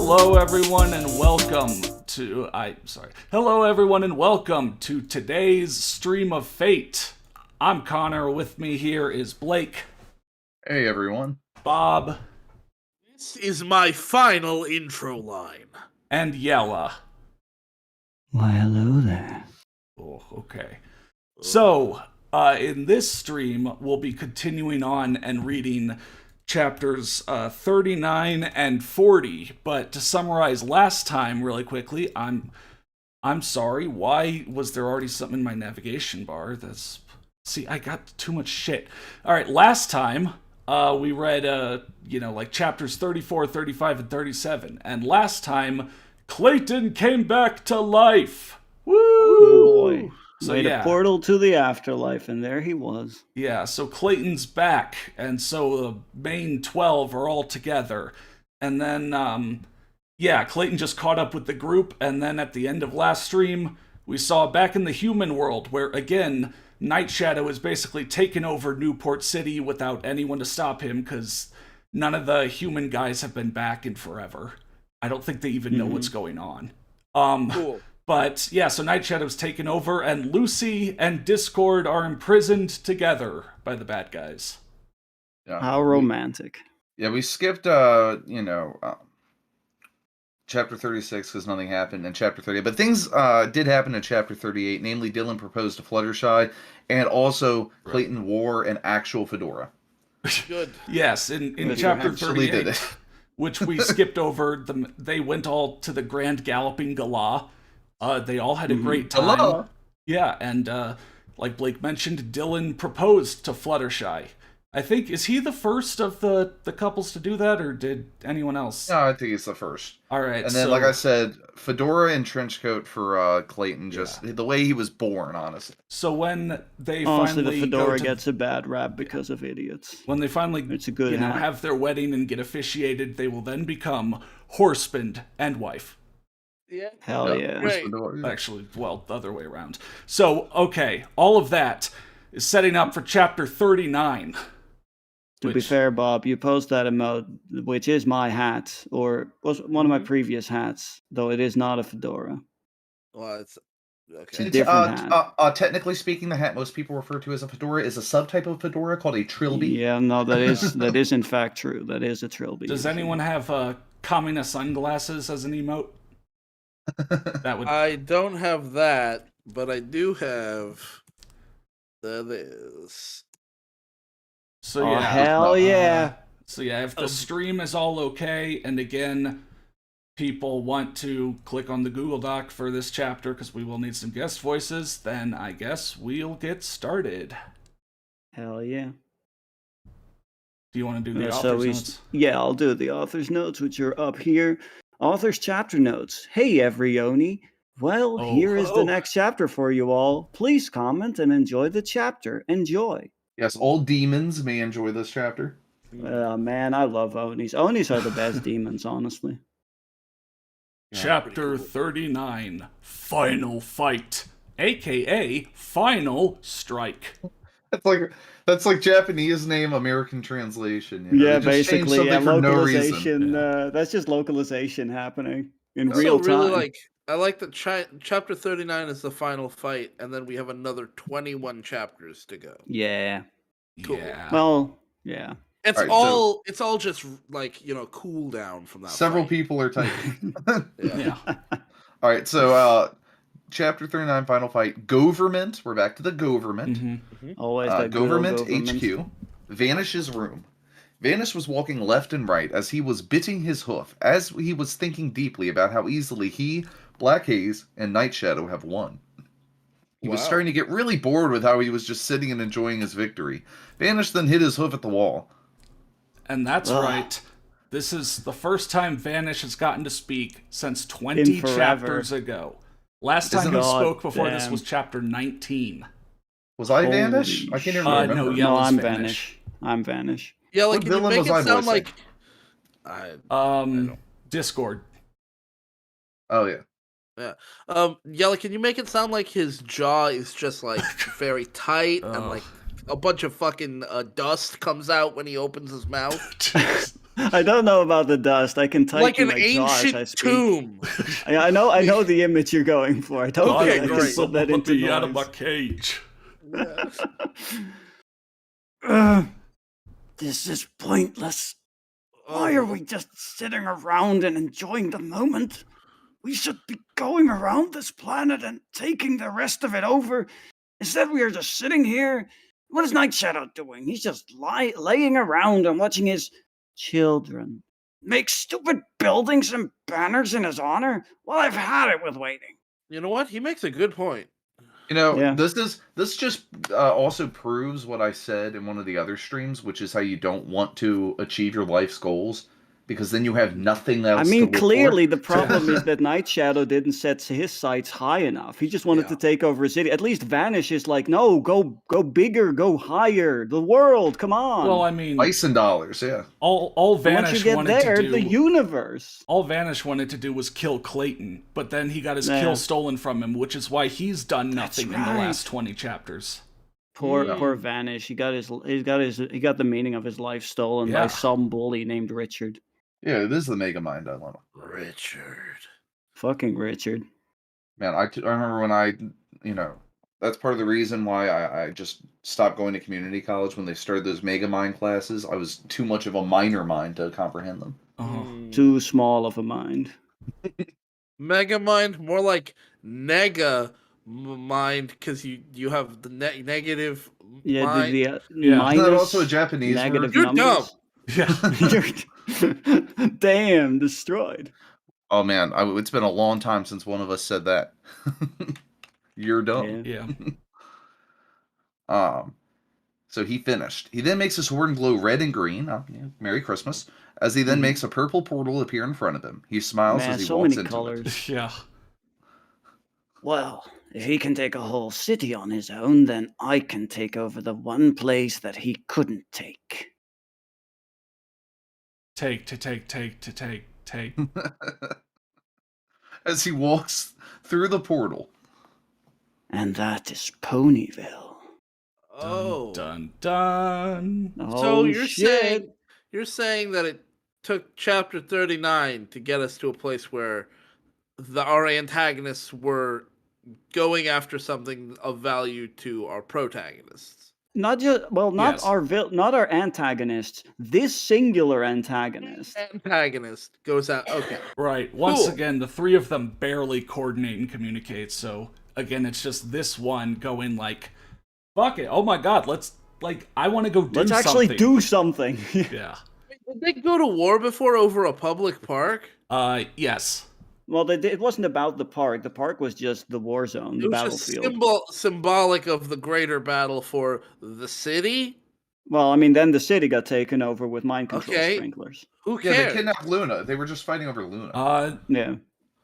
Hello everyone and welcome to today's stream of Fate. I'm Connor, with me here is Blake. Hey everyone. Bob. This is my final intro line. And Yella. Why, hello there. Oh, okay. So, in this stream, we'll be continuing on and reading chapters 39 and 40. But to summarize last time really quickly, I'm sorry, why was there already something in my navigation bar? See, I got too much shit. Alright, last time, we read, chapters 34, 35, and 37. And last time, Clayton came back to life! Woo! Oh boy. So, Made yeah. a portal to the afterlife, and there he was. Yeah, so Clayton's back, and so the main 12 are all together. And then, Clayton just caught up with the group, and then at the end of last stream, we saw back in the human world, where, again, Night Shadow is basically taken over Newport City without anyone to stop him, because none of the human guys have been back in forever. I don't think they even know what's going on. Cool. But, yeah, so Night Shadow's taken over, and Lucy and Discord are imprisoned together by the bad guys. Yeah. How romantic. We skipped, chapter 36 because nothing happened in chapter 30. But things did happen in chapter 38, namely Dylan proposed to Fluttershy, and also Clayton wore an actual fedora. Good. Yes, in chapter Actually 38, did it. which we skipped over, they went all to the Grand Galloping Gala. They all had a great time. Hello. Yeah, and like Blake mentioned, Dylan proposed to Fluttershy. I think, is he the first of the couples to do that, or did anyone else? No, I think it's the first. All right, And then, like I said, fedora and trench coat for Clayton, just the way he was born, honestly. So when they Honestly, finally the fedora go to, gets a bad rap because of idiots. when they finally It's a good hat. have their wedding and get officiated, they will then become husband and wife. Yeah. Hell yeah. Great. Actually, well, the other way around. So, okay, all of that is setting up for chapter 39. To be fair, Bob, you post that emote, which is my hat, or was one of my previous hats, though it is not a fedora. Well, it's okay. It's a different hat. Technically speaking, the hat most people refer to as a fedora is a subtype of fedora called a trilby. Yeah, no, that is in fact true. That is a trilby. Does anyone have Kamina sunglasses as an emote? That would. I don't have that, but I do have this. So Oh, yeah. hell yeah. So yeah, if the stream is all okay, and again, people want to click on the Google Doc for this chapter because we will need some guest voices, then I guess we'll get started. Hell yeah. Do you want to do the Yeah, author's notes? Yeah, I'll do the author's notes, which are up here. Author's chapter notes. Hey, everyoni. Well, here is the next chapter for you all. Please comment and enjoy the chapter. Enjoy. Yes, all demons may enjoy this chapter. Man, I love Onis. Onis are the best demons, honestly. Chapter 39, Final Fight, aka Final Strike. That's like Japanese name, American translation. You know? Yeah, They just changed basically, yeah, something for no reason. localization. That's just localization happening in real time. Really I like that chapter 39 is the final fight, and then we have another 21 chapters to go. Yeah. Cool. Yeah. Well, yeah. It's All right, it's all just like, cool down from that. Several fight. people are typing. Yeah. All right, so chapter 39, final fight. Government. We're back to the government. Mm-hmm. Always that good old Government government. HQ. Vanish's room. Vanish was walking left and right as he was bitting his hoof, as he was thinking deeply about how easily he, Black Haze, and Night Shadow have won. He was starting to get really bored with how he was just sitting and enjoying his victory. Vanish then hit his hoof at the wall. And that's right. This is the first time Vanish has gotten to speak since 20 chapters ago. Last time he spoke before this was chapter 19. Was I Vanish? I can't even remember. No, No, I'm Vanish. I'm Vanish. Yeah, like, What can you villain make was it I sound voicing? like... Discord. Oh, yeah. Like, can you make it sound like his jaw is just, like, very tight, and, like, a bunch of fucking dust comes out when he opens his mouth? I don't know about the dust. I can Like tighten an my jaw as I ancient speak. tomb. I know the image you're going for. I don't Okay, think I can great. put that into Somebody out of my noise. cage. Yeah. This is pointless. Why are we just sitting around and enjoying the moment? We should be going around this planet and taking the rest of it over. Instead, we are just sitting here. What is Night Shadow doing? He's just laying around and watching his children make stupid buildings and banners in his honor. Well, I've had it with waiting. You know what? He makes a good point. Yeah. This just also proves what I said in one of the other streams, which is how you don't want to achieve your life's goals, because then you have nothing else. I to mean, look clearly for. the problem is that Night Shadow didn't set his sights high enough. He just wanted to take over a city. At least Vanish is like, no, go bigger, go higher. The world, come on. Well, I mean, Ice and dollars, yeah. all once you Vanish get wanted there, to do, the universe. all Vanish wanted to do was kill Clayton, but then he got his Yeah. kill stolen from him, which is why he's done That's nothing in the right. last 20 chapters. Poor Vanish. He got the meaning of his life stolen by Yeah. some bully named Richard. Yeah, this is the Megamind dilemma. Richard. Fucking Richard. Man, I remember when that's part of the reason why I just stopped going to community college when they started those Megamind classes. I was too much of a minor mind to comprehend them. Too small of a mind. Megamind, more like nega mind, because you have the negative Yeah, mind. Yeah. minus Isn't that also a Japanese negative You're numbers. Yeah. Damn, destroyed. Oh man, it's been a long time since one of us said that. You're dumb. Yeah. Yeah. So he finished. He then makes his horn glow red and green. Merry Christmas. As he then makes a purple portal appear in front of him. He smiles Man, as he so walks many into colors. it. Yeah. Well, if he can take a whole city on his own, then I can take over the one place that he couldn't take. Take. As he walks through the portal. And that is Ponyville. Oh. Dun, dun. So Oh, you're shit. saying that it took chapter 39 to get us to a place where our antagonists were going after something of value to our protagonists. Not Yes. not our antagonists. This singular antagonist. Antagonist goes out. Okay. Right. Once Cool. again, the three of them barely coordinate and communicate, so again, it's just this one going like, fuck it, oh my god, I want to go do Let's something. actually do something. Yeah. Did they go to war before over a public park? Yes. Well, it wasn't about the park. The park was just the war zone, the It was just battlefield. symbolic of the greater battle for the city. Well, I mean, then the city got taken over with mind control Okay. sprinklers. Who Yeah, cares? they kidnapped Luna. They were just fighting over Luna. Yeah.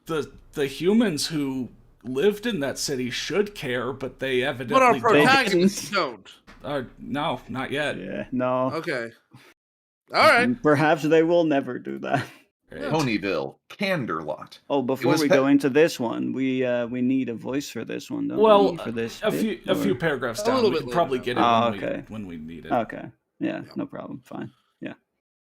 The humans who lived in that city should care, but they But our evidently protagonists don't. no, not yet. Yeah, no. Okay. All right. Perhaps they will never do that. Ponyville, Canderlot. Oh, before was we pe- go into this one, we need a voice for this one, don't Well, we? For this a bit, few or- paragraphs A down, little we bit can probably later get it Oh, when, okay. when we need it. Okay. Yeah, no problem. Fine. Yeah.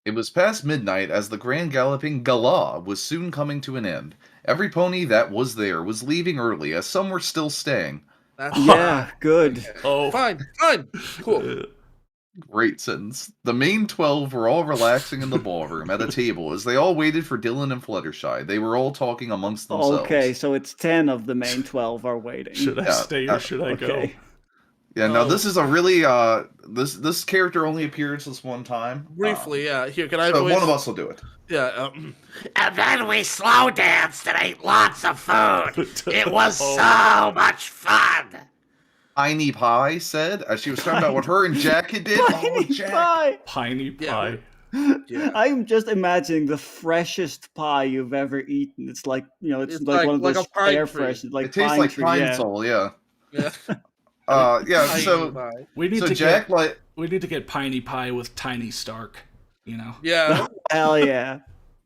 It was past midnight as the grand galloping gala was soon coming to an end. Every pony that was there was leaving early, as some were still staying. That's Yeah, good. Okay. Oh. Fine. Cool. Great sentence. The main 12 were all relaxing in the ballroom at a table as they all waited for Dylan and Fluttershy. They were all talking amongst themselves. Okay, so it's 10 of the main 12 are waiting. Should I stay or should I go? Okay. Yeah, now Oh. this is a really this character only appears this one time. Briefly, yeah. Here, can I So voice? one of us will do it. Yeah. And then we slow danced and ate lots of food. It was Oh. so much fun. Tiny Pie said, as she was talking about what her and Jack had did. Tiny Jack. pie. Piney Yeah. pie. Yeah. I'm just imagining the freshest pie you've ever eaten. It's like, it's It's like one of like those a pine air tree. fresh, like It tastes pine like tree, pine yeah. sol, yeah. Yeah. Yeah, Tiny so pie. We need so to Jack get we need to get Piney pie with Tiny Stark. You know. Yeah. Hell yeah.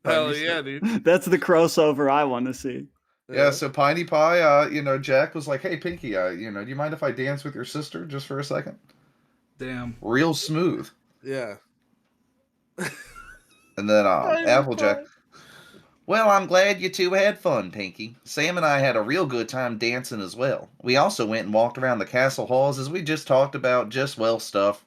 Hell yeah, dude. That's the crossover I want to see. Yeah, so Piney Pie, Jack was like, "Hey, Pinky, do you mind if I dance with your sister just for a second?" Damn. Real smooth. Yeah. And then Piney Applejack. Pie. Well, I'm glad you two had fun, Pinky. Sam and I had a real good time dancing as well. We also went and walked around the castle halls as we just talked about stuff.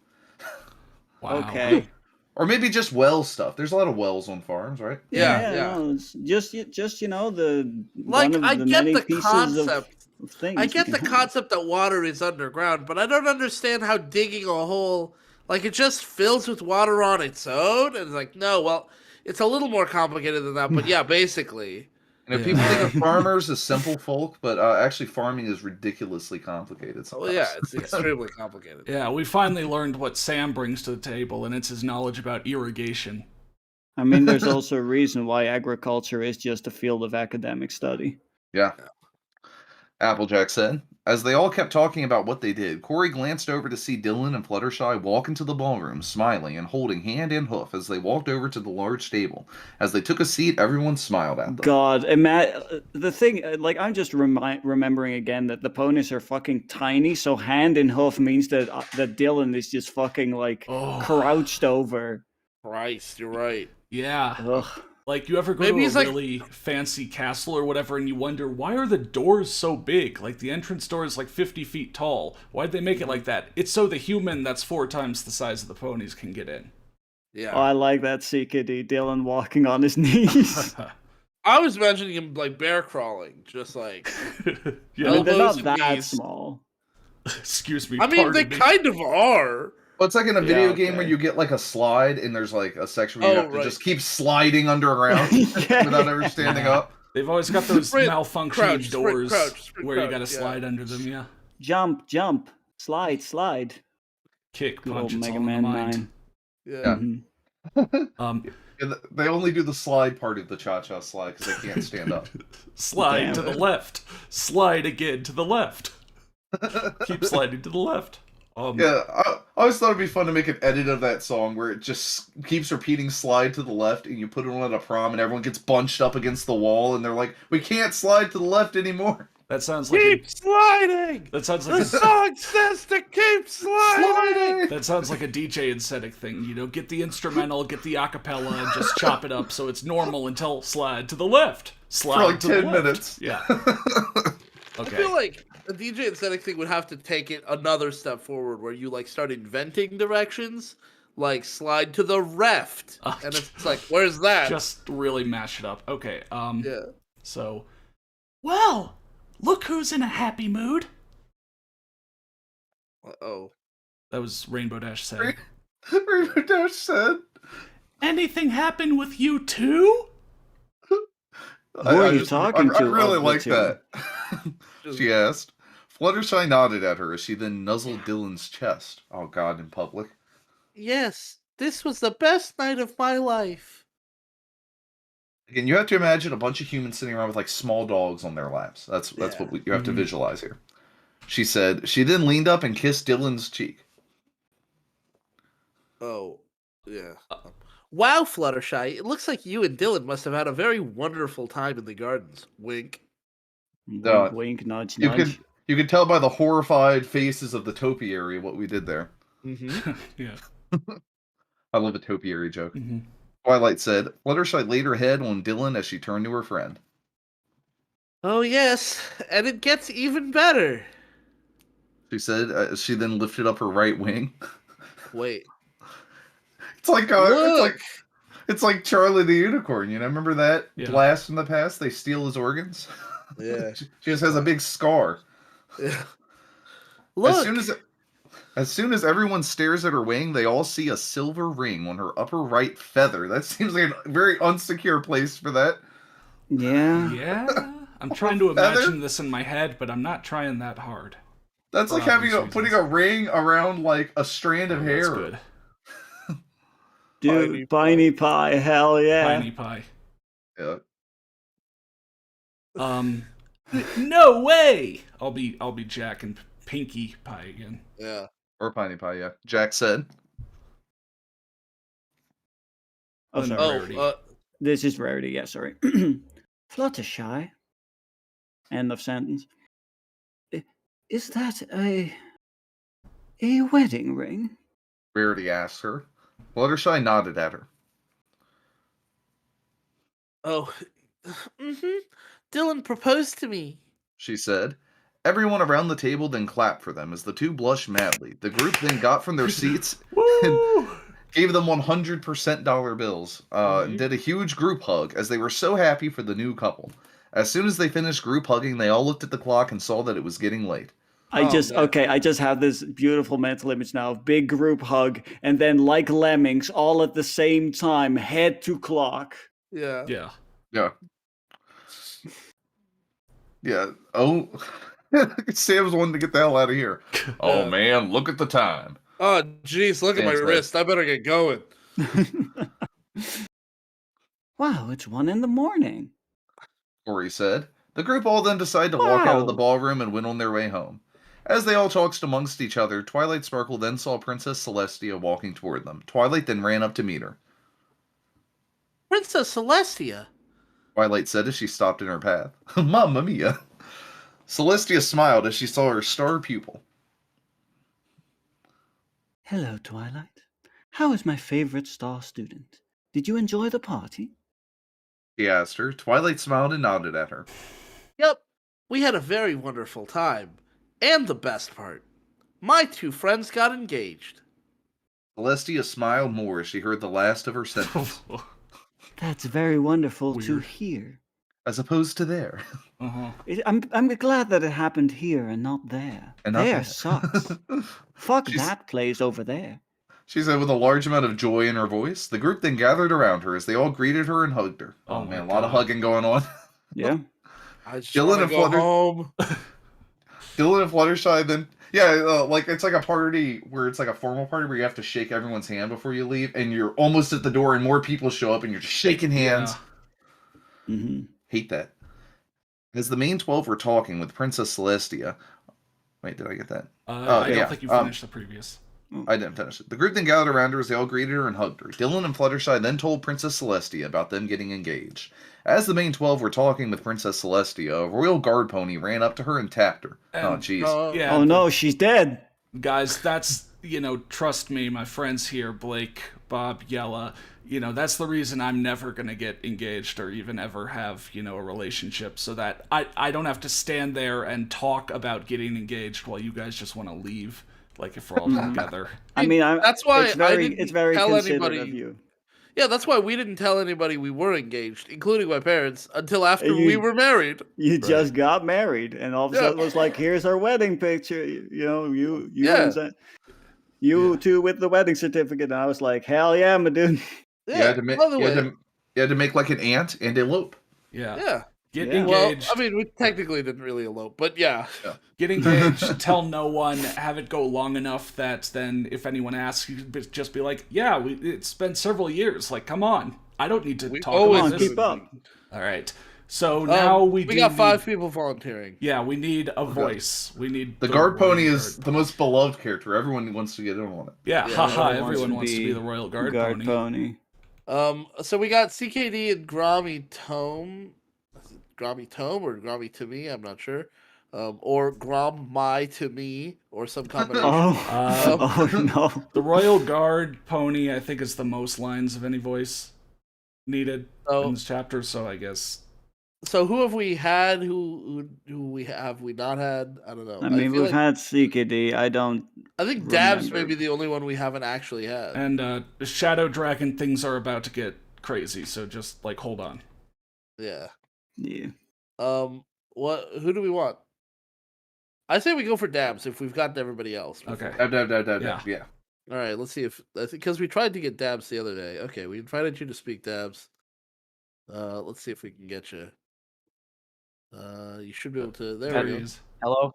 Wow. Okay. Or maybe just well stuff. There's a lot of wells on farms, right? Yeah. No, it's just the Like, one of I the get many the pieces of concept. things. I you get can the have. concept that water is underground, but I don't understand how digging a hole, like, it just fills with water on its own. And it's like, no, well, it's a little more complicated than that. But yeah, basically. You know, people think of farmers as simple folk, but actually farming is ridiculously complicated Oh, sometimes. yeah, it's extremely complicated. Yeah, we finally learned what Sam brings to the table, and it's his knowledge about irrigation. I mean, there's also a reason why agriculture is just a field of academic study. Yeah. Applejack said. As they all kept talking about what they did, Corey glanced over to see Dylan and Fluttershy walk into the ballroom, smiling and holding hand and hoof as they walked over to the large table. As they took a seat, everyone smiled at them. God, the thing, like, I'm just remembering again that the ponies are fucking tiny, so hand and hoof means that that Dylan is just fucking, like, crouched over. Christ, you're right. Yeah. Ugh. Like, you ever go Maybe to he's a like- really fancy castle or whatever, and you wonder, why are the doors so big? Like, the entrance door is like 50 feet tall. Why'd they make it like that? It's so the human that's 4 times the size of the ponies can get in. Yeah. Oh, I like that CKD Dylan walking on his knees. I was imagining him, like, bear crawling, just like. Yeah. I mean, they're Elbows not and that knees. small. Excuse me. I mean, they pardon me. kind of are. Well, it's like in a video Yeah, game where okay. you get like a slide and there's like a section where you Oh, have to right. just keep sliding underground Yeah. without ever standing up. They've always got those Sprint, malfunctioning crouch, sprint, doors crouch, sprint, where you crouch, gotta yeah. slide under them, yeah. Jump, jump, slide. Kick, Good punch, old it's Mega all in the Man mind. 9. Yeah. Mhm. Yeah, they only do the slide part of the cha-cha slide because they can't stand up. Slide Damn. to the left. Slide again to the left. Keep sliding to the left. Yeah, I always thought it'd be fun to make an edit of that song where it just keeps repeating slide to the left and you put it on at a prom and everyone gets bunched up against the wall and they're like, we can't slide to the left anymore. That sounds like Keep sliding! that sounds like The a, song says to keep sliding! that sounds like a DJ aesthetic thing. You know, get the instrumental, get the acapella, and just chop it up so it's normal until slide to the left. Slide For like to the 10 left. minutes. Yeah. I Okay. feel like a DJ aesthetic thing would have to take it another step forward where you, like, start inventing directions, like slide to the left. And it's like, where's that? Just really mash it up. Okay. Yeah. So, well, look who's in a happy mood. Uh-oh. That was Rainbow Dash saying. Rainbow Dash said. Anything happen with you too? Who are you talking I to really of the like two? that. She asked. Fluttershy nodded at her as she then nuzzled Dylan's chest. Oh god, in public. Yes, this was the best night of my life. Again, you have to imagine a bunch of humans sitting around with like small dogs on their laps. That's Yeah. what you have to visualize here. She said. She then leaned up and kissed Dylan's cheek. Oh, yeah. Wow, Fluttershy, it looks like you and Dylan must have had a very wonderful time in the gardens. Wink. Wink, wink, nudge, nudge. You could tell by the horrified faces of the topiary what we did there. Mm-hmm. Yeah. I love a topiary joke. Mm-hmm. Twilight said. Fluttershy laid her head on Dylan as she turned to her friend. Oh, yes, and it gets even better. She said. She then lifted up her right wing. Wait. It's like Look! it's like Charlie the Unicorn. You know, remember that Yeah. blast from the past? They steal his organs. Yeah. She just has a big scar. Yeah. Look! As soon as everyone stares at her wing, they all see a silver ring on her upper right feather. That seems like a very unsecure place for that. Yeah. Yeah. I'm trying to Feather? imagine this in my head, but I'm not trying that hard. That's For like having obvious putting reasons. a ring around like a strand of Oh, hair. that's good. Dude, Piney Pie, hell yeah. Piney Pie. Yeah. No way. I'll be Jack and Pinkie Pie again. Yeah. Or Piney Pie, yeah. Jack said. Oh, sorry. Rarity. This is Rarity, yeah, sorry. Fluttershy. End of sentence. Is that a wedding ring? Rarity asked her. Fluttershy nodded at her. Oh, mm-hmm. Dylan proposed to me. she said. Everyone around the table then clapped for them as the two blushed madly. The group then got from their seats and Woo! gave them 100% dollar bills and did a huge group hug as they were so happy for the new couple. As soon as they finished group hugging, they all looked at the clock and saw that it was getting late. I just man. I just have this beautiful mental image now of big group hug, and then like lemmings, all at the same time, head to clock. Yeah. Yeah. Yeah. Yeah. Oh, Sam's wanting to get the hell out of here. Oh, man, look at the time. Oh, jeez, look at my Sam's wrist. I better get going. Wow, it's 1 a.m. Corey said. The group all then decided to walk out of the Wow. ballroom and went on their way home. As they all talked amongst each other, Twilight Sparkle then saw Princess Celestia walking toward them. Twilight then ran up to meet her. Princess Celestia. Twilight said as she stopped in her path. Mamma mia! Celestia smiled as she saw her star pupil. Hello, Twilight. How is my favorite star student? Did you enjoy the party? She asked her. Twilight smiled and nodded at her. Yep, we had a very wonderful time. And the best part, my two friends got engaged. Celestia smiled more as she heard the last of her sentence, That's very wonderful to Weird. hear. as opposed to there. Uh-huh. I'm glad that it happened here and not there. And not there there. sucks. Fuck She's- that place over there. She said with a large amount of joy in her voice. The group then gathered around her as they all greeted her and hugged her. Oh Oh, man, a my lot of God. hugging going on. Yeah. I just Dylan want to and go Flutter- home. Dylan and Fluttershy then, like it's like a party where it's like a formal party where you have to shake everyone's hand before you leave, and you're almost at the door, and more people show up, and you're just shaking hands. Yeah. Hmm. Hate that. As the main 12 were talking with Princess Celestia. Wait, did I get that? I don't yeah, think you um, finished the previous. I didn't finish it. The group then gathered around her as they all greeted her and hugged her. Dylan and Fluttershy then told Princess Celestia about them getting engaged. As the main 12 were talking with Princess Celestia, a royal guard pony ran up to her and tapped her. Oh, And- jeez. Yeah. Oh no, she's dead. Guys, that's, trust me, my friends here, Blake, Bob, Yella, that's the reason I'm never going to get engaged or even ever have, a relationship, so that I don't have to stand there and talk about getting engaged while you guys just want to leave, like if we're all together. I mean, That's why it's very, I didn't it's very tell considerate anybody. of you. Yeah, that's why we didn't tell anybody we were engaged, including my parents, until after You- we were married. You just got married, and all of a Yeah. sudden it was like, "Here's our wedding picture." You Yeah. and you two with the wedding certificate. And I was like, "Hell yeah, my dude." Yeah, You had to make, by the you, way, had to, you had to make like an ant and elope. Yeah. yeah. Get Yeah. engaged. Well, I mean, we technically didn't really elope, but yeah. Get engaged, tell no one, have it go long enough that then if anyone asks, you can just be like, yeah, it's been several years. Like, come on. I don't need to We talk always about Come on, this. keep up. All right. So now we do got 5 need- people volunteering. Yeah, we need a voice. We need The guard pony royal is guard. the most beloved character. Everyone wants to get in on it. Yeah, Yeah, haha, Everyone everyone wants to be the royal guard, pony. So we got CKD and Grommy Tome. Grommy Tome or Grommy to me, I'm not sure. Or Grom My to me, or some combination. Oh no. The royal guard pony, I think, is the most lines of any voice needed in this chapter, so I guess. So who have we had? Who we have we not had? I don't know. I mean, feel we've had CKD. I think Dabs may remember. be the only one we haven't actually had. And Shadow Dragon, things are about to get crazy, so just, like, hold on. Yeah. Yeah. Who do we want? I say we go for Dabs if we've gotten everybody else. before. Okay. Dab. Yeah. All right, let's see if because we tried to get Dabs the other day. Okay, we invited you to speak, Dabs. Let's see if we can get you. You should be able to. There There we he go. is. Hello?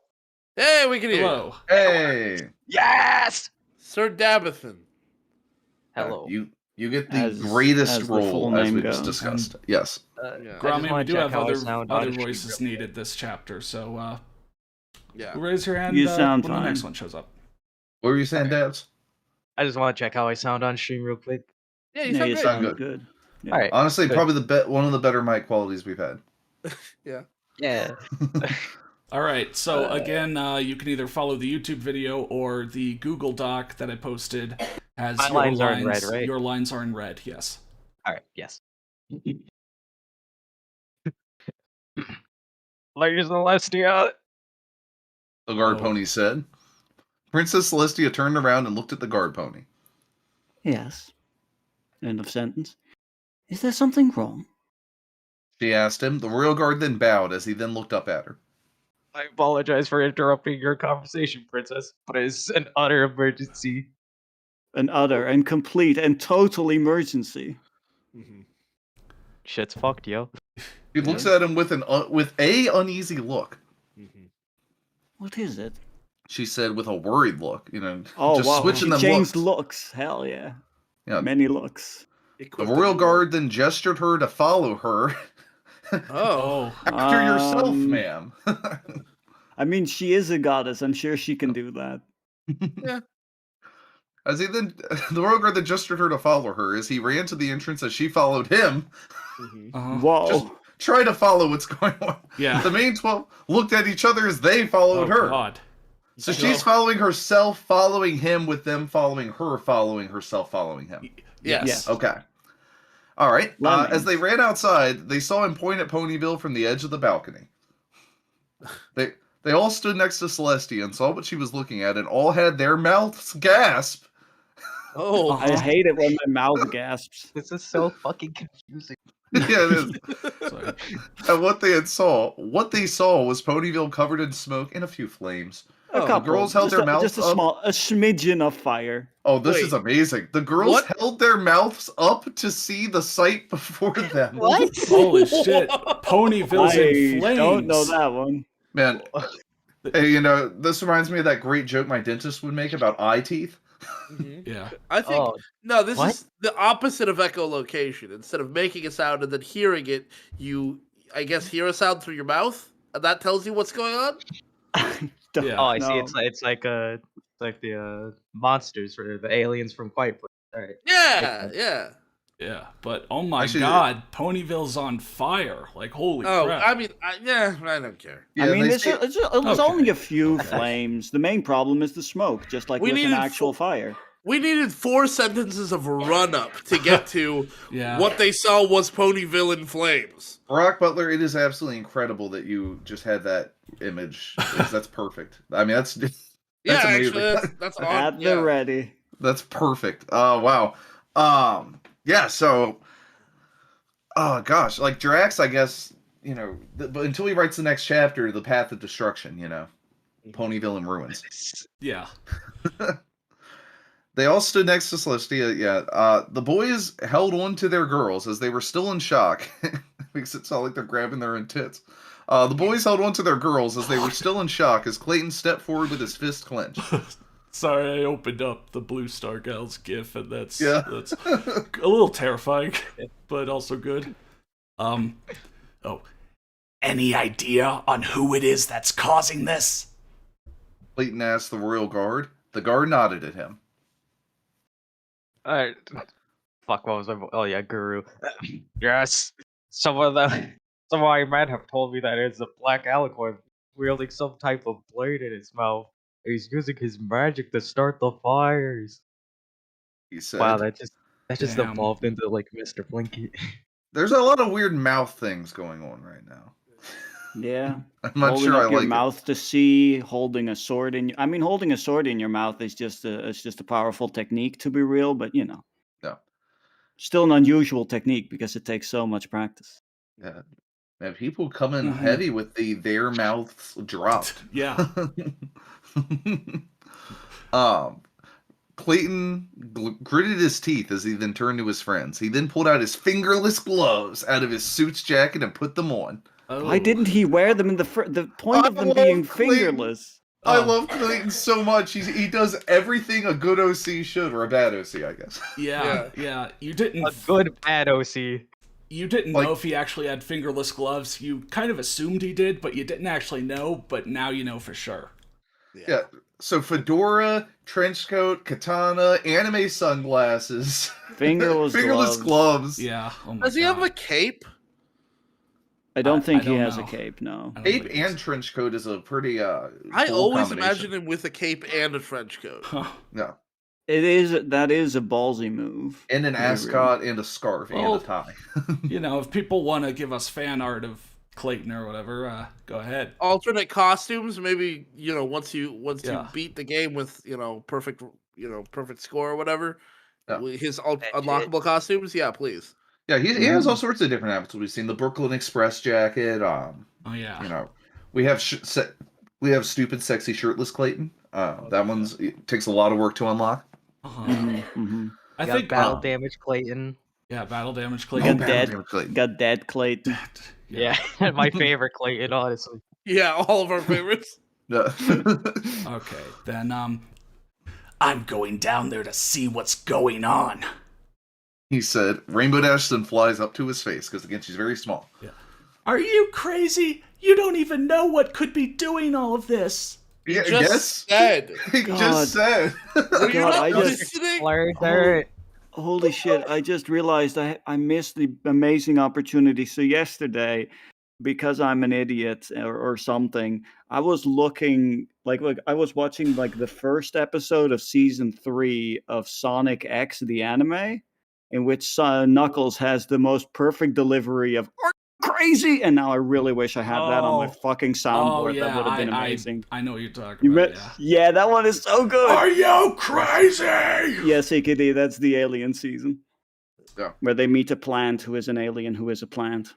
Hey, we can hear you. Hello. Hey. Yes! Sir Dabathan. Hello. You get the As greatest the full role as name we just goes. discussed. Yes. Yeah. I just Grommy, we wanna do check have how I other sound on stream voices real needed this chapter, so Yeah. raise your hand You sound when the next fine. one shows up. What were you saying, Dabs? I just want to check how I sound on stream real quick. Yeah, you Yeah, sound you great. sound Good. good. Yeah. All right. Honestly, Good. probably one of the better mic qualities we've had. Yeah. All right, so again, you can either follow the YouTube video or the Google Doc that I posted. Has My your lines are in red, right? Your lines are in red, yes. All right. Yes. Lady Celestia. The guard Oh. pony said. Princess Celestia turned around and looked at the guard pony. Yes. End of sentence. Is there something wrong? She asked him. The royal guard then bowed as he then looked up at her. I apologize for interrupting your conversation, Princess, but it's an utter emergency. An utter and complete and total emergency. Shit's fucked, yo. She looks at him with with a uneasy look. What is it? She said with a worried look. Oh, just wow. switching She them changed looks. looks. Hell yeah. Yeah. Many looks. The royal guard then gestured her to follow her. Oh. After yourself, ma'am. I mean, she is a goddess. I'm sure she can do that. Yeah. As the royal guard then gestured her to follow her, as he ran to the entrance as she followed him. Uh-huh. Whoa. Just try to follow what's going on. Yeah. The main 12 looked at each other as they followed her. God. So she's following herself, following him, with them following her, following herself, following him. Yes. Okay. All right. Lemmings. As they ran outside, they saw him point at Ponyville from the edge of the balcony. They all stood next to Celestia and saw what she was looking at, and all had their mouths gasp. Oh. I hate it when my mouth gasps. This is so fucking confusing. Yeah, it is. Sorry. And what they saw was Ponyville covered in smoke and a few flames. A couple. The girls held their mouths just a up. a smidgen of fire. Oh, this Wait. is amazing. The girls What? held their mouths up to see the sight before them. What? Holy shit. Ponyville's in I flames. don't know that one. Man, hey, this reminds me of that great joke my dentist would make about eye teeth. Yeah. I think Oh, no. This what? is the opposite of echolocation. Instead of making a sound and then hearing it, you, I guess, hear a sound through your mouth, and that tells you what's going on. Don't Yeah. Oh, I see. know. It's like the monsters or the aliens from Quiet Place. All right. Yeah, yeah. Yeah. But oh my Actually, God, Ponyville's on fire. Like, holy Oh, crap. I mean, I don't care. Yeah, I mean, they it say- was Okay. only a few flames. The main problem is the smoke, just like We with an needed actual fire. We needed 4 sentences of run up to get to Yeah. what they saw was Ponyville in flames. Brock Butler, it is absolutely incredible that you just had that image. That's perfect. I mean, that's Yeah, amazing. actually, that's At on. the Yeah. ready. That's perfect. Oh wow. Yeah. So, oh gosh, like Drax, I guess but until he writes the next chapter, the path of destruction. Ponyville in ruins. Yeah. They all stood next to Celestia. Yeah. The boys held on to their girls as they were still in shock. Makes it sound like they're grabbing their own tits. The boys held on to their girls as they were still in shock as Clayton stepped forward with his fist clenched. Sorry, I opened up the Blue Star Gals gif, and that's Yeah. a little terrifying, but also good. Oh, any idea on who it is that's causing this? Clayton asked the royal guard. The guard nodded at him. Alright. Fuck, what was I? Oh yeah, Guru. Yes. Someone I might have told me that it's a black alicorn wielding some type of blade in his mouth. He's using his magic to start the fires. He said. Wow, that just Damn. evolved into like Mr. Blinky. There's a lot of weird mouth things going on right now. Yeah. I'm not Holding sure I up your like mouth to see, holding a sword in. I mean, holding a sword in your mouth is just a powerful technique, to be real. But Yeah. still an unusual technique because it takes so much practice. Yeah. Man, people come in Mhm. heavy with their mouths dropped. Yeah. Clayton gritted his teeth as he then turned to his friends. He then pulled out his fingerless gloves out of his suit's jacket and put them on. Why Oh. didn't he wear them in the point I of them love being Clayton. fingerless? I Oh. love Clayton so much. He does everything a good OC should, or a bad OC, I guess. Yeah. You didn't A good bad OC. You didn't Like- know if he actually had fingerless gloves. You kind of assumed he did, but you didn't actually know. But now you know for sure. Yeah. So fedora, trench coat, katana, anime sunglasses, Fingerless gloves. Yeah. Oh my Does he God. have a cape? I don't think I he don't has know. a cape. No. I don't Cape think it's- and trench coat is a pretty I cool always combination. imagine him with a cape and a trench coat. Huh. Yeah. That is a ballsy move. And an Very ascot and a scarf Well, and a tie. You know, if people want to give us fan art of Clayton or whatever. Go ahead. Alternate costumes, maybe once you Yeah. beat the game with perfect score or whatever. Yeah. His Legit. unlockable costumes, yeah, please. Yeah, he has all sorts of different outfits. We've seen the Brooklyn Express jacket. Oh yeah. We have stupid, sexy, shirtless Clayton. That it takes a lot of work to unlock. I Got think battle damage Clayton. Yeah, battle damage Oh, Clayton. battle damage Clayton. Got dead Clayton. Yeah, my favorite Clayton, honestly. Yeah, all of our favorites. Yeah. Okay, then I'm going down there to see what's going on. He said. Rainbow Dash then flies up to his face because again she's very small. Yeah. Are you crazy? You don't even know what could be doing all of this. Yeah, Just said. He just said. Were you God, not I just- listening? Holy shit, I just realized I missed the amazing opportunity. So yesterday, because I'm an idiot or something, I was looking like I was watching like the first episode of season 3 of Sonic X, the anime, in which Knuckles has the most perfect delivery of crazy, and now I really wish I had that on my fucking soundboard. yeah, That would have been amazing. I know what you're talking about. Yeah, that one is so good. Are you crazy? Yes, AKD, that's the alien season. Yeah. Where they meet a plant who is an alien who is a plant.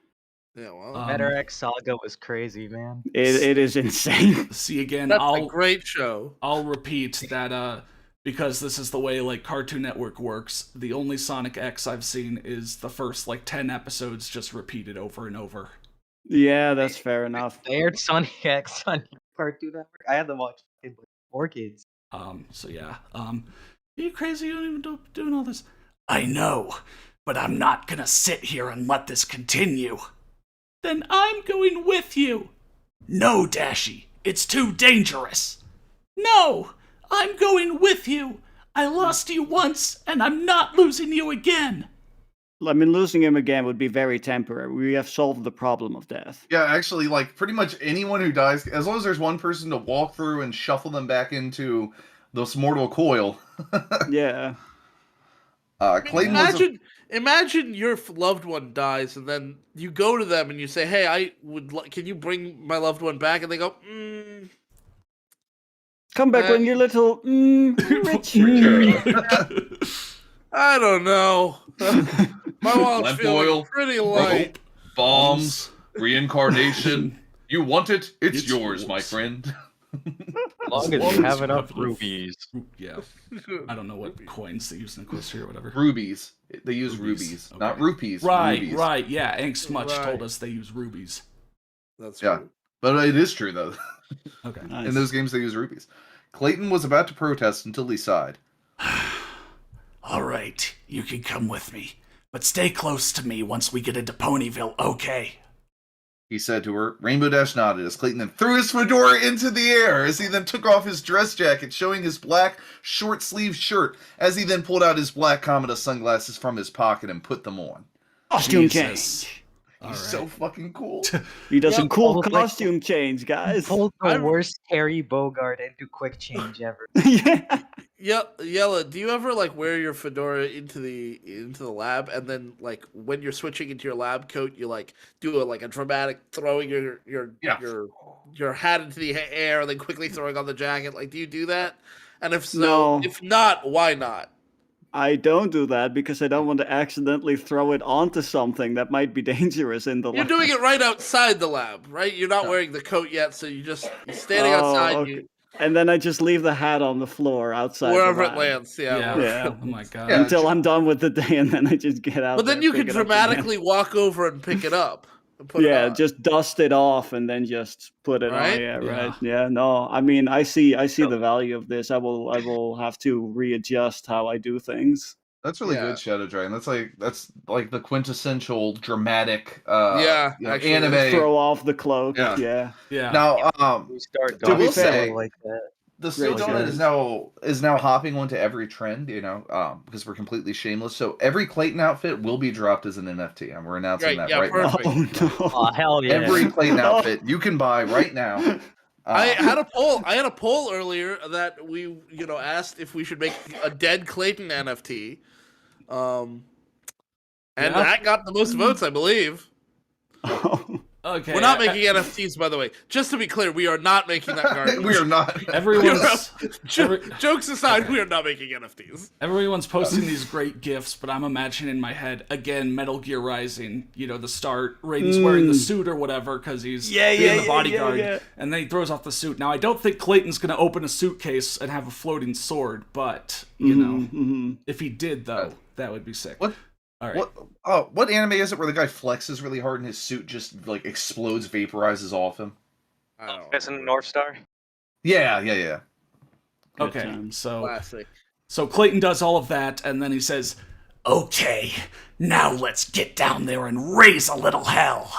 Yeah, well, Better X Saga was crazy, man. It is insane. See again, that's a great show. I'll repeat that because this is the way like Cartoon Network works. The only Sonic X I've seen is the first like 10 episodes just repeated over and over. Yeah, that's fair enough. They aired Sonic X on Cartoon Network. I had to watch it with 4 kids. So yeah. Are you crazy? You don't even doing all this. I know, but I'm not gonna sit here and let this continue. Then I'm going with you. No, Dashy, it's too dangerous. No, I'm going with you. I lost you once, and I'm not losing you again. I mean, losing him again would be very temporary. We have solved the problem of death. Yeah, actually, like pretty much anyone who dies, as long as there's one person to walk through and shuffle them back into this mortal coil. Yeah. Clayton imagine your loved one dies, and then you go to them and you say, "Hey, can you bring my loved one back?" And they go, Come back when you're little, rich. I don't know. My mom's Lamp feeling oil, pretty light. bombs, reincarnation. You want it? It's yours, my friend. As long as you have enough rubies. Yeah. I don't know what coins they use in Equestria or whatever. Rubies. They use rubies. Okay. Not rupees. Right, rubies. right. Yeah, Angst Much Right. told us they use rubies. That's Yeah. true. But it is true, though. Okay. Nice. In those games, they use rupees. Clayton was about to protest until he sighed. All right, you can come with me, but stay close to me once we get into Ponyville, okay? He said to her. Rainbow Dash nodded as Clayton then threw his fedora into the air as he then took off his dress jacket, showing his black short-sleeved shirt, as he then pulled out his black Commodore sunglasses from his pocket and put them on. Costume Jesus. change. He's so fucking cool. He does Yeah, a cool almost like- costume change, guys. Pulled the worst Terry Bogard into quick change ever. Yeah. Yella, do you ever like wear your fedora into the lab, and then like when you're switching into your lab coat, you like do a dramatic throwing your hat into the air and then quickly throwing on the jacket? Like, do you do that? And if so, No. if not, why not? I don't do that because I don't want to accidentally throw it onto something that might be dangerous in the You're lab. doing it right outside the lab, right? You're not wearing the coat yet, so you're standing outside. Okay. And then I just leave the hat on the floor outside. Wherever the it lab. lands, yeah. Yeah. Oh my god. Yeah. Until I'm done with the day, and then I just get out. But then there, you can pick it up again. dramatically walk over and pick it up. And put it Yeah, on. just dust it off and then just put it Right? on. Yeah, Yeah. right. Yeah, no. I mean, I see the value of this. I will have to readjust how I do things. That's really Yeah. good, Shadow Dragon. That's like the quintessential dramatic actually, anime. Throw off the cloak. Yeah. Yeah. Yeah. Now, We start To be doing fair- stuff like that. the Steel Great Donut show. is now hopping onto every trend, because we're completely shameless. So every Clayton outfit will be dropped as an NFT, and we're announcing Right, that yeah, right perfect. now. Oh no. Oh hell yeah! Every Clayton outfit you can buy right now. I had a poll earlier that we asked if we should make a dead Clayton NFT, and Yeah. that got the most votes, I believe. Okay. We're not making NFTs, by the way. Just to be clear, we are not making that garbage. We are not. Everyone's Jokes aside, we are not making NFTs. everyone's posting these great gifs, but I'm imagining in my head again Metal Gear Rising. You know, the start. Raiden's wearing the suit or whatever because he's being the bodyguard, and then he throws off the suit. Now I don't think Clayton's gonna open a suitcase and have a floating sword, but you know, if he did though, that would be sick. What? All right. What anime is it where the guy flexes really hard and his suit just like explodes, vaporizes off him? Isn't North Star? Yeah. Okay, so Classic. So Clayton does all of that, and then he says, Okay, now let's get down there and raise a little hell.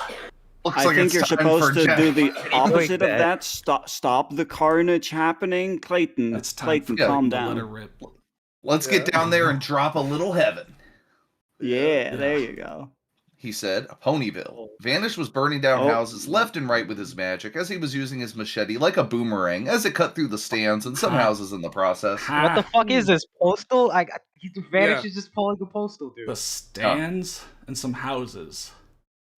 Looks I like think it's you're time supposed for to Jack. do the opposite of that. that. Stop the carnage happening. Clayton, It's time Clayton, for calm to let her down. rip. Let's get down there and drop a little heaven. Yeah, there you go. He said, Ponyville. Vanish was burning down Oh. houses left and right with his magic as he was using his machete like a boomerang as it cut through the stands and some houses in the process. What the fuck is this? Postal? Vanish Yeah. is just pulling a postal, dude. The stands and some houses.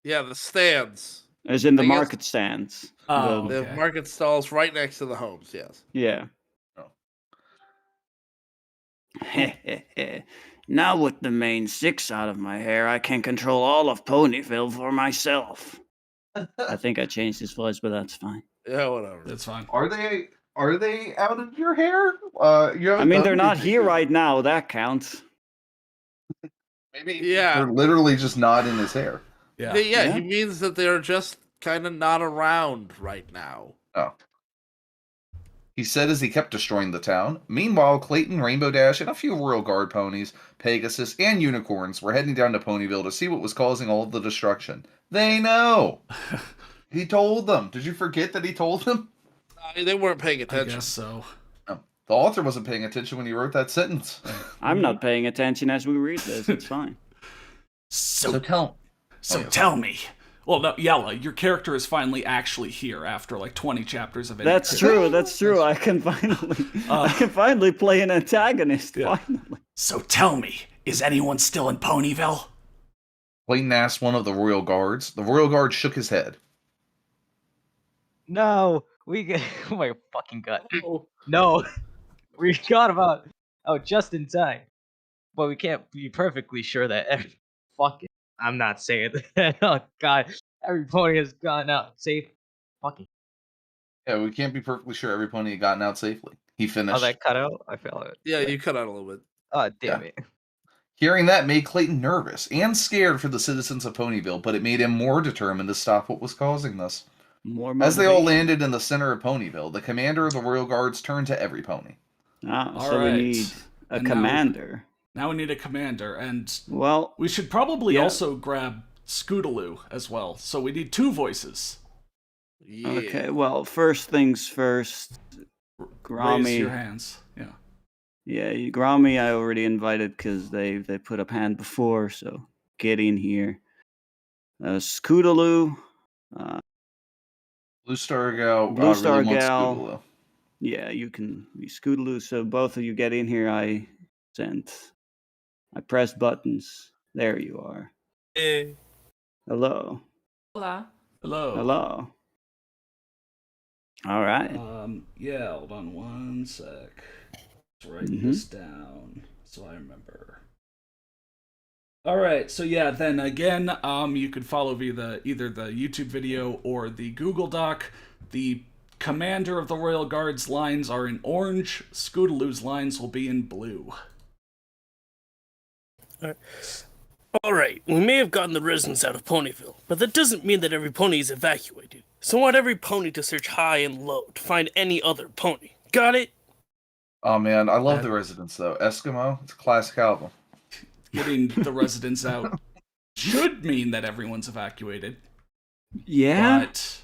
Yeah, the stands. As in the I guess- market stands. Oh, The okay. market stalls right next to the homes, yes. Yeah. Oh. Now with the main 6 out of my hair, I can control all of Ponyville for myself. I think I changed his voice, but that's fine. Yeah, whatever. That's fine. Are they out of your hair? I mean, they're not here right now. That counts. Maybe Yeah. they're literally just not in his hair. Yeah. He means that they're just kind of not around right now. Oh. He said as he kept destroying the town. Meanwhile, Clayton, Rainbow Dash, and a few Royal Guard ponies, Pegasus, and Unicorns were heading down to Ponyville to see what was causing all of the destruction. They know! He told them. Did you forget that he told them? They weren't paying I attention. guess so. No. The author wasn't paying attention when he wrote that sentence. I'm not paying attention as we read this. It's fine. So Tell me. Well, no, Yella, your character is finally actually here after like 20 chapters of it. That's true. That's true. I can finally play an antagonist. Yeah. Finally. So tell me, is anyone still in Ponyville? Clayton asked one of the Royal Guards. The Royal Guard shook his head. No, we get. Oh my fucking god. No, we got about. Oh, just in time. But we can't be perfectly sure that. Fuck it. I'm not saying that. Oh god, every pony has gone out safe. Fucking. Yeah, we can't be perfectly sure every pony had gotten out safely. He finished. Oh, that cut out. I felt it. Yeah, you cut out a little bit. Oh damn Yeah. it. Hearing that made Clayton nervous and scared for the citizens of Ponyville, but it made him more determined to stop what was causing this. More As they all motivation. landed in the center of Ponyville, the commander of the Royal Guards turned to every pony. Ah, All so right. we need a And now- commander. Now we need a commander, and Well, we should probably Yeah. also grab Scootaloo as well. So we need 2 voices. Yeah. okay. Well, first things first. Raise Grommy. your hands. Yeah. Yeah, Grommy I already invited because they put up hand before, so get in here. Scootaloo. Blue Star Gal Blue Star really wants Gal. Scootaloo. Yeah, you can be Scootaloo. So both of you get in here. I press buttons. There you are. Hello. Hola. Hello. Hello. All right. Yeah, hold on one sec. Let's write Mm-hmm. this down so I remember. All right, so yeah, then again, you could follow via either the YouTube video or the Google Doc. The commander of the Royal Guards lines are in orange. Scootaloo's lines will be in blue. Alright, we may have gotten the residents out of Ponyville, but that doesn't mean that every pony is evacuated. So I want every pony to search high and low to find any other pony. Got it? Oh man, I love the Residents though. Eskimo, it's a classic album. Getting the residents out should mean that everyone's evacuated, Yeah. but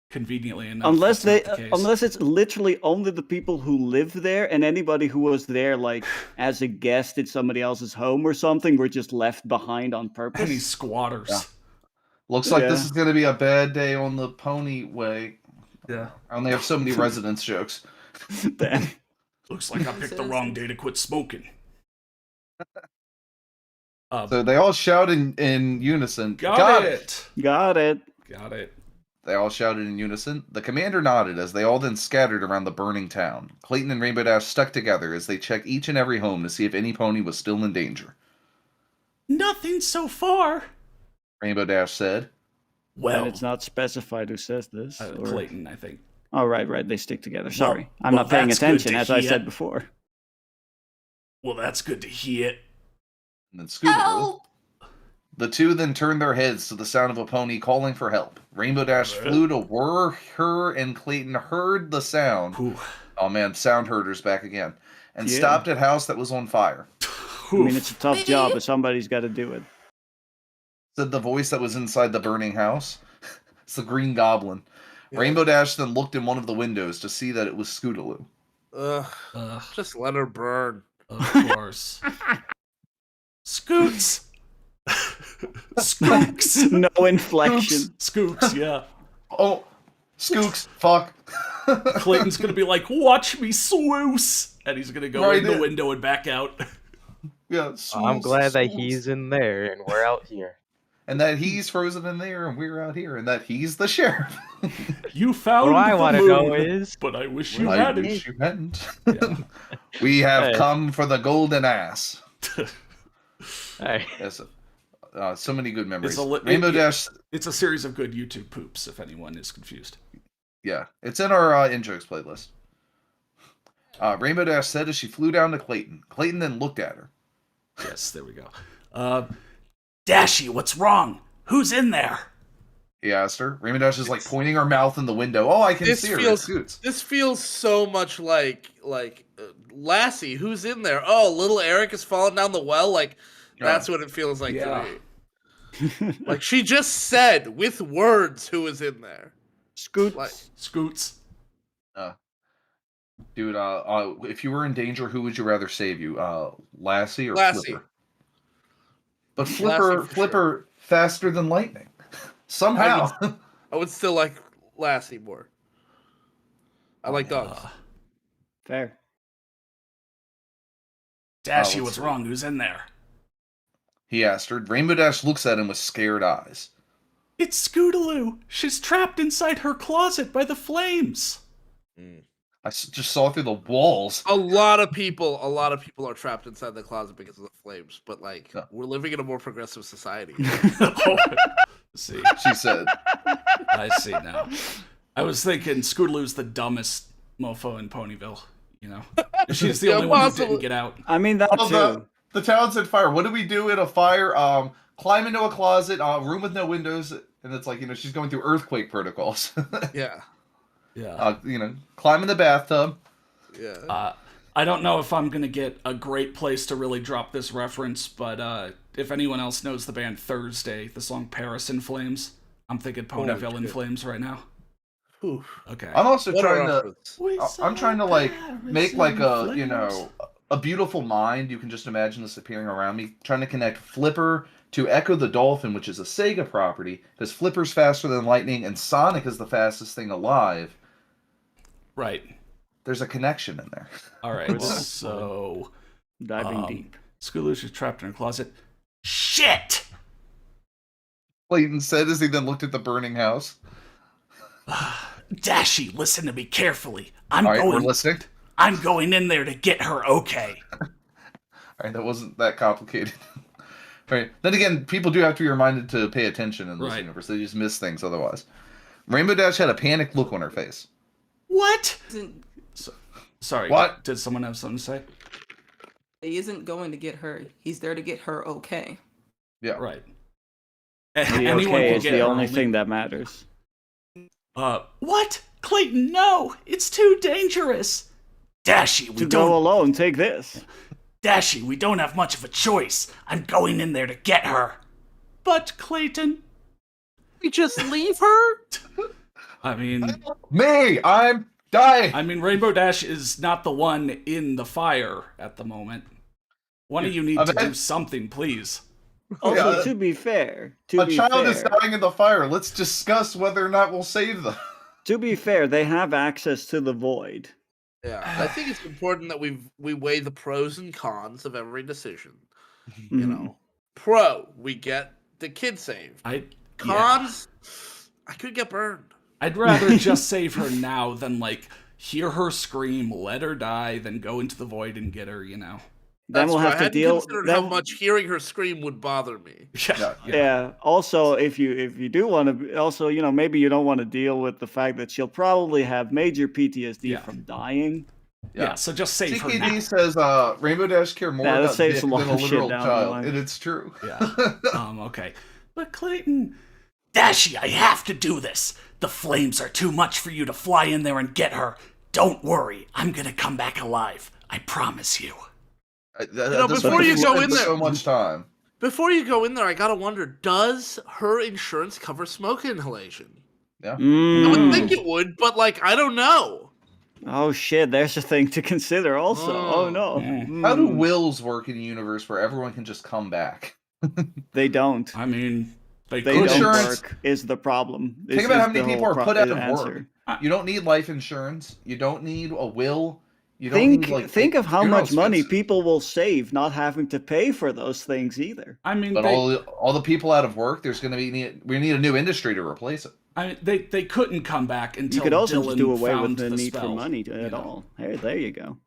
conveniently enough, Unless that's they, not the case. unless it's literally only the people who live there, and anybody who was there, like as a guest at somebody else's home or something, were just left behind on any purpose. squatters. Yeah. Looks like this Yeah. is going to be a bad day on the pony way. Yeah. I only have so many Residents jokes. Damn. Looks like I picked the wrong day to quit smoking. So they all shout in unison. Got it. Got it. Got it. They all shouted in unison. The commander nodded as they all then scattered around the burning town. Clayton and Rainbow Dash stuck together as they checked each and every home to see if any pony was still in danger. Nothing so far. Rainbow Dash said. Well, And it's not specified who says this. Or... Clayton, I think. Oh, right. They stick together. Sorry. Well, I'm not paying that's good attention, to as I hear. said before. Well, that's good to hear. And then Scootaloo. The two then turned their heads to the sound of a pony calling for help. Rainbow Dash flew to where her and Clayton heard the sound. Ooh. Oh man, sound herder's back again. And stopped at house that was on fire. I mean, it's a tough job, but somebody's got to do it. Said the voice that was inside the burning house. It's the Green Goblin. Yeah. Rainbow Dash then looked in one of the windows to see that it was Scootaloo. Just let her burn. Of course. Scoots! Skooks! No inflection. Skooks, yeah. Oh, Skooks, fuck. Clayton's gonna be like, watch me swoos! And he's gonna go in the window and back out. Yeah, I'm glad that he's in there and we're out here. And that he's frozen in there and we're out here. And that he's the sheriff. You found what I want to know is... But I wish you hadn't. I wish you hadn't. Yeah. We have come for the golden ass. Hey. Yes, so many good memories. Rainbow Dash. It's a series of good YouTube poops, if anyone is confused. Yeah, it's in our in-jokes playlist. Rainbow Dash said as she flew down to Clayton. Clayton then looked at her. Yes, there we go. Dashy, what's wrong? Who's in there? He asked her. Rainbow Dash is like pointing her mouth in the window. Oh, I can see her. This feels so much like Lassie. Who's in there? Oh, little Eric is falling down the well. Like that's what it feels like to me. Like she just said with words who is in there. Scoots. Dude, if you were in danger, who would you rather save you? Lassie or Lassie. Flipper? But Flipper faster than lightning. Somehow. I would still like Lassie more. I like dogs. Fair. Dashy, what's wrong? Who's in there? He asked her. Rainbow Dash looks at him with scared eyes. It's Scootaloo. She's trapped inside her closet by the flames. I just saw through the walls. A lot of people are trapped inside the closet because of the flames. But we're living in a more progressive society. See, she said. I see now. I was thinking Scootaloo's the dumbest mofo in Ponyville. You know, she's the only one who didn't get out. I mean that too. The town's on fire. What do we do in a fire? Climb into a closet, room with no windows, and it's like she's going through earthquake protocols. Yeah. Climb in the bathtub. Yeah. I don't know if I'm gonna get a great place to really drop this reference, but if anyone else knows the band Thursday, the song Paris in Flames, I'm thinking Ponyville in Flames right now. Oof. Okay. I'm also trying to make like a beautiful mind. You can just imagine this appearing around me. Trying to connect Flipper to Echo the Dolphin, which is a Sega property, because Flipper's faster than lightning and Sonic is the fastest thing alive. Right. There's a connection in there. All right, so... Diving deep. Scootaloo's trapped in her closet. Shit! Clayton said as he then looked at the burning house. Dashy, listen to me carefully. We're listening. I'm going in there to get her, okay? All right, that wasn't that complicated. All right. Then again, people do have to be reminded to pay attention in this universe. They just miss things otherwise. Rainbow Dash had a panicked look on her face. What? Sorry. What? Did someone have something to say? He isn't going to get her. He's there to get her okay. Yeah. Right. The okay is the only thing that matters. What? Clayton, no! It's too dangerous! Dashy, we don't... go alone, take this. Dashy, we don't have much of a choice. I'm going in there to get her. But, Clayton... We just leave her? I mean... Me! I'm dying! I mean, Rainbow Dash is not the one in the fire at the moment. One of you need to do something, please. Also, to be fair... A child is dying in the fire. Let's discuss whether or not we'll save them. To be fair, they have access to the void. Yeah, I think it's important that we weigh the pros and cons of every decision. You know, pro, we get the kid saved. Cons, I could get burned. I'd rather just save her now than, like, hear her scream, let her die, then go into the void and get her, you know? Then we'll true. have I to hadn't deal. considered Then, how much hearing her scream would bother me. yeah. Also, if you do want to, also, you know, maybe you don't want to deal with the fact that she'll probably have major PTSD from dying. Yeah, so just save her now. CKD says Rainbow Dash care more that about saves dick a lot than a of shit literal down the child, line. and it's true. Yeah. Okay. But Clayton, Dashy, I have to do this. The flames are too much for you to fly in there and get her. Don't worry, I'm gonna come back alive. I promise you. Before you go in there, so much time. Before you go in there, I gotta wonder: does her insurance cover smoke inhalation? Yeah, I would think it would, but like I don't know. Oh shit, there's a thing to consider also. Oh no. How do wills work in a universe where everyone can just come back? They don't. I mean, they don't Insurance- work is the problem. Think about how many people are put out of answer. work. You don't need life insurance. You don't need a will. You don't need, like, think of how funeral much money expenses. people will save not having to pay for those things either. I mean, But all the people out of work, there's going to be we need a new industry to replace it. I mean, they couldn't come back until You could also Dylan just do away found with the need spell, for money you at know? all. Hey, there you go.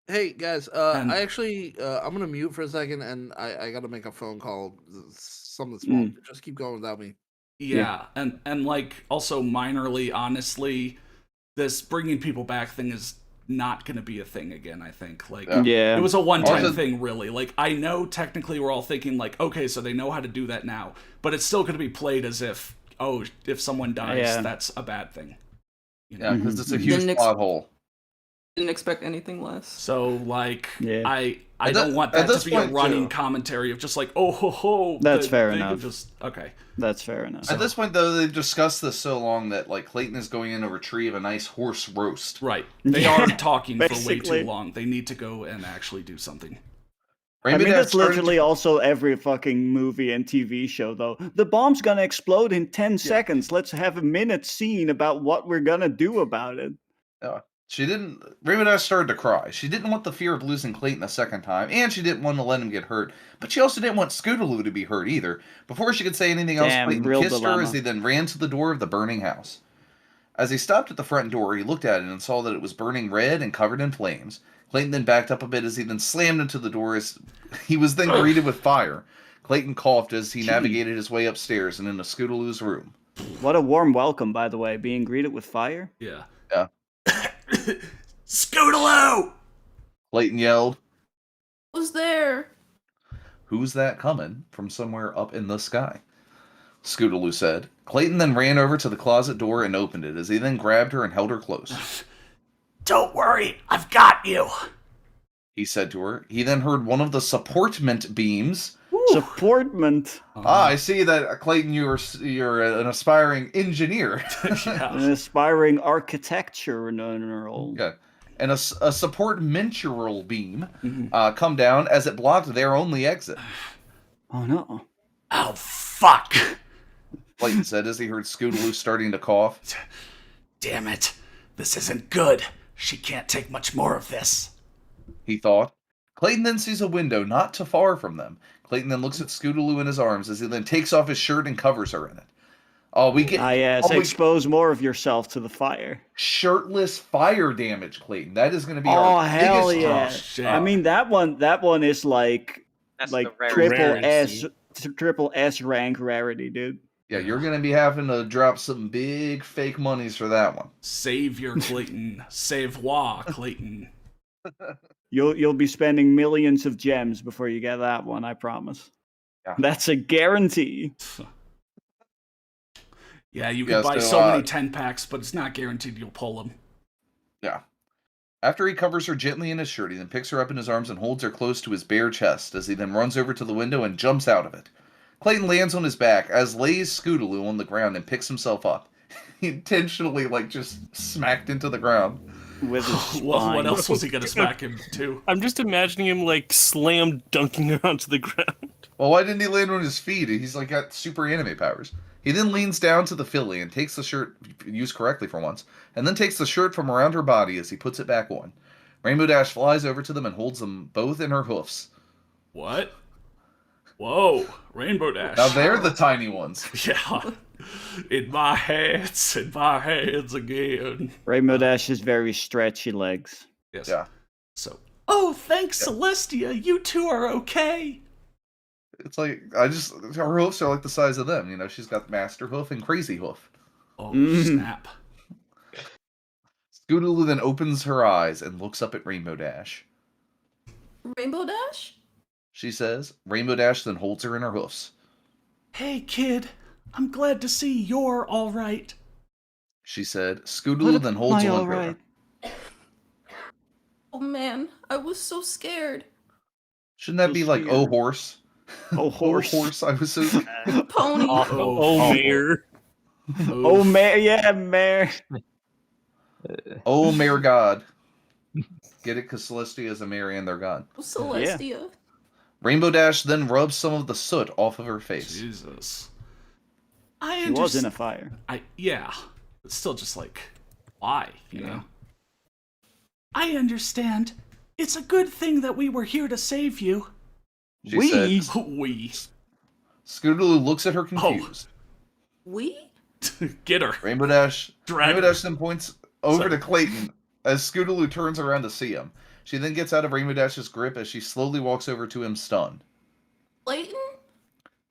Hey guys, I actually I'm gonna mute for a second, and I gotta make a phone call. Something small. Just keep going without me. Yeah, and like also minorly, honestly, this bringing people back thing is not going to be a thing again. I think it was a one-time thing, really. Like, I know technically we're all thinking like, okay, so they know how to do that now, but it's still going to be played as if, oh, if someone dies, that's a bad thing. You know? Yeah, because it's a huge plot hole. Didn't expect anything less. So like, I don't want at that this to be a point, running too. commentary of just like, oh ho ho. That's fair they enough. could just okay. That's fair enough. At this point, though, they've discussed this so long that like Clayton is going in to retrieve a nice horse roast. Right. They are talking for way basically. too long. They need to go and actually do something. Rainbow I mean, Dash that's started literally also every fucking movie and TV show, though. The bomb's gonna explode in 10 seconds. Let's have a minute scene about what we're gonna do about it. She didn't. Rainbow Dash started to cry. She didn't want the fear of losing Clayton a second time, and she didn't want to let him get hurt. But she also didn't want Scootaloo to be hurt either. Before she could say anything else, Damn, Clayton real kissed her dilemma. as he then ran to the door of the burning house. As he stopped at the front door, he looked at it and saw that it was burning red and covered in flames. Clayton then backed up a bit as he then slammed into the door as he was then greeted with fire. Clayton coughed as he navigated his way upstairs and into Scootaloo's room. What a warm welcome, by the way, being greeted with fire. Yeah. Yeah. Scootaloo! Clayton yelled, Who's there? "Who's that coming from somewhere up in the sky?" Scootaloo said. Clayton then ran over to the closet door and opened it as he then grabbed her and held her close. Don't worry, I've got you. He said to her. He then heard one of the supportment beams. Supportment. I see that, Clayton, you're an aspiring engineer. An aspiring architectural. Yeah. And a supportmentural beam come down as it blocked their only exit. Oh no. Oh, fuck. Clayton said as he heard Scootaloo starting to cough. Damn it. This isn't good. She can't take much more of this. He thought. Clayton then sees a window not too far from them. Clayton then looks at Scootaloo in his arms as he then takes off his shirt and covers her in it. Oh, we get expose more of yourself to the fire. Shirtless fire damage, Clayton. That is going to be Oh our hell biggest yeah! shit. I mean that one is like That's like the rare triple S rank rarity, dude. Yeah, you're going to be having to drop some big fake monies for that one. Savior Clayton. Savoir Clayton. You'll be spending millions of gems before you get that one, I promise. Yeah. That's a guarantee. Yeah, you can buy so many 10 packs, but it's not guaranteed you'll pull them. Yeah. After he covers her gently in his shirt, he then picks her up in his arms and holds her close to his bare chest as he then runs over to the window and jumps out of it. Clayton lands on his back as lays Scootaloo on the ground and picks himself up. He intentionally, just smacked into the ground. With his Well, what spine. else was he gonna smack him to? I'm just imagining him slam dunking her onto the ground. Well, why didn't he land on his feet? He's got super anime powers. He then leans down to the filly and takes the shirt, used correctly for once, and then takes the shirt from around her body as he puts it back on. Rainbow Dash flies over to them and holds them both in her hoofs. What? Whoa, Rainbow Dash. Now they're the tiny ones. Yeah. in my hands again. Rainbow Dash has very stretchy legs. Yes. Yeah. So, Oh, thanks, Celestia. You two are okay. It's like, her hoofs are like the size of them. You know, she's got Master Hoof and Crazy Hoof. oh Mm. snap. Scootaloo then opens her eyes and looks up at Rainbow Dash. Rainbow Dash? She says. Rainbow Dash then holds her in her hoofs. Hey, kid. I'm glad to see you're all right. She said. Scootaloo then holds Am I one all of her. right? Oh man, I was so scared. Shouldn't that So be like, scared. oh, horse? Oh, horse. Oh, horse, I was so scared. Pony. Oh, mayor. Oh, Mare. Yeah, Mare. Oh, Mare God. Get it? Because Celestia is a Mare and their god. Celestia. Rainbow Dash then rubs some of the soot off of her face. Jesus. I She was in understand. a fire. Yeah. It's still just like, why? You know? I understand. It's a good thing that we were here to save you. She said. We. Scootaloo looks at her confused. We? Get her. Rainbow Dash Drag her. then points over to Clayton as Scootaloo turns around to see him. She then gets out of Rainbow Dash's grip as she slowly walks over to him, stunned. Clayton?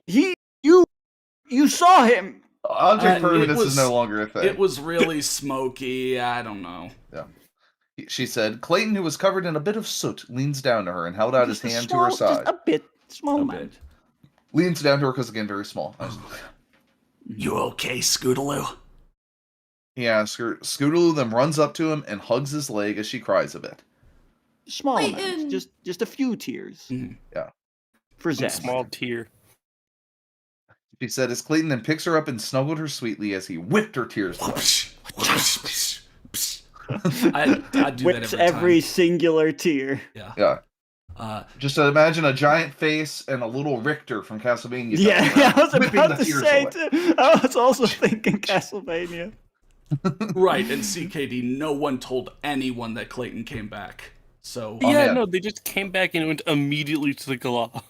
You saw him. Object permanence it was- is no longer a thing. It was really smoky. I don't know. Yeah. She said. Clayton, who was covered in a bit of soot, leans down to her and held out his Just a hand small- to her side. Just a bit. Small A amount. bit. Leans down to her because, again, very small. You okay, Scootaloo? He asks her. Scootaloo then runs up to him and hugs his leg as she cries a bit. Small Clayton. amount. Just a few tears. Mhm. Yeah. For Some zest. small tear. She said as Clayton then picks her up and snuggled her sweetly as he whipped her tears away. I do Whips that every time. singular tear. Yeah. Yeah. Just imagine a giant face and a little Richter from Castlevania. Yeah, jumping around, I was whipping about the to tears say away. too. I was also thinking Castlevania. Right, and CKD, no one told anyone that Clayton came back. So Yeah, yeah. no, they just came back and went immediately to the Galah.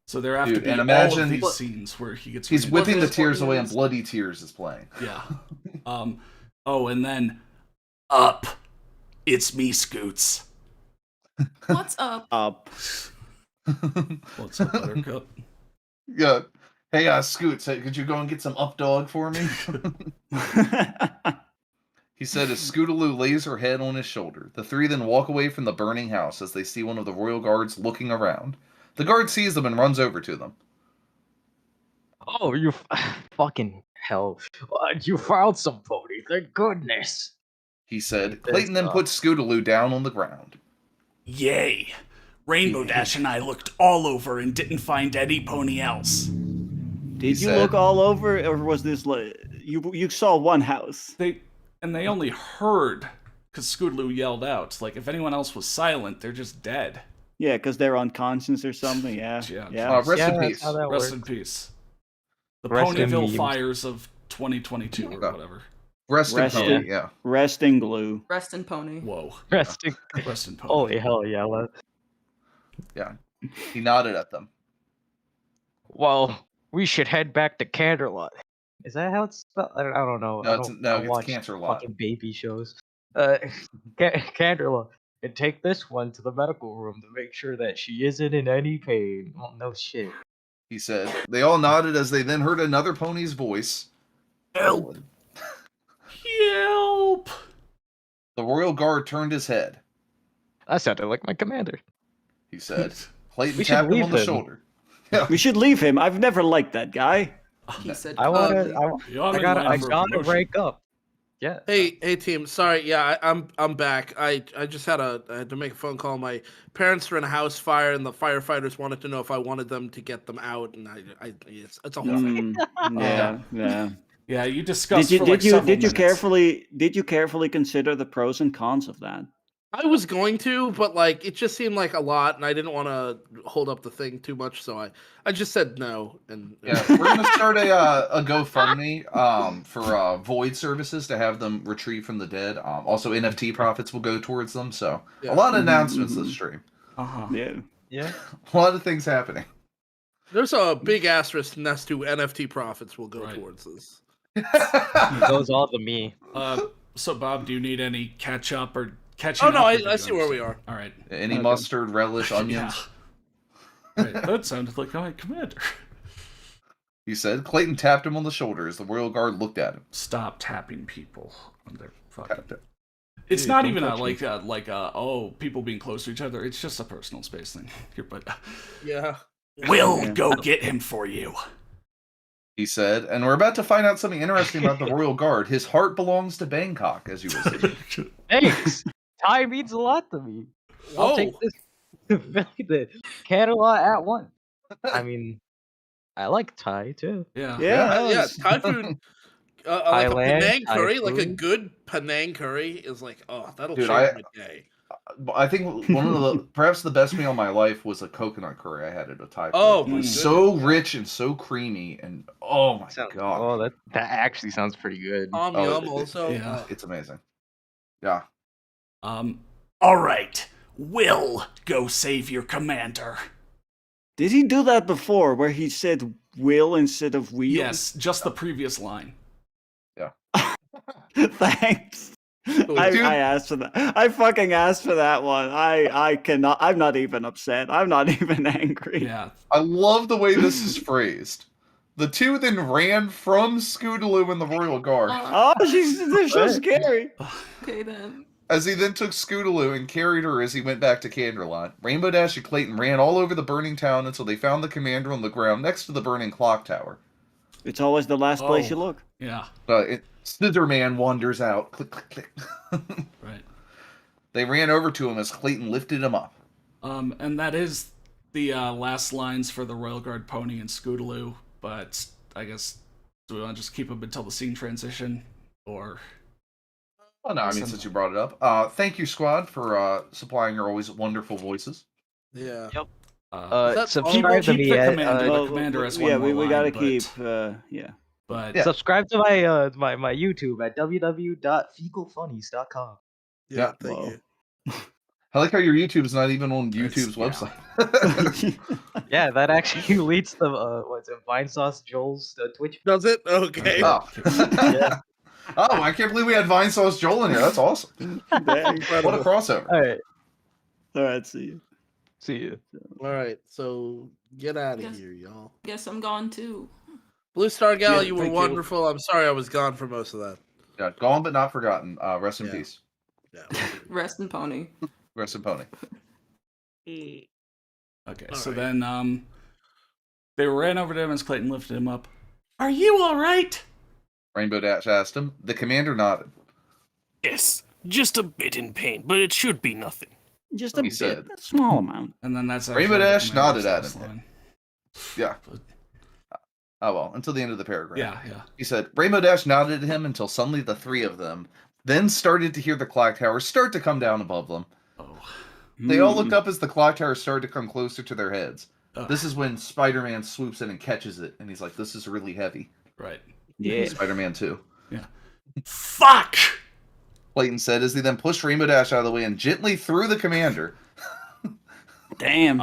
so there have to Dude, be and all imagine of these he's- scenes where he gets He's reunited. whipping the Wasn't tears away and important. Bloody Tears is playing. Yeah. Oh, and then up. It's me, Scoots. What's up? Up. What's up, Buttercup? Yeah. Hey, Scoots, hey, could you go and get some up dog for me? He said as Scootaloo lays her head on his shoulder. The three then walk away from the burning house as they see one of the royal guards looking around. The guard sees them and runs over to them. Oh, you fucking hell! You found some pony. Thank goodness. He said. Clayton then puts Scootaloo down on the ground. Yay. Rainbow Dash and I looked all over and didn't find any pony else. Did you said- look all over, or was this you saw one house? They only heard because Scootaloo yelled out. Like if anyone else was silent, they're just dead. Yeah, because they're unconscious or something. Yeah, Yeah. yeah. Rest Yeah, in that's peace. how that Rest in works. peace. The Rest in Ponyville memes. fires of 2022 or Yeah. whatever. Rest in Rest peace. in- Yeah. Rest in glue. Rest in pony. Whoa. Resting. Rest in Pony. Holy hell, yeah. Yeah. He nodded at them. Well, we should head back to Canterlot. Is that how it's spelled? I don't know. No, I it's- don't, no, I it's watch Canterlot. fucking baby shows. Canterlot. And take this one to the medical room to make sure that she isn't in any pain. Oh, no shit. He said. They all nodded as they then heard another pony's voice. Help! Help! The royal guard turned his head. That sounded like my commander. He said. Clayton We should tapped him leave on the him. shoulder. We should leave him. I've never liked that guy. He said, I wanna. "Ugly." I in gotta. line I for a gotta promotion. rank up. Yeah. Hey team, sorry, yeah, I'm back. I just I had to make a phone call. My parents were in a house fire, and the firefighters wanted to know if I wanted them to get them out, and it's a whole thing. Yeah. Yeah, you discussed. Did for like several you minutes. carefully consider the pros and cons of that? I was going to, but like it just seemed like a lot, and I didn't want to hold up the thing too much, so I just said no. And Yeah, we're gonna start a GoFundMe for Void services to have them retrieve from the dead. Also, NFT profits will go towards them. So Yeah. a lot of announcements this stream. Uh-huh. Yeah. Yeah. A lot of things happening. there's a big asterisk next to NFT profits will go Right. towards this. It goes all to me. So Bob, do you need any catch up or catching Oh up? no, or do I you see where we understand? are. All right. Any Okay. mustard, relish, onions? Right, that sounded like my commander. He said. Clayton tapped him on the shoulder as the royal guard looked at him. Stop tapping people on their fucking. Tapped him. It's Hey, not don't even touch me. people being close to each other. It's just a personal space thing. Here, but Yeah. We'll Yeah. go get him for you. He said, and we're about to find out something interesting about the royal guard. His heart belongs to Bangkok, as you will see. Thanks. Thai means a lot to me. I'll Whoa. take this to Philly to Canada at once. I mean, I like Thai too. yeah. Yeah, that Yeah, was- Thai food. Like a Thailand, Penang Thai curry, like a food. good Penang curry is like, oh, that'll Dude, change my day. I think one of the perhaps the best meal of my life was a coconut curry I had at a Thai place. Oh, It my was goodness. so rich and so creamy, and oh my god, Oh, that actually sounds pretty good. Tom Oh, Yum also. yeah. it's amazing. Yeah, All right, we'll go save your commander. Did he do that before, where he said "will" instead of "we"? Yes, just the previous line. Thanks. Dude. I asked for that. I fucking asked for that one. I cannot. I'm not even upset. I'm not even angry. Yeah. I love the way this is phrased. The two then ran from Scootaloo and the royal guard, Oh, they're so scary. Okay then. as he then took Scootaloo and carried her as he went back to Canderlot. Rainbow Dash and Clayton ran all over the burning town until they found the commander on the ground next to the burning clock tower. It's always the last place you Oh. look. Yeah. Scissor Man wanders out. Click, click, click. Right. They ran over to him as Clayton lifted him up. And that is the last lines for the Royal Guard pony and Scootaloo. But I guess do we want to just keep them until the scene transition, or? Oh, no, I mean, since you brought it up. Thank you, squad, for supplying your always wonderful voices. Yeah. That's Subscribe to keep me the at commander. The commander has one yeah, more we gotta line, keep. but- Yeah. But Yeah. subscribe to my YouTube at www.fecalfunnies.com. Yeah. Yeah. Thank Whoa. you. I like how your YouTube's not even on YouTube's yeah. website. Yeah, that actually leads to what's it, Vine Sauce Joel's Twitch. Does it? Okay. Oh. Yeah. Oh, I can't believe we had Vine Sauce Joel in here. That's awesome. Dang. What a Incredible. crossover. All right, All right, see you. see you. All right. So get out of Yes. here, y'all. Guess I'm gone too. Blue Star Gal, Yeah, you were thank you. wonderful. I'm sorry I was gone for most of that. Yeah, gone but not forgotten. Rest in Yeah. peace. Yeah. Rest in pony. Rest in pony. Okay, All so right. then they ran over to him as Clayton lifted him up. Are you all right? Rainbow Dash asked him. The commander nodded. Yes, just a bit in pain, but it should be nothing. Just a He bit, said. a small amount. And then that's Rainbow actually the Dash commander's nodded at last him. line. Yeah. But- Oh, well, until the end of the paragraph. yeah, yeah. He said, Rainbow Dash nodded at him until suddenly the three of them then started to hear the clock tower start to come down above them. Oh. They all looked up as the clock tower started to come closer to their heads. Ugh. This is when Spider-Man swoops in and catches it, and he's like, this is really heavy. Right. Yeah. Spider-Man 2. Fuck! Clayton said as he then pushed Rainbow Dash out of the way and gently threw the commander, Damn.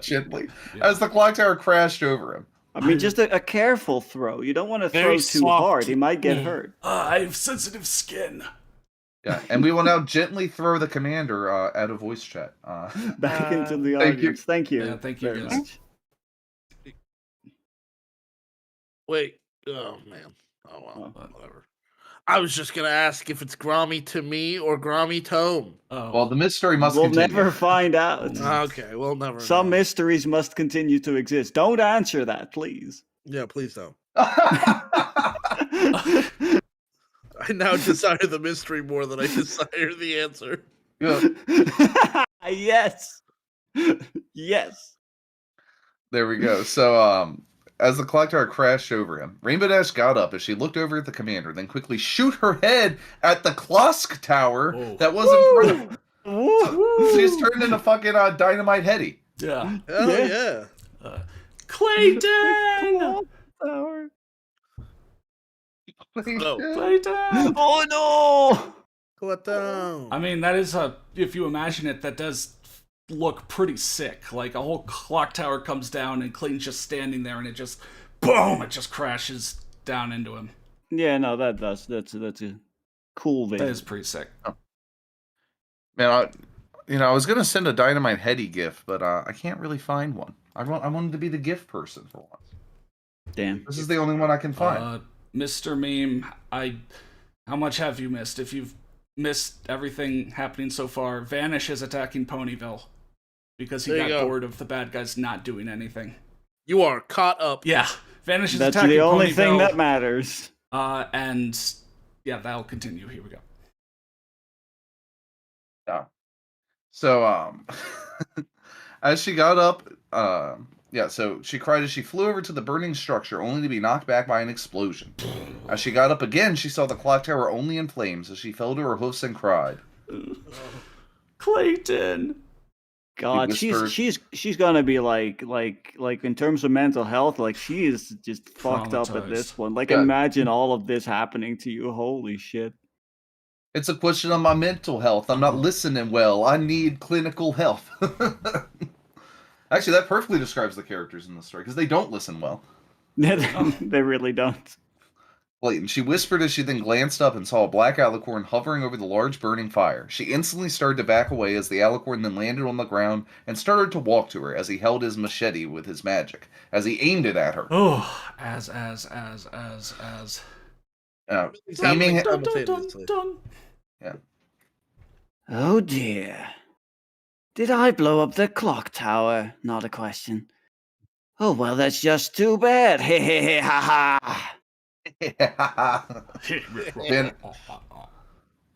gently, Yeah. as the clock tower crashed over him. I mean, just a careful throw. You don't want to Very throw too soft. hard. He might get hurt. I have sensitive skin. Yeah, and we will now gently throw the commander out of voice chat. Back into the thank you. audience. Thank you. Yeah, thank you, very guys. much. Wait. Oh man. Oh well. What? Whatever. I was just gonna ask if it's Grommy to me or Grommy Tome. Oh. Well, the mystery must We'll continue. never find out. Okay, we'll never. Some know. mysteries must continue to exist. Don't answer that, please. Yeah, please don't. I now desire the mystery more than I desire the answer. Yeah, Yes. Yes. there we go. So, as the clock tower crashed over him, Rainbow Dash got up as she looked over at the commander, then quickly shoot her head at the Klosk tower Whoa. that was in front of her. Woo. She just turned into fucking Dynamite Hetty. yeah. Hell Yeah. yeah. Clayton! Tower. No. Clayton! Oh no! What down? I mean, that is if you imagine it, that does look pretty sick. Like a whole clock tower comes down and Clayton's just standing there and it just, boom, it just crashes down into him. Yeah, no, that's a cool That video. is pretty sick. Man, I was gonna send a Dynamite Heady GIF, but I can't really find one. I wanted to be the GIF person for once. Damn. This is the only one I can find. Mr. Meme, how much have you missed? If you've missed everything happening so far, Vanish is attacking Ponyville because he There you got go. bored of the bad guys not doing anything. You are caught up. Yeah, Vanish is That's attacking the only Ponyville, thing that matters. and yeah, that'll continue. Here we go. Yeah. So, as she got up, so she cried as she flew over to the burning structure, only to be knocked back by an explosion. As she got up again, she saw the clock tower only in flames as she fell to her hoofs and cried. Clayton. God, whispered- she's gonna be like in terms of mental health, like she is just fucked up at this Traumatized. one. Like Yeah. imagine all of this happening to you. Holy shit. It's a question of my mental health. I'm not listening well. I need clinical help. Actually, that perfectly describes the characters in the story, because they don't listen well. They really don't. Clayton, she whispered as she then glanced up and saw a black alicorn hovering over the large burning fire. She instantly started to back away as the alicorn then landed on the ground and started to walk to her as he held his machete with his magic, as he aimed it at her. Oh, as. It's happening Aiming at... simultaneously. Yeah. Oh dear. Did I blow up the clock tower? Not a question. Oh well, that's just too bad. Hey, hey, hey, ha ha.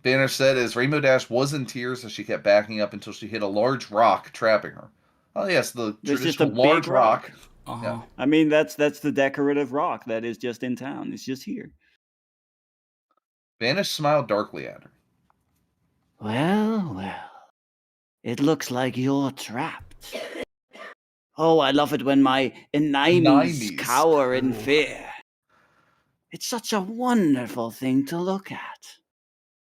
Banner said as Rainbow Dash was in tears as she kept backing up until she hit a large rock, trapping her. Oh yes, the There's just a traditional large big rock. Uh-huh. Yeah. I mean, that's the decorative rock that is just in town. It's just here. Vanish smiled darkly at her. Well. It looks like you're trapped. Oh, I love it when my enemies Enemies. cower in fear. It's such a wonderful thing to look at.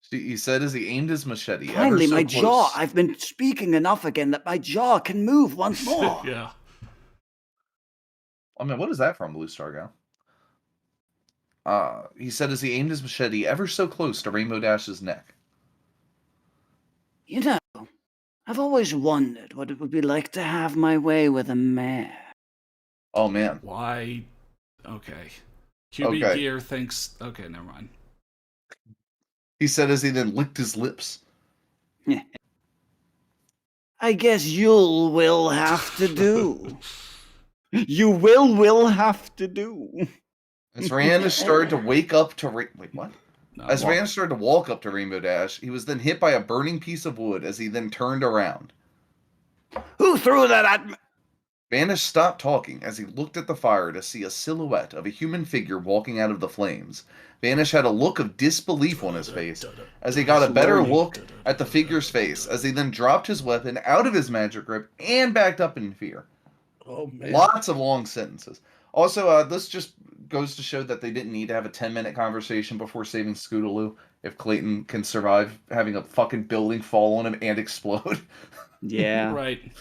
He said as he aimed his machete. Finally, ever so my close. jaw. I've been speaking enough again that my jaw can move once more. Yeah. I mean, what is that from, Blue Star Gal? He said as he aimed his machete ever so close to Rainbow Dash's neck. You know, I've always wondered what it would be like to have my way with a mare. Oh man. Why? Okay. QB Okay. Gear thinks. Okay, never mind. He said as he then licked his lips. I guess you'll will have to do. You will have to do. As Vanish started to wake up to wait, what? No, As Vanish started to walk up to Rainbow Dash, he was then hit by a burning piece of wood as he then turned around. Who threw that at me? Vanish stopped talking as he looked at the fire to see a silhouette of a human figure walking out of the flames. Vanish had a look of disbelief on his face as he got a better look at the figure's face as he then dropped his weapon out of his magic grip and backed up in fear. Oh man. Lots of long sentences. Also, this just goes to show that they didn't need to have a 10-minute conversation before saving Scootaloo if Clayton can survive having a fucking building fall on him and explode. Yeah. Right.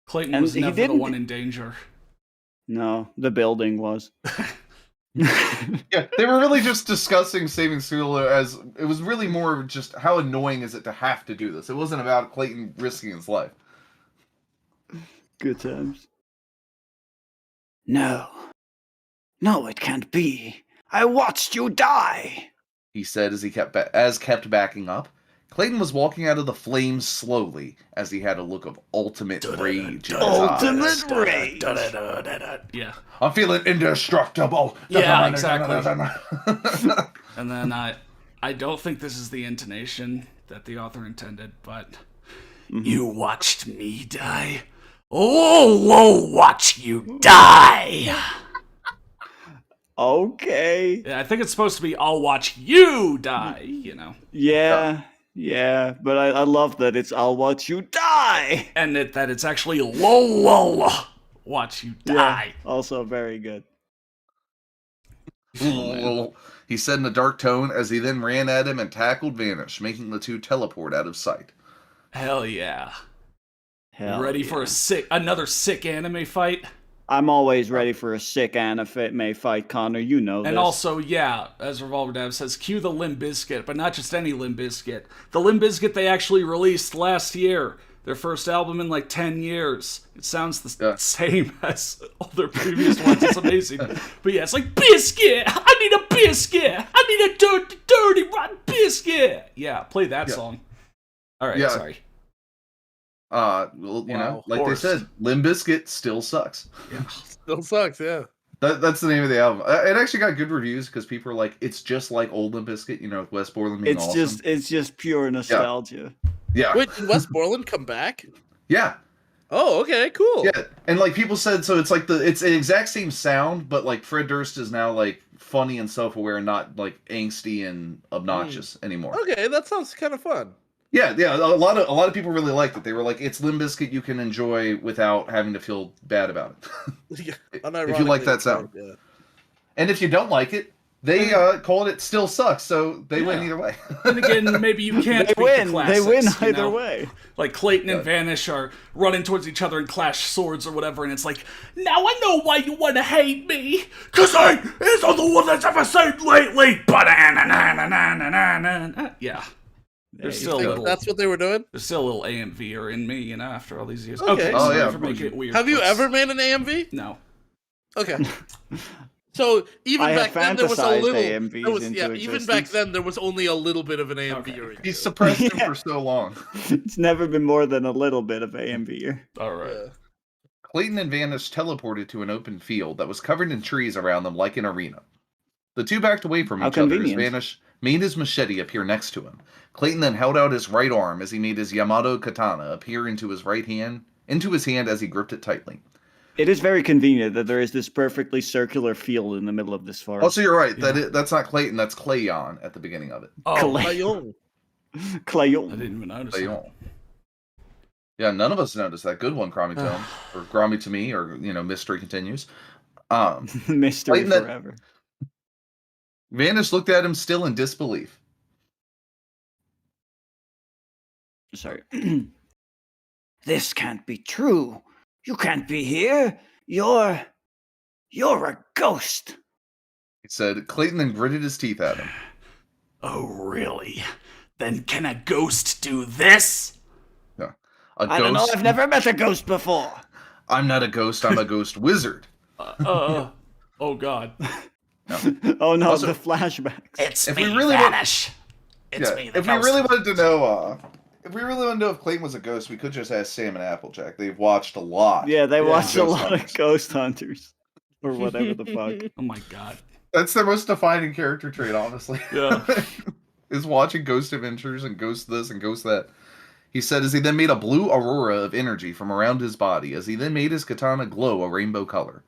Clayton And was he never the didn't- one in danger. No, the building was. Yeah, they were really just discussing saving Scootaloo as it was really more just how annoying is it to have to do this. It wasn't about Clayton risking his life. Good times. No. No, it can't be. I watched you die. He said as he kept backing up. Clayton was walking out of the flames slowly as he had a look of ultimate rage in his eyes. Ultimate rage. Yeah. I'm feeling indestructible. Yeah, exactly. And then I don't think this is the intonation that the author intended, but You watched me die. Oh, we'll watch you die. Okay. yeah, I think it's supposed to be I'll watch you die, you know. Yeah, but I love that it's I'll watch you die. And that it's actually lol watch you die. Yeah, also very good. He said in a dark tone as he then ran at him and tackled Vanish, making the two teleport out of sight. Hell yeah. Hell Ready for another sick anime fight? I'm always ready for a sick anime fight, Connor. You know this. And also, yeah, as Revolver Dab says, cue the Limp Bizkit, but not just any Limp Bizkit. The Limp Bizkit they actually released last year. Their first album in like 10 years. It sounds the same as all their previous ones. It's amazing. But yeah, it's like, biscuit! I need a biscuit! I need a dirty, rotten biscuit! Yeah, play that song. All right, sorry. Well, you know, like they said, Limp Bizkit still sucks. Yeah. Still sucks, yeah. That's the name of the album. It actually got good reviews because people are like, it's just like old Limp Bizkit, you know, with Wes Borland being awesome. It's just pure nostalgia. Yeah. Wait, did Wes Borland come back? Yeah. Oh, okay, cool. Yeah, and like people said, so it's like it's the exact same sound, but like Fred Durst is now like funny and self-aware, and not like angsty and obnoxious anymore. Okay, that sounds kind of fun. Yeah. A lot of people really liked it. They were like, it's Limp Bizkit you can enjoy without having to feel bad about it. If you like that sound, and if you don't like it, they called it still sucks, so they win either way. And again, maybe you can't They beat win. the classics, They win you either know? way. Like Clayton and Vanish are running towards each other and clash swords or whatever, and it's like, now I know why you want to hate me, cause I is the one that's ever said lately. Yeah. There's still a little. That's what they were doing? There's still a little AMVer in me, you know, after all these years. Okay. Oh, sorry yeah. for making it weird. Have you ever made an AMV? No. Okay. So even I back have then there was a fantasized little. AMVs There was, into even back existence. then there was only a little bit of an AMV. Okay. He suppressed him for so long. It's never been more than a little bit of AMV. All right. Yeah. Clayton and Vanish teleported to an open field that was covered in trees around them like an arena. The two backed away from How each other as convenient. Vanish made his machete appear next to him. Clayton then held out his right arm as he made his Yamato katana appear into his hand as he gripped it tightly. It is very convenient that there is this perfectly circular field in the middle of this forest. Also, you're right. That's not Clayton. That's Clayon at the beginning of it. Oh, Bayonne. I Clayon. didn't even notice that. Clayon. Yeah, none of us noticed that. Good one, Gramitone. Or Grami to me, or, you know, mystery continues. Mystery Clayton that- forever. Vanish looked at him still in disbelief. Sorry. This can't be true. You can't be here. You're a ghost. He said. Clayton then gritted his teeth at him. Oh, really? Then can a ghost do this? Yeah. I don't know. I've never met a ghost before. I'm not a ghost. I'm a ghost wizard. Oh God. Oh no, Also- the flashbacks. It's If me, we really Vanish. It's Yeah, me, the if we ghost. really wanted to know, if Clayton was a ghost, we could just ask Sam and Applejack. They've watched a lot. Yeah, they watched a Ghost lot Hunters. of ghost hunters. Or whatever the fuck. Oh my God. That's their most defining character trait, honestly. Yeah. Is watching Ghost Adventures and Ghost this and Ghost that. He said as he then made a blue aurora of energy from around his body, as he then made his katana glow a rainbow color.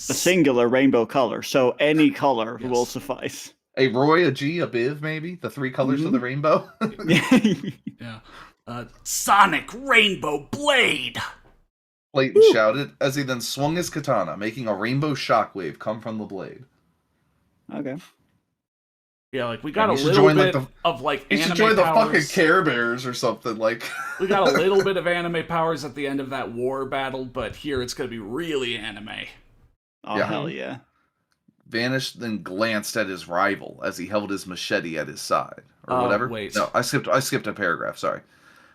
A singular rainbow color, so any color will suffice. A Roy, a G, a Biv, maybe? The three colors of the rainbow? Yeah. Sonic Rainbow Blade. Clayton shouted as he then swung his katana, making a rainbow shockwave come from the blade. Okay. Yeah, like we got Yeah, a he should little join, like, bit of like He anime should join the fucking powers. Care Bears or something, like... We got a little bit of anime powers at the end of that war battle, but here it's gonna be really anime. Oh, Yeah. hell yeah. Vanish then glanced at his rival as he held his machete at his side. Or whatever. Wait. No, I skipped a paragraph, sorry.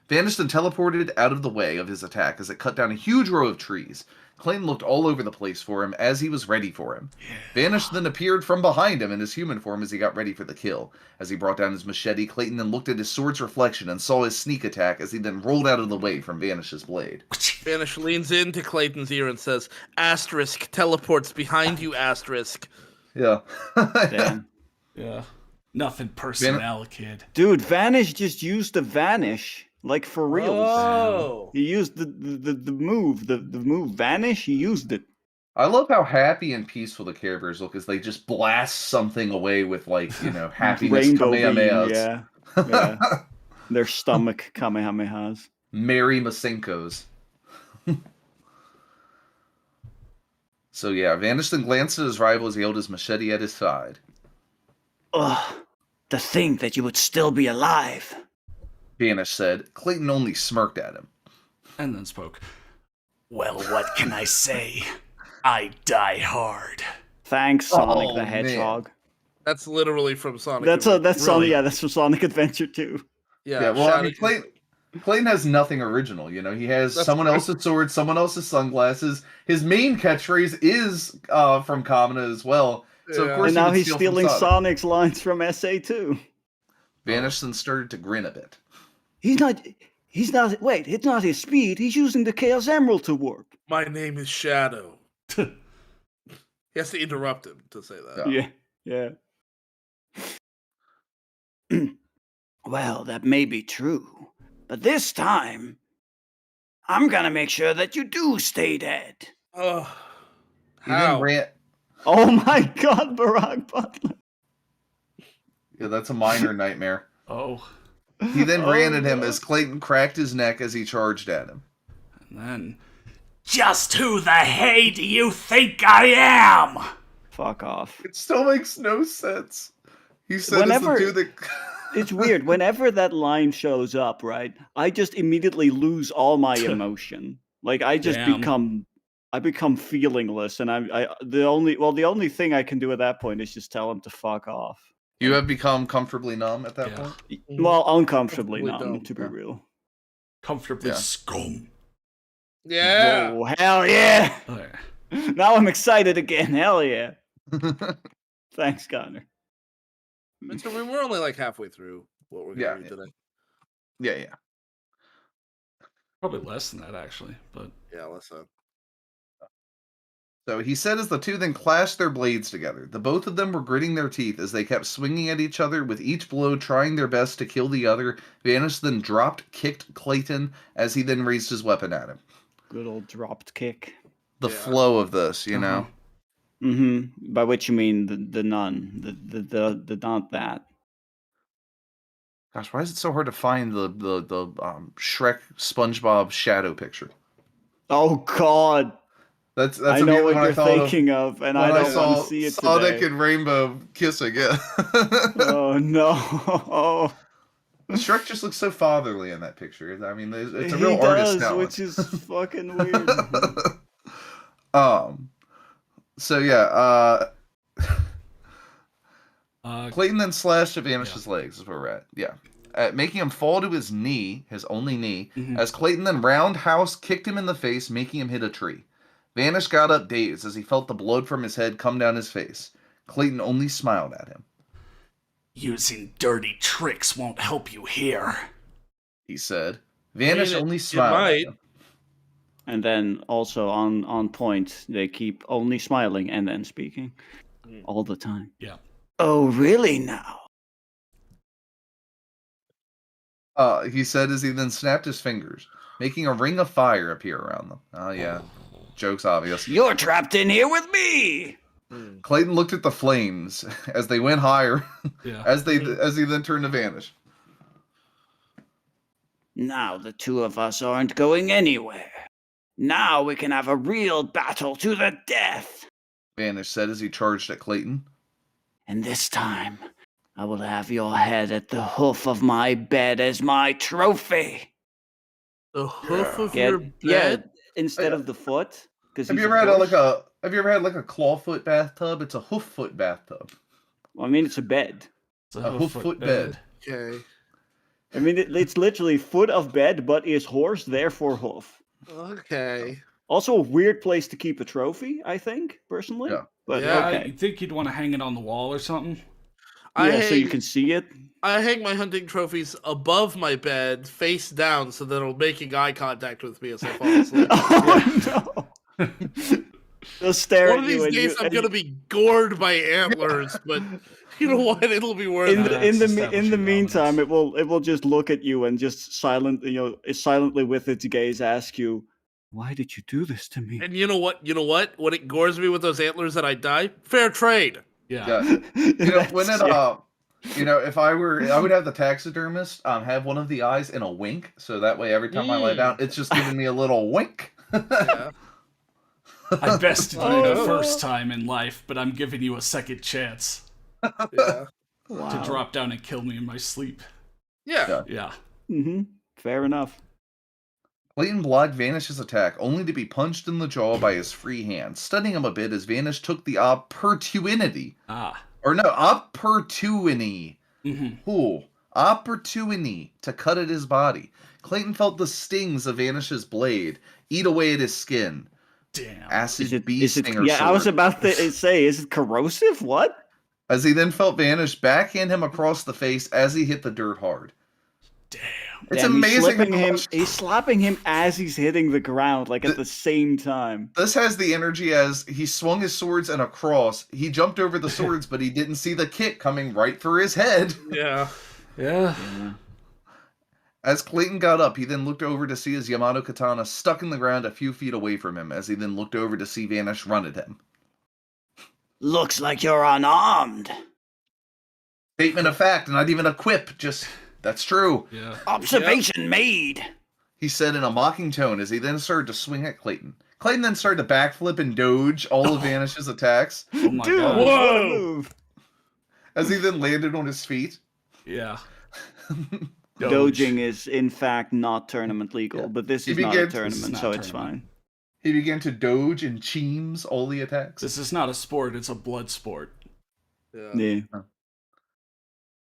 Vanish then teleported out of the way of his attack as it cut down a huge row of trees. Clayton looked all over the place for him as he was ready for him. Vanish then appeared from behind him in his human form as he got ready for the kill. As he brought down his machete, Clayton then looked at his sword's reflection and saw his sneak attack as he then rolled out of the way from Vanish's blade. Vanish leans into Clayton's ear and says, "Asterisk teleports behind you, asterisk." Yeah. Damn. Yeah. Nothing personnel, kid. Dude, Vanish just used the Vanish. Like for real. Oh. He used the move. The move Vanish, he used it. I love how happy and peaceful the Care Bears look as they just blast something away with, like, you know, happiness Rainbow beam, kamehamehas. yeah. Yeah. Their stomach kamehamehas. Mary Masenkos. So yeah, Vanish then glanced at his rival as he held his machete at his side. Ugh. To think that you would still be alive. Vanish said. Clayton only smirked at him. And then spoke. Well, what can I say? I die hard. Thanks, Sonic Oh, the man. Hedgehog. That's literally from Sonic. That's Adventure. Sonic. Yeah, that's from Sonic Adventure 2. Yeah. Well, I Shadow- mean, Clayton has nothing original. You know, he has That's someone true. else's sword, someone else's sunglasses. His main catchphrase is from Kamina as well. So of Yeah. course And he now would he's steal stealing from Sonic. Sonic's lines from SA2. Vanish then started to grin a bit. He's not. Wait, it's not his speed. He's using the Chaos Emerald to warp. My name is Shadow. He has to interrupt him to say that. Yeah. Yeah. Well, that may be true, but this time, I'm gonna make sure that you do stay dead. Oh, He then how? ran. Oh my God, Barack Butler. Yeah, that's a minor nightmare. Oh, He then ran at him no. as Clayton cracked his neck as he charged at him. and then Just who the hey do you think I am? Fuck off. It still makes no sense. He said Whenever- it's the dude that... It's weird. Whenever that line shows up, right, I just immediately lose all my emotion. Like I just Damn. become feelingless, and the only thing I can do at that point is just tell him to fuck off. You have become comfortably numb at that Yeah. point? Well, uncomfortably Comfortably numb, dumb, to be yeah. real. comfortably Yeah. scum. Yeah. Whoa, hell yeah! Okay. Now I'm excited again. Hell yeah! Thanks, Connor. So we're only like halfway through what we're gonna Yeah, read yeah. today. Yeah. Probably less than that, actually. But Yeah, let's So he said as the two then clashed their blades together. The both of them were gritting their teeth as they kept swinging at each other, with each blow trying their best to kill the other. Vanish then kicked Clayton as he then raised his weapon at him. Good old dropped kick. The Yeah. flow of this, you know? Mm-hmm. By which you mean the nun, the not that. Gosh, why is it so hard to find the Shrek SpongeBob shadow picture? Oh God! That's I know immediately what when you're I thought thinking of, and when I don't want saw to see it Sonic today. and Rainbow kissing. Yeah. Oh no! Shrek just looks so fatherly in that picture. I mean, it's a He real artist does, talent. which is fucking weird. So yeah, uh, Clayton then slashed at Vanish's legs, is where we're at. Yeah. Making him fall to his knee, his only knee, as Clayton then roundhouse kicked him in the face, making him hit a tree. Vanish got up dazed as he felt the blood from his head come down his face. Clayton only smiled at him. Using dirty tricks won't help you here. He said. Vanish it- only it smiled at might. him. And then also on point, they keep only smiling and then speaking all the time. yeah. Oh, really now? He said as he then snapped his fingers, making a ring of fire appear around them. Oh yeah, joke's obvious. You're trapped in here with me. Clayton looked at the flames as they went higher, Yeah. as he then turned to Vanish. Now the two of us aren't going anywhere. Now we can have a real battle to the death. Vanish said as he charged at Clayton. And this time, I will have your head at the hoof of my bed as my trophy. The hoof of Yeah, your yeah, bed. instead of the foot. Have you ever had Have you ever had like a clawfoot bathtub? It's a hooffoot bathtub. I mean, it's a bed. It's A hooffoot bed. Okay. I mean, it's literally foot of bed, but is horse, therefore hoof. Okay. Also, a weird place to keep a trophy, I think, personally. Yeah. But Yeah, You okay. think you'd want to hang it on the wall or something? Yeah, so you can see it. I hang my hunting trophies above my bed, face down, so that it'll making eye contact with me as I fall asleep. Oh, no. They'll stare One at of you these and days, you, I'm and gonna be gored by antlers, but you know what? It'll be worth in it. the, in the That's in the establishing meantime, dominance. it will just look at you and just silently with its gaze ask you, "Why did you do this to me?" And you know what? You know what? When it gores me with those antlers that I die, fair trade. Yeah. Yeah. You know, when it Yeah. if I would have the taxidermist have one of the eyes in a wink, so that way every time I lay down, it's just giving me a little wink. Yeah. I bested you Oh. the first time in life, but I'm giving you a second chance Yeah. Wow. to drop down and kill me in my sleep. Yeah. Yeah. Mm-hmm. Fair enough. Clayton blocked Vanish's attack, only to be punched in the jaw by his free hand, stunning him a bit as Vanish took the opportunity. Opportunity. Opportunity to cut at his body. Clayton felt the stings of Vanish's blade eat away at his skin. Damn. Acid bee stinger sword. I was about to say, is it corrosive? What? As he then felt Vanish backhand him across the face as he hit the dirt hard. Damn. It's amazing. He's slapping him as he's hitting the ground, like at the same time. This has the energy as he swung his swords and across. He jumped over the swords, but he didn't see the kick coming right for his head. Yeah. As Clayton got up, he then looked over to see his Yamato katana stuck in the ground a few feet away from him, as he then looked over to see Vanish run at him. Looks like you're unarmed. Statement of fact, not even a quip, just, that's true. Yeah. Observation made. He said in a mocking tone as he then started to swing at Clayton. Clayton then started to backflip and dodge all of Vanish's attacks. Oh my Dude, god. what a move. As he then landed on his feet. Yeah. Dodging is, in fact, not tournament legal, but this is not a tournament, so it's fine. He began to dodge and cheams all the attacks. This is not a sport, it's a blood sport. Yeah.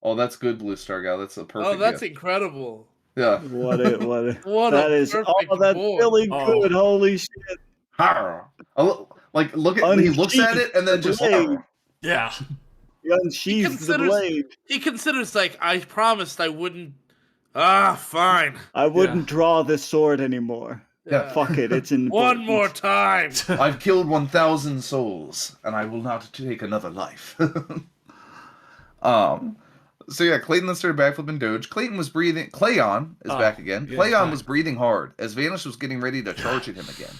Oh, that's good, Blue Star Gal. That's a perfect. Oh, that's gift. incredible. Yeah. What That a is perfect that's boy. really good. Holy shit. Like, look at he looks at it and then just. Yeah. He unsheathes the blade. He considers, like, I promised I wouldn't. Ah, fine. I wouldn't draw this sword anymore. Yeah. Fuck it, it's in. One more time. I've killed 1,000 souls, and I will not take another life. So yeah, Clayton then started backflipping dodge. Clayton was breathing. Clayon is back again. Yeah, Clayon was breathing hard as Vanish was getting ready to charge at him again.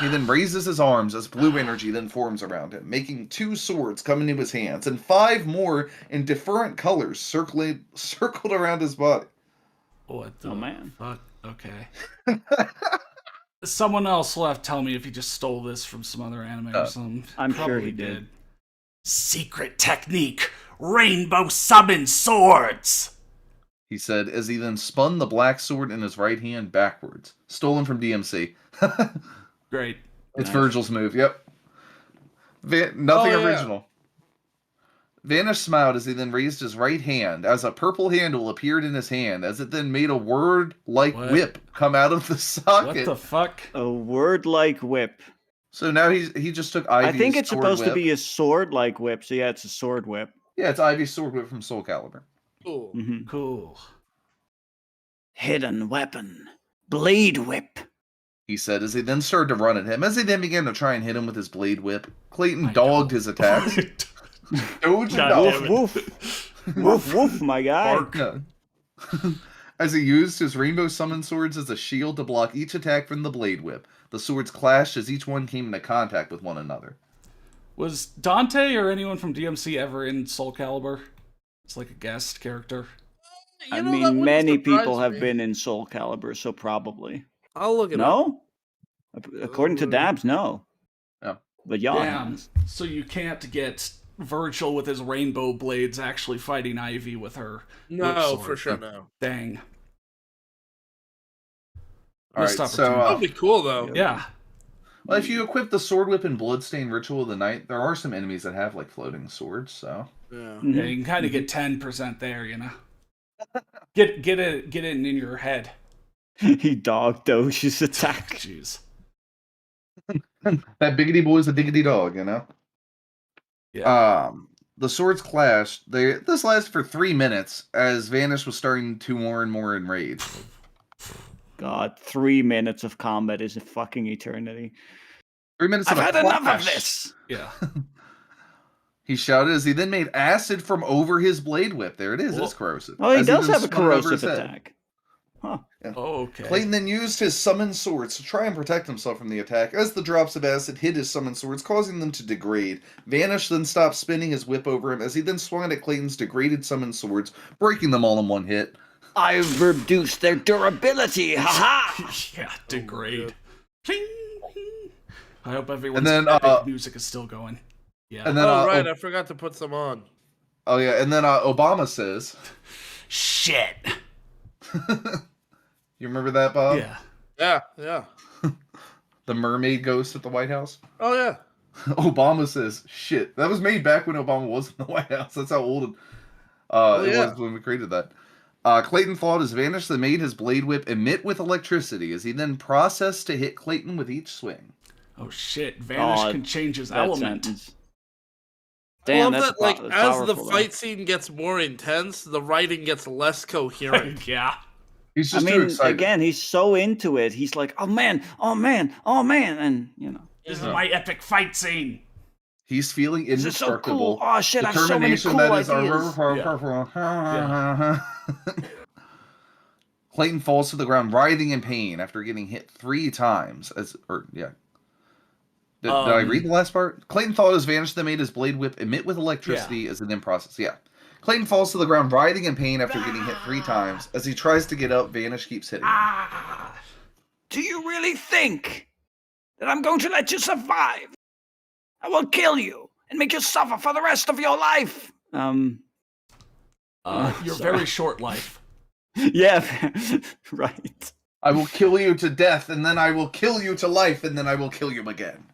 He then raises his arms as blue energy then forms around him, making 2 swords come into his hands, and 5 more in different colors circled around his body. What the man. fuck? Okay. Someone else will have to tell me if he just stole this from some other anime or something. I'm sure Probably he did. Secret technique. Rainbow summon swords. He said as he then spun the black sword in his right hand backwards. Stolen from DMC. Great. It's Virgil's move, yep. Nothing original. Vanish smiled as he then raised his right hand, as a purple handle appeared in his hand, as it then made a word-like whip come out of the socket. What the fuck? A word-like whip. So now he just took Ivy's I think it's sword supposed whip. to be a sword-like whip, so yeah, it's a sword whip. Yeah, it's Ivy's sword whip from Soul Calibur. Cool. Mm-hmm. Cool. Hidden weapon. Blade whip. He said as he then started to run at him. As he then began to try and hit him with his blade whip, Clayton dogged his attacks. Doge and dog. Woof, woof, woof, my guy. Yeah. As he used his rainbow summon swords as a shield to block each attack from the blade whip, the swords clashed as each one came into contact with one another. Was Dante or anyone from DMC ever in Soul Calibur? It's like a guest character. You I know, that mean, wouldn't many surprise people have me. been in Soul Calibur, so probably. I'll look it up. No? According to Dabs, no. Yeah. But y'all Damn. So you can't get Virgil with his rainbow blades actually fighting Ivy with her whip No, sword. for sure, no. Dang. All right, Missed so opportunity. That'd be cool, though. Yeah. well, if you equip the sword whip in Bloodstained Ritual of the Night, there are some enemies that have like floating swords. So Yeah. Yeah, you can kind of get 10% there, you know. Get it in your head. He dogged Doge's attack. Jeez. that biggity boy's a diggity dog, you know. Yeah. The swords clashed. This lasted for 3 minutes as Vanish was starting to more and more enrage. God, 3 minutes of combat is a fucking eternity. 3 minutes I've of a had enough of clash. this. Yeah. He shouted as he then made acid from over his blade whip. There it is. It's corrosive. Oh, he As does then have a spun it over corrosive his head. attack. Huh. Yeah. Oh, okay. Clayton then used his summoned swords to try and protect himself from the attack, as the drops of acid hit his summoned swords, causing them to degrade. Vanish then stopped spinning his whip over him, as he then swung it at Clayton's degraded summoned swords, breaking them all in one hit. I've reduced their durability. Ha Yeah, degrade. Cling. I hope everyone's And then, epic music is still going. Yeah. And then, Oh, right, I forgot to put some on. oh yeah, and then Obama says, Shit. "You remember that, Bob?" Yeah. Yeah, yeah. The mermaid ghost at the White House. Oh yeah. Obama says, "Shit, that was made back when Obama was in the White House. That's how old it was when we created that." Clayton thought as Vanish then made his blade whip emit with electricity as he then processed to hit Clayton with each swing. Oh shit! Vanish can change his element. Sentence. I Damn, love that's that. Like that's as the powerful, fight scene gets more intense, the writing gets less coherent. Yeah. He's I just too mean, excited. again, he's so into it. He's like, oh man, oh man, oh man, and you know. This is my epic fight scene. He's feeling This is so indestructible. cool. Oh shit, I have so many cool That is ideas. Clayton falls to the ground, writhing in pain after getting hit 3 times. Did I read the last part? Clayton thought his Vanish then made his blade whip emit with electricity as an in process. Yeah. Clayton falls to the ground, writhing in pain after getting hit 3 times. As he tries to get up, Vanish keeps hitting him. Do you really think that I'm going to let you survive? I will kill you and make you suffer for the rest of your life. Your sorry. very short life. Yeah, right. I will kill you to death, and then I will kill you to life, and then I will kill you again.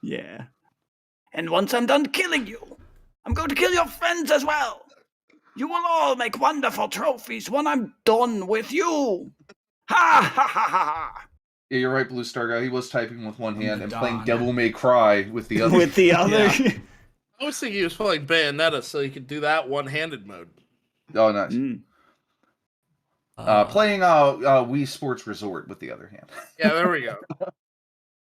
Yeah. And once I'm done killing you, I'm going to kill your friends as well. You will all make wonderful trophies when I'm done with you. Ha ha ha ha. Yeah, you're right, Blue Star Guy. He was typing with one hand and playing Dawn. Devil May Cry with the other. With the other. Yeah. I was thinking he was playing Bayonetta, so he could do that one-handed mode. Oh, nice. Playing Wii Sports Resort with the other hand. Yeah, there we go.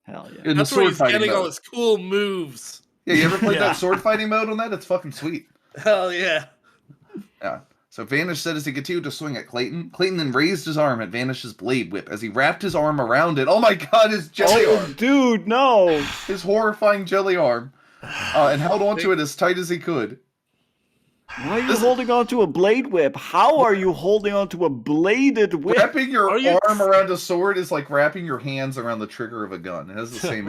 Hell yeah. In That's the where sword he's fighting getting all mode. his cool moves. Yeah, you ever played Yeah. that sword fighting mode on that? It's fucking sweet. Hell yeah. Yeah. So Vanish said as he continued to swing at Clayton. Clayton then raised his arm at Vanish's blade whip as he wrapped his arm around it. Oh my god, his jelly arm. Dude, no. His horrifying jelly arm. And held onto it as tight as he could. Why are you holding on to a blade whip? How are you holding on to a bladed whip? Wrapping your Are you- arm around a sword is like wrapping your hands around the trigger of a gun. It has the same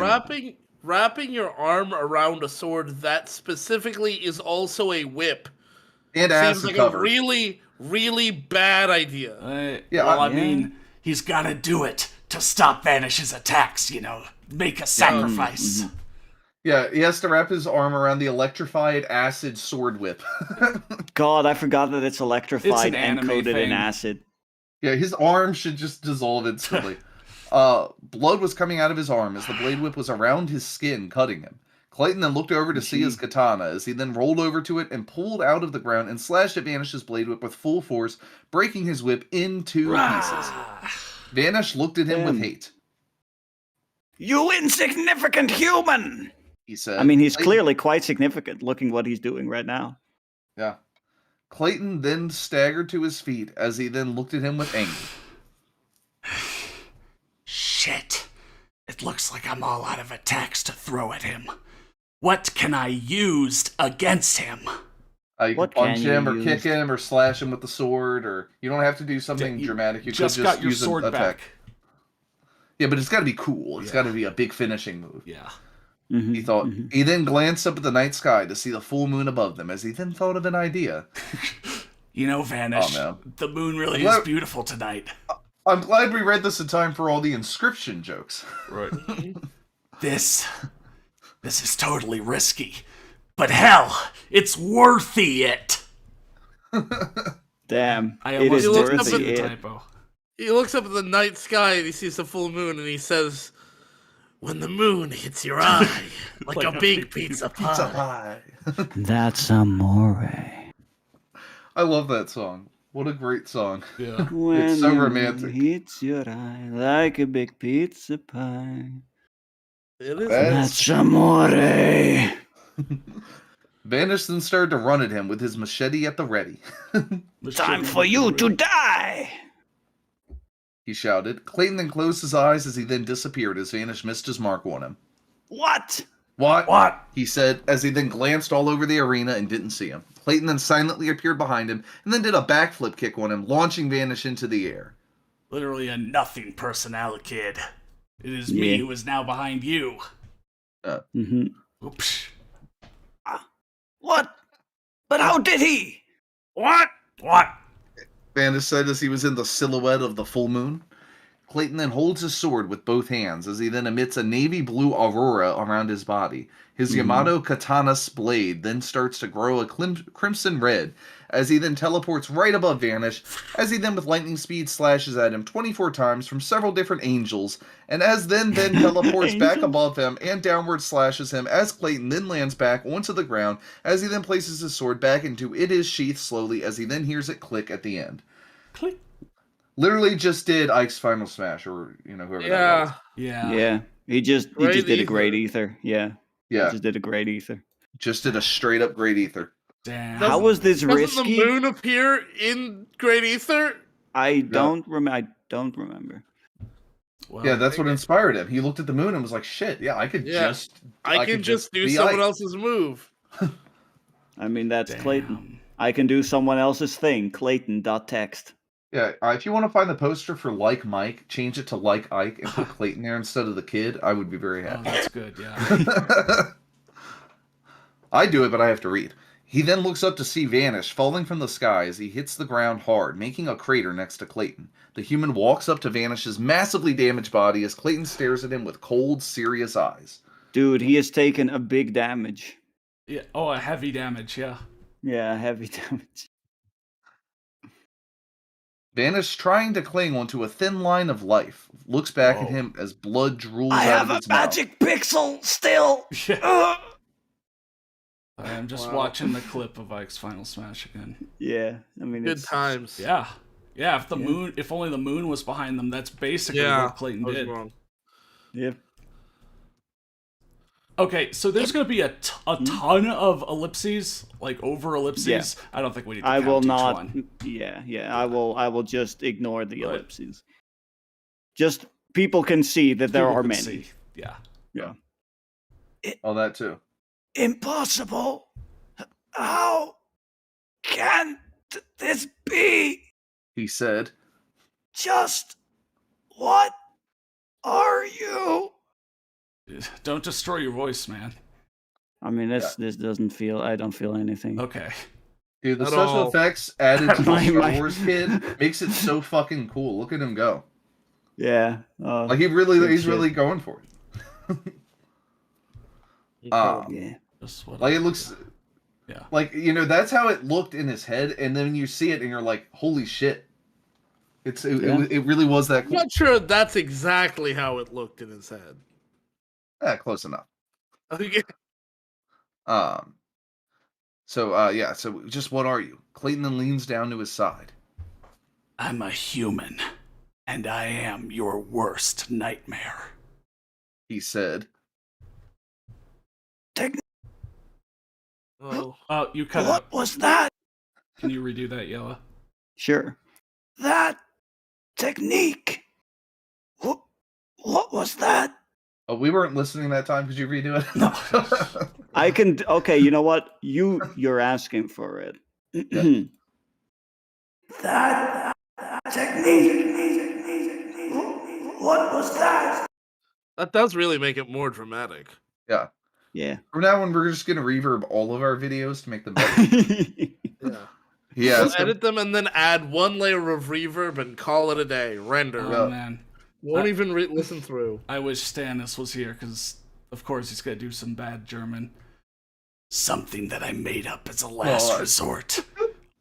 Wrapping your arm around a sword that specifically is also a whip and seems acid like cover. a really, really bad idea. I mean, he's gotta do it to stop Vanish's attacks, you know. Make a sacrifice. Yeah, he has to wrap his arm around the electrified acid sword whip. God, I forgot that it's electrified It's an and anime coated in thing. acid. Yeah, his arm should just dissolve instantly. Blood was coming out of his arm as the blade whip was around his skin, cutting him. Clayton then looked over to see his katana as he then rolled over to it and pulled out of the ground and slashed at Vanish's blade whip with full force, breaking his whip in 2 pieces. Vanish looked at him with hate. You insignificant human! He said. I mean, he's Clayton- clearly quite significant looking what he's doing right now. Yeah. Clayton then staggered to his feet as he then looked at him with anger. Shit. It looks like I'm all out of attacks to throw at him. What can I use against him? You can What punch can you him or use? kick him or slash him with the sword, or you don't have to do something dramatic. You just could got just your use sword an attack. back. Yeah, but it's got to be cool. It's got to be a big finishing move. Yeah. He thought. He then glanced up at the night sky to see the full moon above them as he then thought of an idea. You know, Vanish, Oh, the moon really Well- is beautiful tonight. I'm glad we read this in time for all the inscription jokes. Right. This is totally risky. But hell, it's worthy it. Damn. I It almost is looked did up see at worthy the it. typo. He looks up at the night sky and he sees the full moon and he says, "When the moon hits your eye, like a big pizza pie." That's amore. I love that song. What a great song. Yeah. When so the moon romantic. hits your eye like a big pizza pie. It is. That's- That's amore. Vanish then started to run at him with his machete at the ready. Time for you to die. He shouted. Clayton then closed his eyes as he then disappeared as Vanish missed his mark on him. What? What? He said as he then glanced all over the arena and didn't see him. Clayton then silently appeared behind him and then did a backflip kick on him, launching Vanish into the air. Literally a nothing personnel, kid. It is me Yeah. who is now behind you. Oops. What? But how did he? What? What? Vanish said as he was in the silhouette of the full moon. Clayton then holds his sword with both hands as he then emits a navy blue aurora around his body. His Yamato Katana's blade then starts to grow a crimson red as he then teleports right above Vanish, as he then with lightning speed slashes at him 24 times from several different angels, and as then teleports back above him and downward slashes him as Clayton then lands back onto the ground as he then places his sword back into his sheath slowly as he then hears it click at the end. Click. Literally just did Ike's Final Smash, or whoever that was. Yeah. He just did a great ether. Yeah. Yeah. He just did a great ether. Just did a straight up great ether. Damn. How was this Doesn't risky? the moon appear in Great Ether? I don't remember. Well, Yeah, that's what inspired him. He looked at the moon and was like, "Shit, yeah, I could just do be someone Ike." else's move." I mean, that's Damn. Clayton. I can do someone else's thing. Clayton.text. Yeah, if you want to find the poster for Like Mike, change it to Like Ike and put Clayton there instead of the kid. I would be very Oh, happy. that's good. Yeah. I do it, but I have to read. He then looks up to see Vanish falling from the sky as he hits the ground hard, making a crater next to Clayton. The human walks up to Vanish's massively damaged body as Clayton stares at him with cold, serious eyes. Dude, he has taken a big damage. Yeah. Oh, a heavy damage. Yeah. Yeah, heavy damage. Vanish, trying to cling onto a thin line of life, looks back at him as blood drools out of his mouth. pixel still. Yeah. I'm just watching the clip of Ike's Final Smash again. Yeah, I mean, Good times. Yeah. Yeah, if only the moon was behind them, that's basically what Clayton I was did. wrong. Yeah. Okay, so there's going to be a ton of ellipses, like over ellipses. Yeah. I don't think we need to I count will each not. one. Yeah. I will just ignore the Right. ellipses. Just people can see that there People are can many. see. Yeah. Yeah. Oh, that too. Impossible. How can this be? He said. Just what are you? Don't destroy your voice, man. I mean, this doesn't feel. I don't feel anything. Okay. Dude, the At special all. effects added to the My- Star my- Wars kid makes it so fucking cool. Look at him go. Yeah. Like good he's shit. really going for it. Yeah. Just what Like it looks. Yeah. Like that's how it looked in his head, and then you see it, and you're like, "Holy shit!" It really was that I'm cool. not sure that's exactly how it looked in his head. Close enough. Okay. So just what are you? Clayton then leans down to his side. I'm a human, and I am your worst nightmare. He said. Oh. Oh, you cut What out. was that? Can you redo that, Yella? Sure. That technique. What was that? Oh, we weren't listening that time. Could you redo it? No. I can. Okay, you know what? You're asking for it. That technique. What was that? That does really make it more dramatic. Yeah. Yeah. From now on, we're just gonna reverb all of our videos to make them better. Yeah. Yeah. We'll edit them and then add one layer of reverb and call it a day. Render. Oh, man. Won't even listen through. I wish Stannis was here, because, of course, he's going to do some bad German. Something that I made up as a last resort.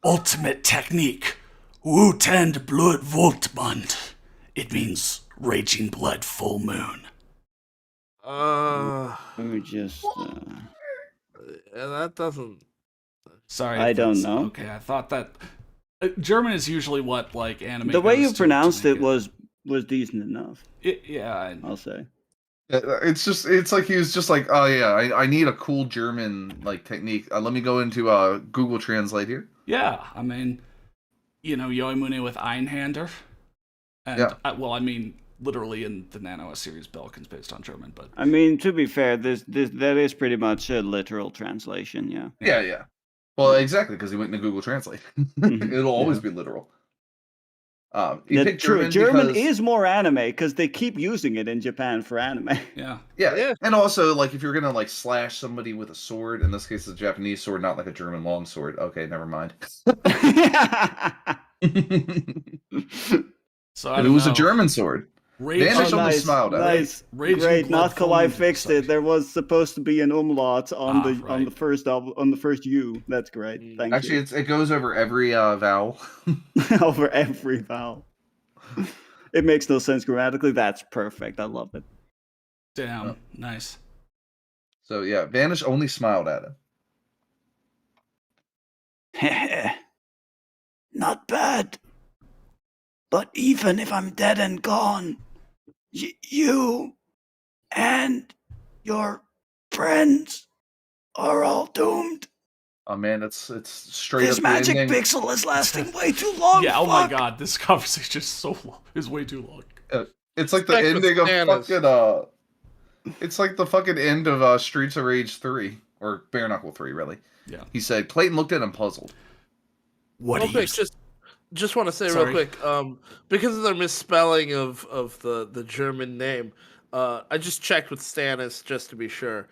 Ultimate technique. Wutend Blut Voltbund. It means raging blood full moon. Let me just. That doesn't. Sorry. I if don't that's- know. Okay, I thought that... German is usually what, like, anime The way goes you to pronounced make it was decent enough. Yeah, I'll say. It's like he was just like, oh yeah, I need a cool German like technique. Let me go into Google Translate here. yeah, I mean, Yoimune with Einhander. And, Yeah. I mean, literally in the Nano series, Belkin's based on German, but... I mean, to be fair, that is pretty much a literal translation. Yeah. Yeah. Well, exactly, because he went into Google Translate. It'll always be literal. He picked True. German German because- is more anime because they keep using it in Japan for anime. Yeah. Yeah, and also like if you're gonna like slash somebody with a sword, in this case it's a Japanese sword, not like a German longsword. Okay, never mind. So I If it don't was know. a German sword, Vanish only smiled at it. nice, Raging great. blood Not Kawaii foamed fixed inside. it. There was supposed to be an umlaut on the on right. the first on the first U. That's great. Thank Actually, you. it goes over every vowel. Over every vowel. It makes no sense grammatically. That's perfect. I love it. Damn, nice. So yeah, Vanish only smiled at him. Not bad. But even if I'm dead and gone, you and your friends are all doomed. Oh man, it's straight This up magic the ending. pixel is lasting way too long. Yeah, oh my fuck. god, this conversation is way too long. It's like the Respect with ending of Stannis. fucking It's like the fucking end of Streets of Rage 3 or Bare Knuckle 3, really. Yeah. He said Clayton looked at him puzzled. What Real are you? quick, just want to say Sorry. real quick, because of the misspelling of the German name, I just checked with Stannis just to be sure.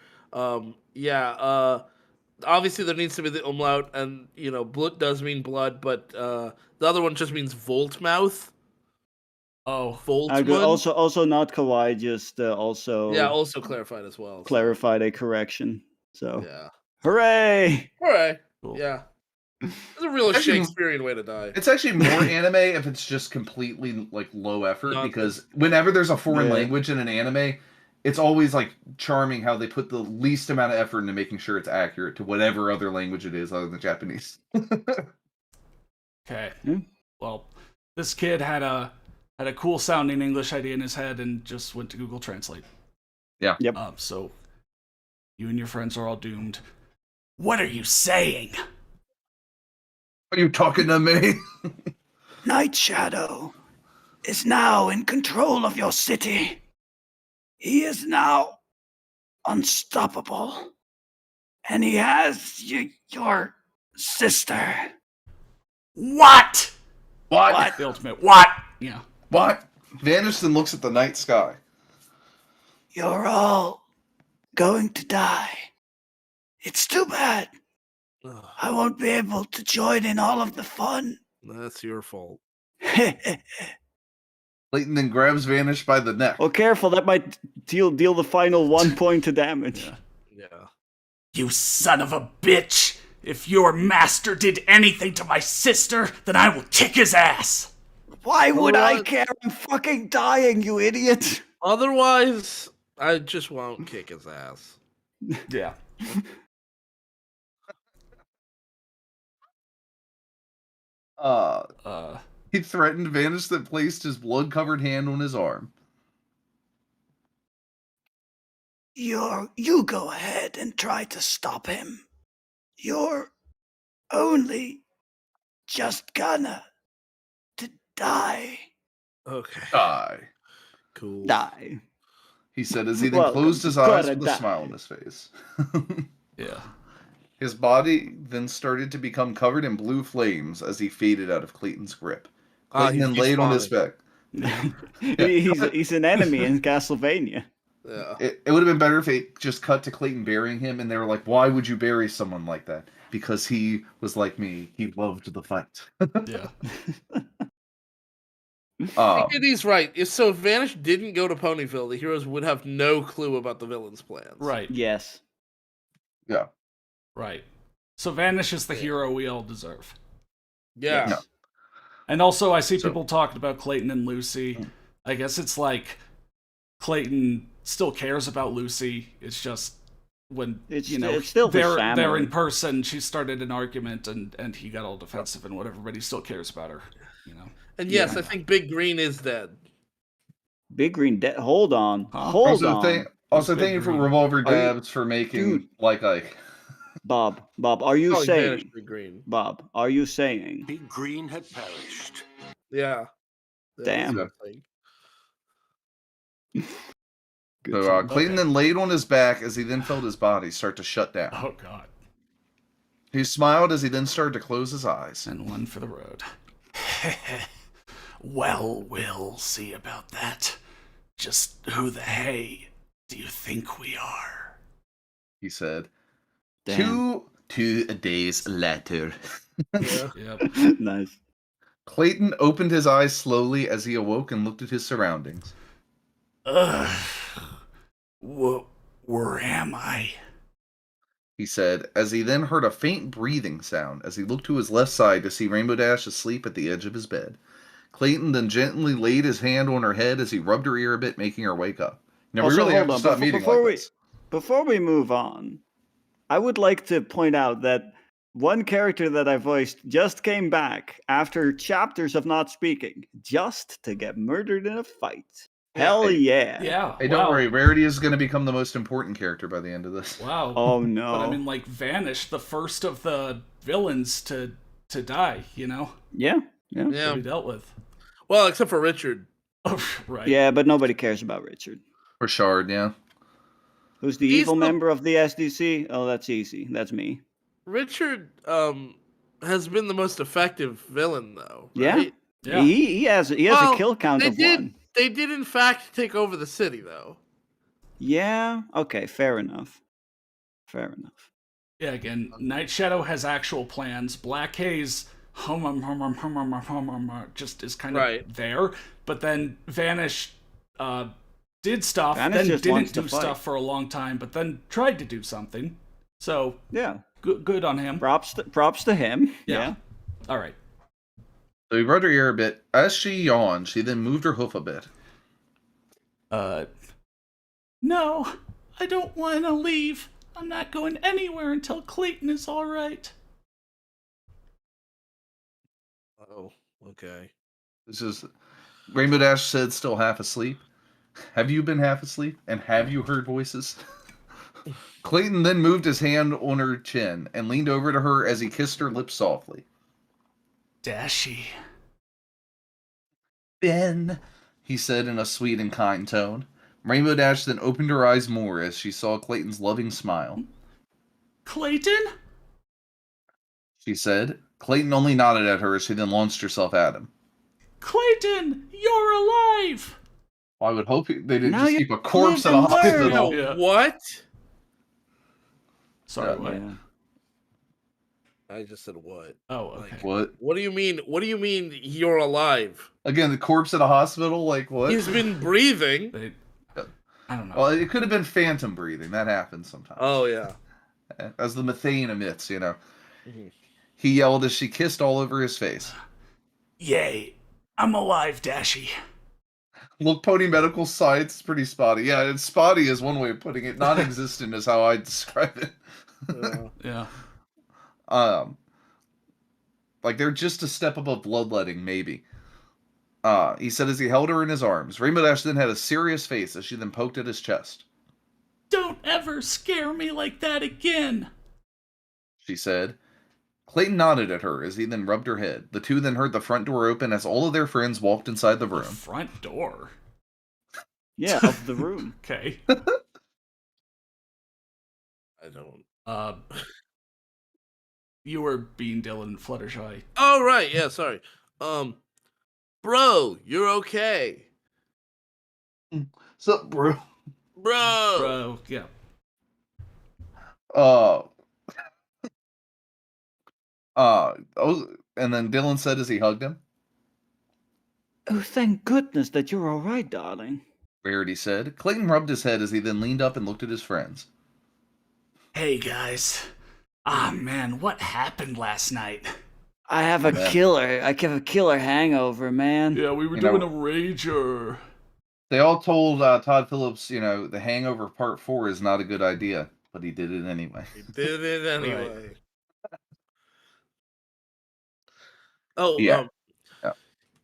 Obviously there needs to be the umlaut, and blood does mean blood, but the other one just means volt mouth. Oh, Voltman. Also not Kawaii, just also Also clarified as well. clarified a correction. So Yeah. hooray! All right. cool. Yeah. It's a real Actually, Shakespearean way to die. It's actually more anime if it's just completely like low effort, Not- because whenever there's a foreign Yeah. language in an anime, it's always like charming how they put the least amount of effort into making sure it's accurate to whatever other language it is other than Japanese. Okay. Hmm. Well, this kid had a cool sounding English idea in his head and just went to Google Translate. Yeah. Yep. So you and your friends are all doomed. What are you saying? Are you talking to me? Night Shadow is now in control of your city. He is now unstoppable. And he has your sister. What? What? The ultimate what? Yeah. What? Vanished and looks at the night sky. You're all going to die. It's too bad. Ugh, I won't be able to join in all of the fun. that's your fault. Clayton then grabs Vanish by the neck. Oh, careful! That might deal the final 1 point to damage. Yeah. Yeah. You son of a bitch! If your master did anything to my sister, then I will kick his ass! Why would I What? care? I'm fucking dying, you idiot! Otherwise, I just won't kick his ass. Yeah. He threatened Vanish that placed his blood-covered hand on his arm. You go ahead and try to stop him. You're only just gonna to die. Okay. Die. Cool. Die. He said as he then Welcome closed his to eyes Gotta with a Die. smile on his face. Yeah. His body then started to become covered in blue flames as he faded out of Clayton's grip. Clayton then laid on his back. He's an enemy in Castlevania. Yeah. It would have been better if it just cut to Clayton burying him, and they were like, why would you bury someone like that? Because he was like me. He loved the fight. Yeah. He's right. If Vanish didn't go to Ponyville, the heroes would have no clue about the villain's plans. Right. Yes. Yeah. Right. So Vanish is the hero we all deserve. Yeah. No. And also, I see So- people talking about Clayton and Lucy. I guess it's like Clayton still cares about Lucy. It's just when It's still his they're family. in person, she started an argument and he got all defensive and whatever, but he still cares about her. And yes, Yeah. I think Big Green is dead. Big Green dead. Hold on. Huh? Hold on. Also, Big thank you for Green? Revolver Are you- Dabs for making Dude. like Ike. Bob, are you Probably Vanish saying? Big Green. Bob, are you saying? Big Green had perished. Yeah. Damn. that's what I think. Good So times. Clayton Okay. then laid on his back as he then felt his body start to shut down. Oh, God. He smiled as he then started to close his eyes. And one for the road. Well, we'll see about that. Just who the hey do you think we are? He said. Damn. 2 days later. Yeah. Yep. Nice. Clayton opened his eyes slowly as he awoke and looked at his surroundings. Where am I? He said, as he then heard a faint breathing sound as he looked to his left side to see Rainbow Dash asleep at the edge of his bed. Clayton then gently laid his hand on her head as he rubbed her ear a bit, making her wake up. Now, we Also, really have hold to on. stop meeting Before like we this. before we move on, I would like to point out that one character that I voiced just came back after chapters of not speaking, just to get murdered in a fight. Hell yeah. Yeah. Hey, wow. don't worry. Rarity is going to become the most important character by the end of this. Wow. Oh no. But I mean, like, Vanish, the first of the villains to die, you know? Yeah. Yeah. Yeah. That we dealt with. Well, except for Richard. Oh, right. Yeah, but nobody cares about Richard. Or Shard, yeah. Who's the He's evil the- member of the SDC? Oh, that's easy. That's me. Richard has been the most effective villain, though. Yeah. Right? Yeah. He has a Well, kill count they of did. 1. They did, in fact, take over the city, though. Yeah. Okay. Fair enough. Fair enough. Yeah, again, Night Shadow has actual plans. Black Haze just is kind of Right. there. But then Vanish did stuff, Vanish then just wants didn't to do fight. stuff for a long time, but then tried to do something. So, Yeah. good on him. Props to him. Yeah. Yeah. All right. So he rubbed her ear a bit. As she yawned, she then moved her hoof a bit. No, I don't want to leave. I'm not going anywhere until Clayton is all right. Oh, okay. This is Rainbow Dash said, still half asleep. Have you been half asleep? And have you heard voices? Clayton then moved his hand on her chin and leaned over to her as he kissed her lips softly. Dashy. Ben, he said in a sweet and kind tone. Rainbow Dash then opened her eyes more as she saw Clayton's loving smile. Clayton? She said. Clayton only nodded at her as she then launched herself at him. Clayton, you're alive! I would hope they didn't Now just you keep a corpse in live a and learn. hospital. Yeah. What? Sorry, Yeah. what? Yeah. I just said what? Oh, okay. Like, What? What do you mean? What do you mean you're alive? Again, the corpse in a hospital? Like, what? He's been breathing. They, I don't know. Well, it could have been phantom breathing. That happens sometimes. Oh yeah. As the methane emits, you know. Mhm. He yelled as she kissed all over his face. Yay, I'm alive, Dashy. Look, Pony Medical Science is pretty spotty. Yeah, and spotty is one way of putting it. Non-existent is how I describe it. Yeah. Yeah. Like they're just a step above bloodletting, maybe. He said as he held her in his arms. Rainbow Dash then had a serious face as she then poked at his chest. Don't ever scare me like that again. She said. Clayton nodded at her as he then rubbed her head. The two then heard the front door open as all of their friends walked inside the The room. front door. Yeah, of the room. Okay. I don't. You were being Dylan Fluttershy. Oh right. Yeah. Sorry. Bro, you're okay. Sup, bro? Bro. Bro, yeah. And then Dylan said as he hugged him. Oh, thank goodness that you're all right, darling. Rarity said. Clayton rubbed his head as he then leaned up and looked at his friends. Hey, guys. Ah, man, what happened last night? I have a Yeah. killer hangover, man. Yeah, we were You doing know- a rager. They all told Todd Phillips, you know, The Hangover Part 4 is not a good idea, but he did it anyway. He did it anyway. Oh Yeah. Yeah.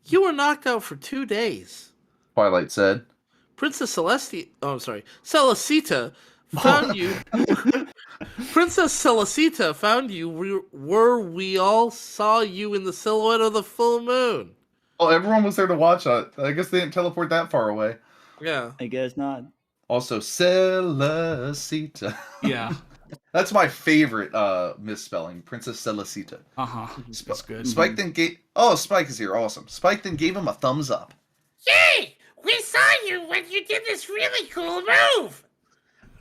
You were knocked out for 2 days. Twilight said. Princess Celestia. Oh, I'm sorry. Celesita found you. Princess Celesita found you we all saw you in the silhouette of the full moon. Well, everyone was there to watch it. I guess they didn't teleport that far away. Yeah. I guess not. Also, Celesita. Yeah. That's my favorite misspelling, Princess Celesita. Uh-huh. That's good. Spike then gave... Oh, Spike is here. Awesome. Spike then gave him a thumbs up. Yay! We saw you when you did this really cool move!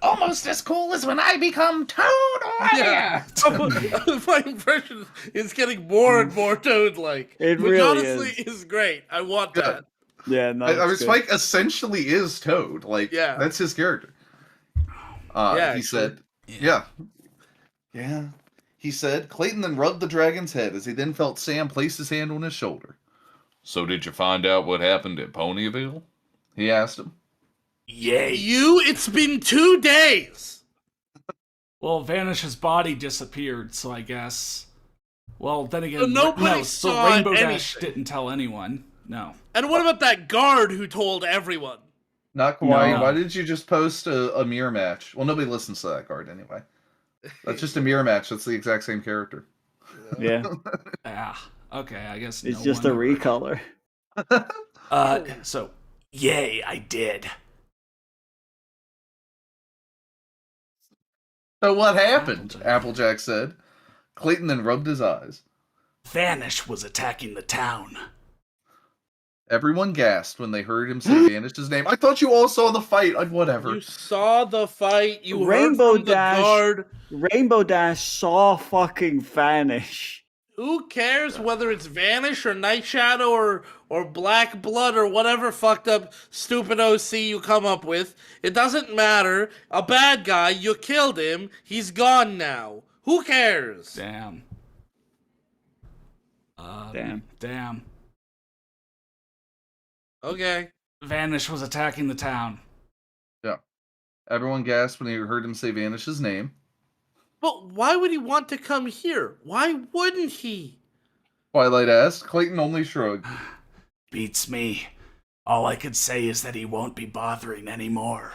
Almost as cool as when I become Toad Warrior! My impression is getting more and more Toad-like. It which really honestly is great. I want Good. that. Yeah, no, I mean, that's good. Spike essentially is Toad. Like, Yeah. that's his character. Yeah, He actually. said, yeah. He said, Clayton then rubbed the dragon's head as he then felt Sam place his hand on his shoulder. So did you find out what happened at Ponyville? He asked him. Yay. It's been 2 days. Well, Vanish's body disappeared, so I guess. Well, then again, So nobody so saw Rainbow Dash anything. didn't tell anyone. No. And what about that guard who told everyone? Not Kawaii, No. why did you just post a mirror match? Well, nobody listens to that card anyway. That's just a mirror match. That's the exact same character. Yeah, Okay, I guess it's no just a wonder. recolor. So, Yay, I did. So what happened? Applejack. Applejack said. Clayton then rubbed his eyes. Vanish was attacking the town. Everyone gasped when they heard him say Vanish's name. I thought you all saw the fight. Like, whatever. You saw the fight. You Rainbow heard from Dash. the guard. Rainbow Dash saw fucking Vanish. Who cares whether it's Vanish or Night Shadow or Black Blood or whatever fucked up stupid OC you come up with? It doesn't matter. A bad guy, you killed him. He's gone now. Who cares? damn. Damn. Okay. Vanish was attacking the town. Yeah. Everyone gasped when they heard him say Vanish's name. But why would he want to come here? Why wouldn't he? Twilight asked. Clayton only shrugged. Beats me. All I could say is that he won't be bothering anymore.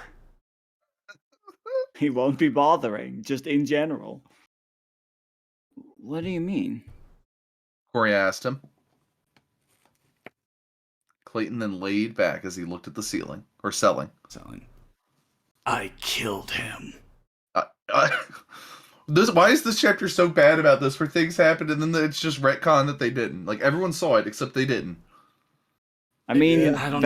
He won't be bothering, just in general. What do you mean? Corey asked him. Clayton then laid back as he looked at the ceiling. Or selling. I killed him. Why is this chapter so bad about this? Where things happened and then it's just retcon that they didn't. Like, everyone saw it except they didn't. I mean, I don't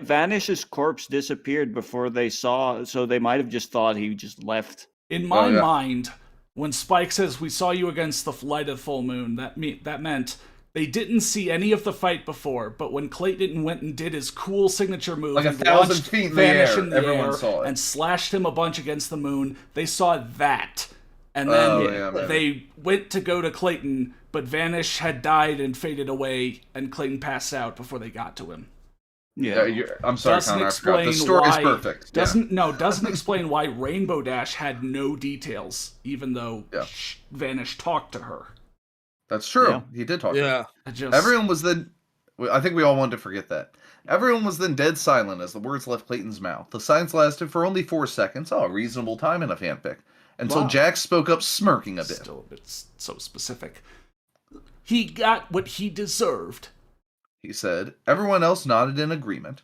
Vanish's corpse disappeared before they saw, so they might have just thought he just left. In my yeah. mind, when Spike says we saw you against the light of full moon, that meant they didn't see any of the fight before. But when Clayton went and did his cool signature move, Like and 1,000 launched feet in the Vanish air, in the everyone air saw it. and slashed him a bunch against the moon, they saw that, and then maybe. they went to go to Clayton, but Vanish had died and faded away, and Clayton passed out before they got to him. Yeah, I'm sorry, Doesn't Connor. I forgot. The explain story's why. perfect. Doesn't explain why Rainbow Dash had no details, even though Vanish talked to her. That's true. Yeah. He did talk. Yeah. Everyone was then. I think we all wanted to forget that. Everyone was then dead silent as the words left Clayton's mouth. The silence lasted for only 4 seconds. Oh, a reasonable time in a fanfic. Until Wow. Jack spoke up, smirking a bit. Still a bit so specific. He got what he deserved. He said. Everyone else nodded in agreement.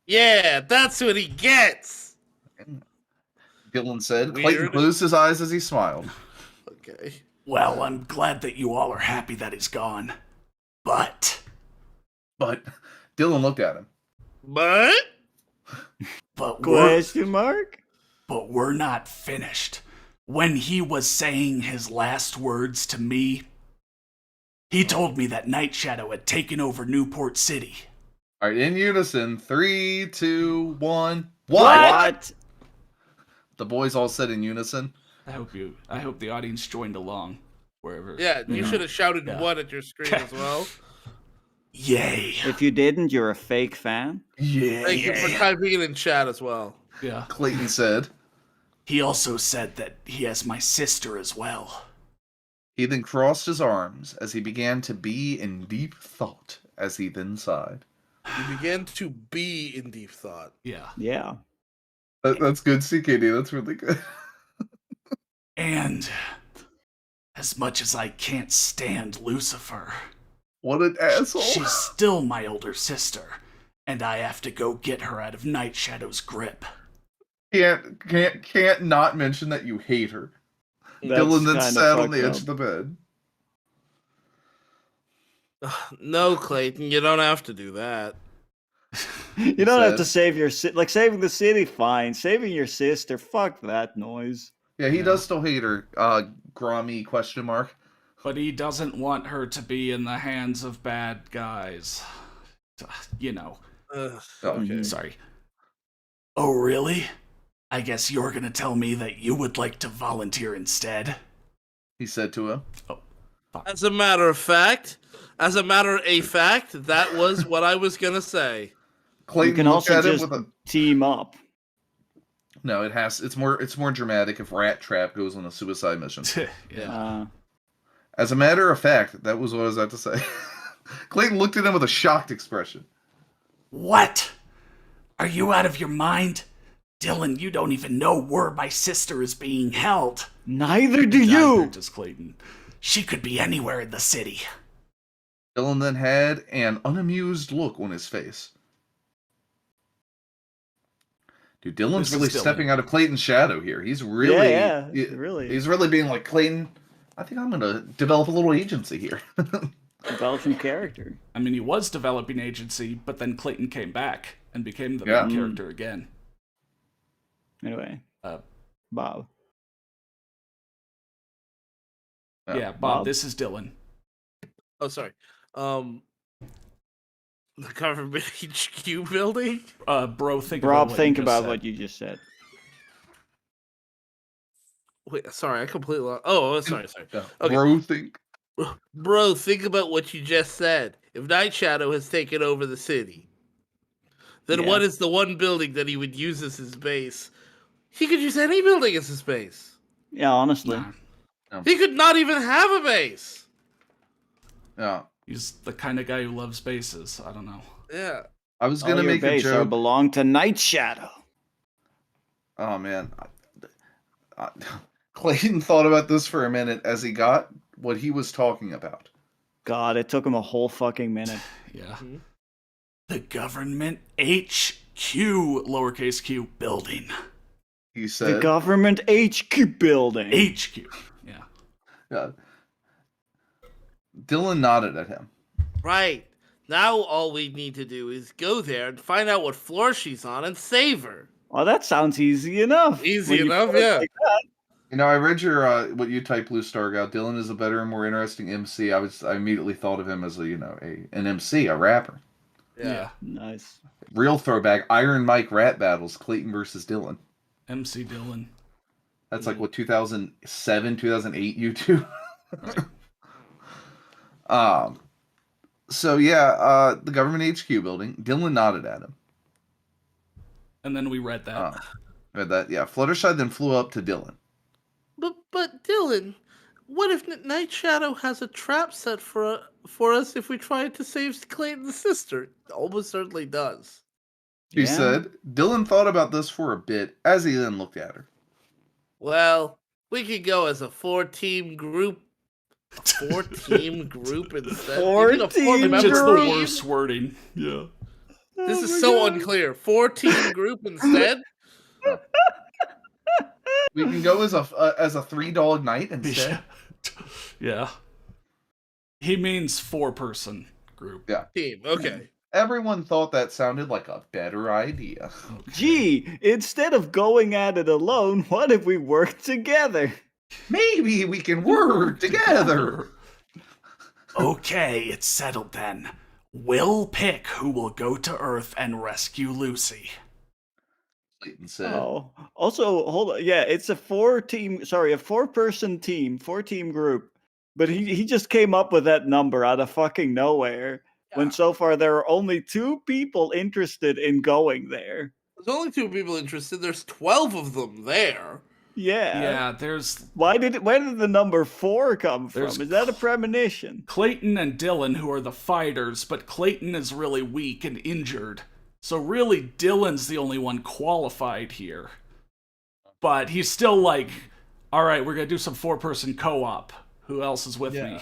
Yeah, that's what he gets. Dylan said. Weird. Clayton closed his eyes as he smiled. Okay. Well, I'm glad that you all are happy that he's gone. But Dylan looked at him. But Question mark? But we're not finished. When he was saying his last words to me, he told me that Night Shadow had taken over Newport City. All right, in unison. 3, 2, 1. What? The boys all said in unison. I hope the audience joined along wherever. yeah, you should have shouted Yeah. "what" at your screen as well. Yay. If you didn't, you're a fake fan. Yeah. Thank you for typing it in chat as well. Yeah. Clayton said. He also said that he has my sister as well. He then crossed his arms as he began to be in deep thought as he then sighed. You began to be in deep thought. Yeah. Yeah. That's good, CKD. That's really good. And as much as I can't stand Lucifer, What an asshole. she's still my older sister, and I have to go get her out of Night Shadow's grip. Can't not mention that you hate her. That's Dylan then kinda sat on the fucked edge of up. the bed. No, Clayton, you don't have to do that. You don't have to Said. save your saving the city, fine. Saving your sister, fuck that noise. Yeah, he does still hate her. Grommy question mark. But he doesn't want her to be in the hands of bad guys. you know. Okay. Sorry. Oh, really? I guess you're gonna tell me that you would like to volunteer instead? He said to him. Oh, fuck. As a matter of fact, that was what I was gonna say. Clayton You can looked also at him just with a. team up. No, it has. It's more dramatic if Rat Trap goes on a suicide mission. Yeah. As a matter of fact, that was what I was about to say. Clayton looked at him with a shocked expression. What? Are you out of your mind? Dylan, you don't even know where my sister is being held. Neither do you! Just Clayton. She could be anywhere in the city. Dylan then had an unamused look on his face. Dude, Dylan's This really is Dylan. stepping out of Clayton's shadow here. He's really, really. He's really being like, Clayton, I think I'm gonna develop a little agency here. Develop some character. I mean, he was developing agency, but then Clayton came back and became the main character again. Anyway, Bob. Yeah, Bob, this is Dylan. Oh, sorry. The government HQ building? Bro, think about what you just said. Wait, sorry, I completely lost. Oh, sorry. Okay. Bro, think about what you just said. If Night Shadow has taken over the city, then what is the one building that he would use as his base? He could use any building as his base. Yeah, honestly. He could not even have a base. Yeah. He's the kind of guy who loves bases. I don't know. Yeah. I was gonna make a joke. Belong to Night Shadow. Oh man, Clayton thought about this for a minute as he got what he was talking about. God, it took him a whole fucking minute. Yeah. Mm-hmm. The government HQ, lowercase q, building. He said. The government HQ building. HQ. Yeah. Dylan nodded at him. Right. Now all we need to do is go there and find out what floor she's on and save her. Well, that sounds easy enough. Yeah. You know, I read your what you typed, Blue Star out. Dylan is a better and more interesting MC. I immediately thought of him as an MC, a rapper. Yeah. Nice. Real throwback. Iron Mike rap battles. Clayton versus Dylan. MC Dylan. That's like what 2007, 2008 YouTube. Right. So yeah, the government HQ building. Dylan nodded at him. And then we read that. Read that. Yeah. Fluttershy then flew up to Dylan. But Dylan, what if Night Shadow has a trap set for us if we try to save Clayton's sister? Almost certainly does. He said. Dylan thought about this for a bit as he then looked at her. Well, we could go as a 4-team group. A 4-team group instead. 4-team Just the worst wording. Yeah. This is so unclear. 4-team group instead. We can go as a 3-dog night instead. Yeah. He means 4-person group. Yeah. Team. Okay. Everyone thought that sounded like a better idea. Okay. Gee, instead of going at it alone, what if we work together? Maybe we can work together. Okay, it's settled then. We'll pick who will go to Earth and rescue Lucy. Clayton said. Oh, also, hold on. Yeah, it's a 4-person team, 4-team group. But he just came up with that number out of fucking nowhere. Yeah. When so far there are only 2 people interested in going there. There's only 2 people interested. There's 12 of them there. Yeah. Yeah, there's... Where did the number 4 come from? Is that a premonition? Clayton and Dylan, who are the fighters, but Clayton is really weak and injured. So really, Dylan's the only one qualified here. But he's still like, all right, we're going to do some 4-person co-op. Who else is with me?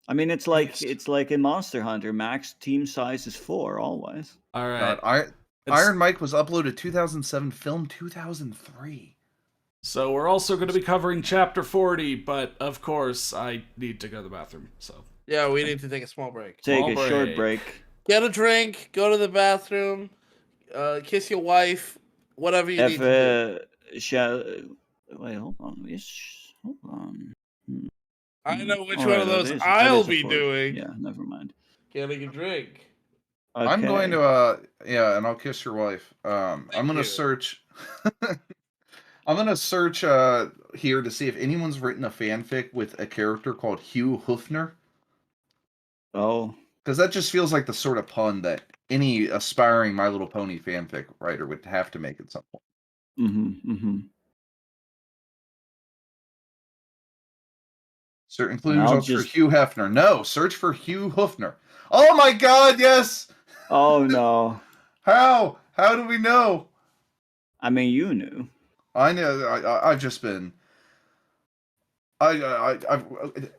I mean, it's like in Monster Hunter, max team size is 4 always. All right. Iron Mike was uploaded 2007, film 2003. So we're also going to be covering Chapter 40, but of course, I need to go to the bathroom. So yeah, we need to take a small break. Short break. Get a drink, go to the bathroom, kiss your wife, whatever you need to do. Wait, hold on. Hold on. I know which one of those I'll be doing. Yeah, never mind. getting a drink. Okay. I'm going to yeah, and I'll kiss your wife. I'm Thank gonna you. search. I'm gonna search here to see if anyone's written a fanfic with a character called Hugh Hoofner, Oh. because that just feels like the sort of pun that any aspiring My Little Pony fanfic writer would have to make at some point. Mm-hmm. Mm-hmm. Certain And including I'll results for just. Hugh Hefner. No, search for Hugh Hoofner. Oh my God! Yes. Oh no. How? How do we know? I mean, you knew. I know. I've just been.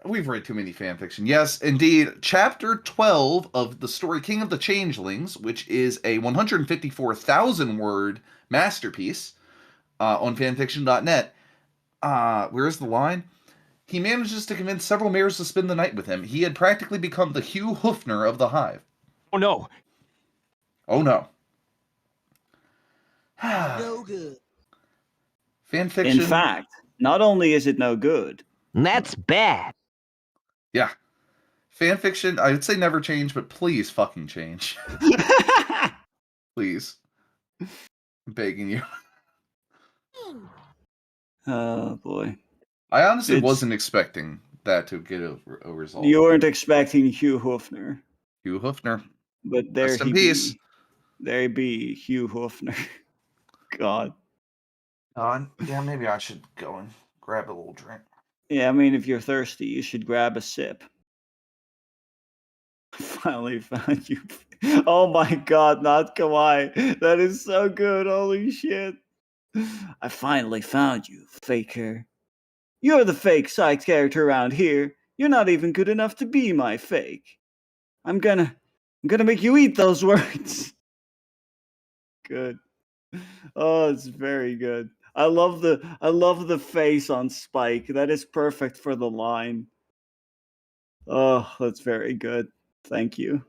We've read too many fanfiction. Yes, indeed. Chapter 12 of the story King of the Changelings, which is a 154,000 word masterpiece on fanfiction.net. Where's the line? He manages to convince several mayors to spend the night with him. He had practically become the Hugh Hoofner of the Hive. Oh no. Oh no. No good. Fanfiction. In fact, not only is it no good. That's bad. Yeah. Fanfiction, I would say never change, but please fucking change. Please. I'm begging you. Oh boy. I honestly It's- wasn't expecting that to get a result. You weren't expecting Hugh Hoofner, Hugh Hoofner. but there Rest in he peace. be. There he be, Hugh Hoofner. God. Yeah, maybe I should go and grab a little drink. Yeah, I mean, if you're thirsty, you should grab a sip. I finally found you. Oh my God, not kawaii. That is so good. Holy shit. I finally found you, faker. You're the fake side character around here. You're not even good enough to be my fake. I'm gonna make you eat those words. Good. Oh, it's very good. I love the face on Spike. That is perfect for the line. Oh, that's very good. Thank you.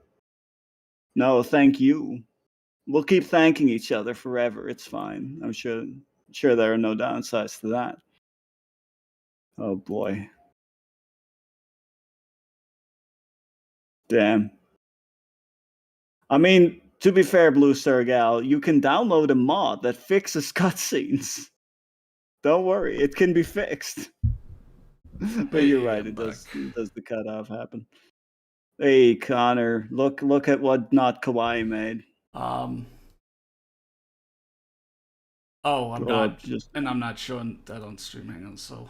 No, thank you. We'll keep thanking each other forever. It's fine. I'm sure there are no downsides to that. Oh boy. Damn. I mean, to be fair, Blue Star Gal, you can download a mod that fixes cutscenes. Don't worry, it can be fixed. But you're right, it does the cutoff happen. Hey Connor, look at what Not Kawaii made. Oh, I'm Go not, up, just and I'm not showing that on stream. Hang on. So,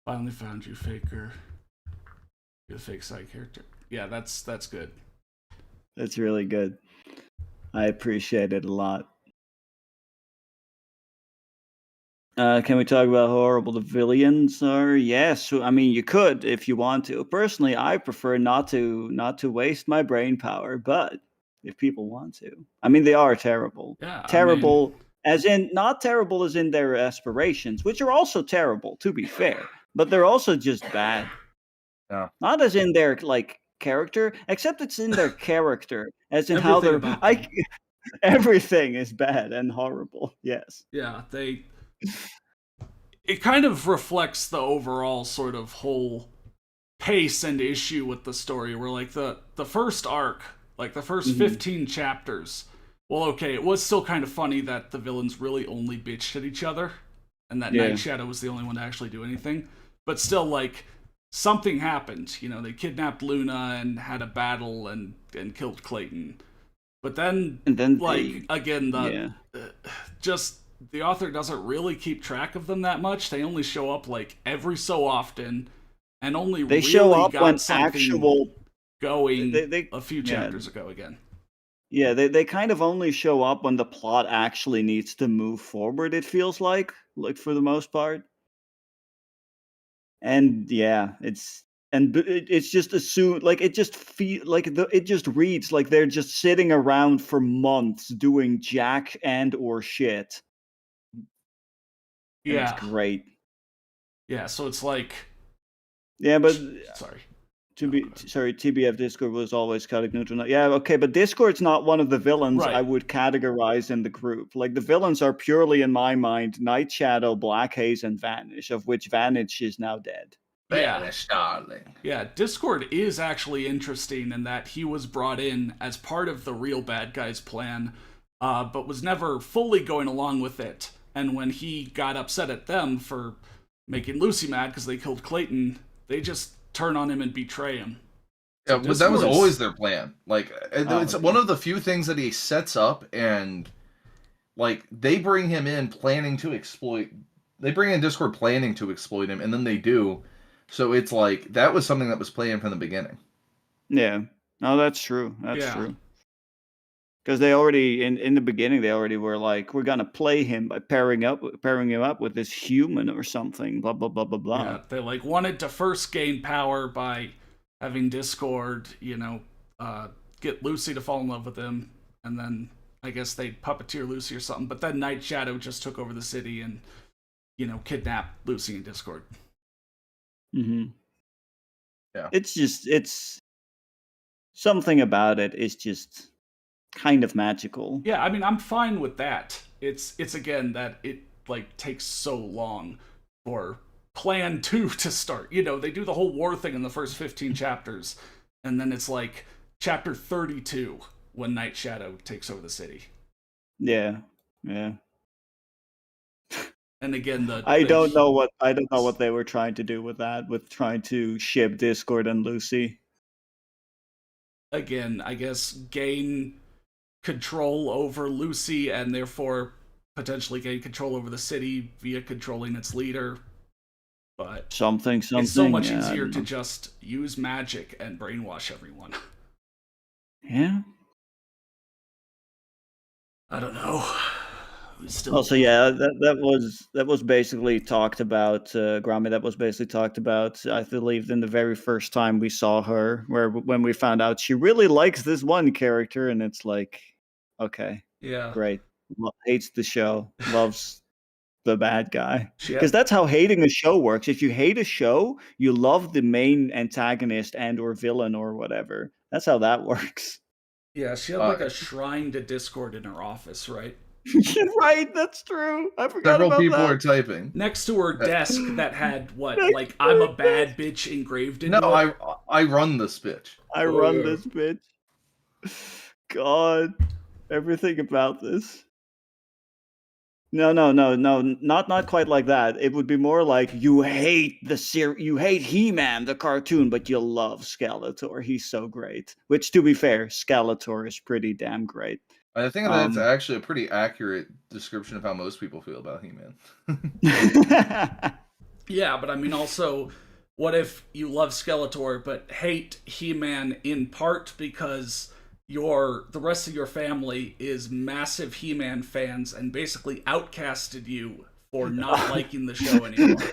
finally found you, faker. You're the fake side character. Yeah, that's good. that's really good. I appreciate it a lot. Can we talk about how horrible the villains are? Yes, I mean you could if you want to. Personally, I prefer not to waste my brain power, but if people want to, I mean they are terrible. Yeah, Terrible, as in not terrible as in their aspirations, which are also terrible, to be fair, but they're also just bad. Yeah. Not as in their like character, except it's in their character, as in how Everything they're. about them. Everything is bad and horrible. Yes. Yeah, it kind of reflects the overall sort of whole pace and issue with the story, where like the first arc, like the first 15 chapters, well, okay, it was still kind of funny that the villains really only bitched at each other, and that Night Shadow was the only one to actually do anything. But still, like, something happened. You know, they kidnapped Luna and had a battle and killed Clayton. But then like, again, just the author doesn't really keep track of them that much. They only show up like every so often, and only they really show up got when something going a few chapters ago again. Yeah, they kind of only show up when the plot actually needs to move forward. It feels like for the most part. And yeah, it's just assumed like it just it just reads like they're just sitting around for months doing jack and or shit. And Yeah, it's great. Yeah, so it's like, yeah, but sorry. TBF Discord was always chaotic neutral. Yeah, okay, but Discord's not one of the villains I would categorize in the group. Like the villains are purely in my mind Night Shadow, Black Haze, and Vanish, of which Vanish is now dead. Yeah. Vanish, darling. Yeah, Discord is actually interesting in that he was brought in as part of the real bad guy's plan, but was never fully going along with it. And when he got upset at them for making Lucy mad because they killed Clayton, they just turn on him and betray him. Yeah, So but that was Discord is- always their plan. Like, it's okay. one of the few things that he sets up, and like they bring him in planning to exploit. They bring in Discord planning to exploit him, and then they do. So it's like that was something that was planned from the beginning. Yeah. No, that's true. That's Yeah. true. Because they already in the beginning they already were like, we're gonna play him by pairing him up with this human or something. Blah blah blah blah blah. Yeah, they like wanted to first gain power by having Discord, get Lucy to fall in love with him, and then I guess they puppeteer Lucy or something. But then Night Shadow just took over the city and, kidnapped Lucy and Discord. Mm-hmm. Yeah. It's something about it is just kind of magical. Yeah, I mean, I'm fine with that. It's again that it like takes so long for Plan 2 to start. They do the whole war thing in the first 15 chapters, and then it's like chapter 32 when Night Shadow takes over the city. Yeah. Yeah. And again, I don't know what they were trying to do with that, with trying to ship Discord and Lucy. Again, I guess gain control over Lucy and therefore potentially gain control over the city via controlling its leader. But Something. it's so much yeah, easier to just use magic and brainwash everyone. Yeah. I don't know. Also, yeah, that was basically talked about, Grammy. That was basically talked about, I believe, in the very first time we saw her, when we found out she really likes this one character, and it's like, okay, Yeah. great, hates the show, loves the bad guy, Yeah. because that's how hating a show works. If you hate a show, you love the main antagonist and or villain or whatever. That's how that works. Yeah, she had like a shrine to Discord in her office, right? Right, that's true. I forgot Several about people that. were typing. Next to her desk that had what, like I'm a bad bitch engraved into No, it. I run this bitch. I run this bitch. God, everything about this. No, not quite like that. It would be more like you hate you hate He-Man, the cartoon, but you love Skeletor. He's so great. Which, to be fair, Skeletor is pretty damn great. I think that's actually a pretty accurate description of how most people feel about He-Man. Yeah, but I mean also, what if you love Skeletor but hate He-Man in part because the rest of your family is massive He-Man fans and basically outcasted you for not liking the show anymore?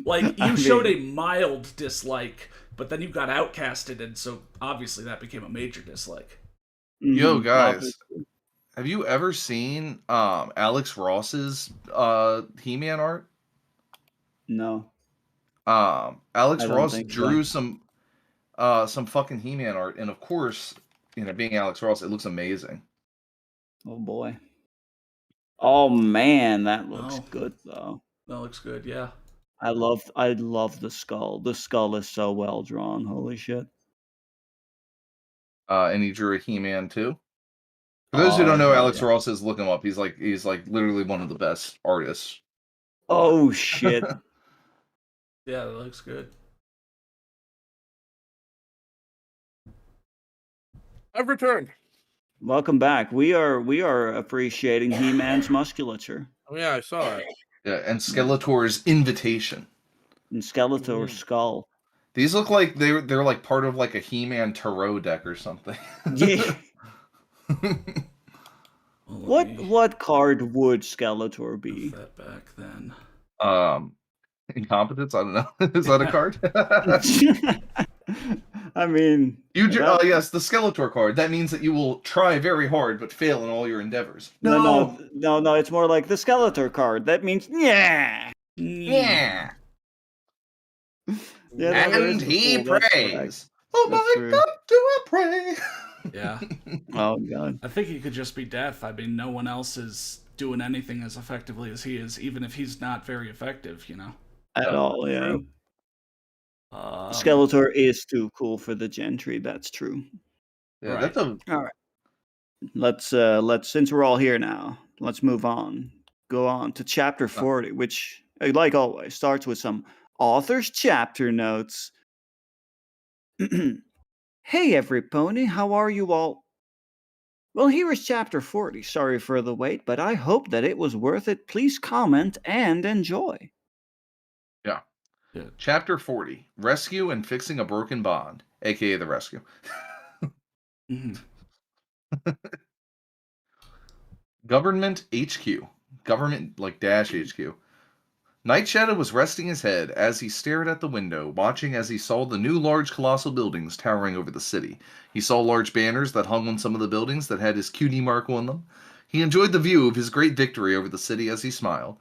Like, you showed a mild dislike, but then you got outcasted, and so obviously that became a major dislike. Yo, guys, have you ever seen Alex Ross's He-Man art? No. Alex Ross think drew some fucking He-Man art, and of course, being Alex Ross, it looks amazing. Oh boy. Oh man, that looks good though. That looks good, yeah. I love the skull. The skull is so well drawn. Holy shit. And he drew a He-Man too. For those who don't know, hell Alex yeah. Ross is, look him up. He's like literally one of the best artists. Oh shit. Yeah, that looks good. I've returned. Welcome back. We are appreciating He-Man's musculature. Oh yeah, I saw it. Yeah, and Skeletor's invitation. And Skeletor's skull. These look like they're like part of like a He-Man tarot deck or something. Yeah. What card would Skeletor be? That back then. Incompetence? I don't know. Is that a card? I mean, yes, the Skeletor card. That means that you will try very hard but fail in all your endeavors. No. It's more like the Skeletor card. That means yeah. Yeah. And he prays. Oh my God, do I pray? Yeah. Oh God. I think he could just be death. I mean, no one else is doing anything as effectively as he is, even if he's not very effective, At all, yeah. Skeletor is too cool for the gentry. That's true. Yeah, Right. that's a All right. Let's since we're all here now, let's move on. Go on to chapter 40, which, like always, starts with some author's chapter notes. Hey, every pony, how are you all? Well, here is chapter 40. Sorry for the wait, but I hope that it was worth it. Please comment and enjoy. yeah. Yeah. Chapter 40: Rescue and Fixing a Broken Bond, aka the Rescue. Mhm. Government HQ. Government like dash HQ. Night Shadow was resting his head as he stared at the window, watching as he saw the new large colossal buildings towering over the city. He saw large banners that hung on some of the buildings that had his cutie mark on them. He enjoyed the view of his great victory over the city as he smiled.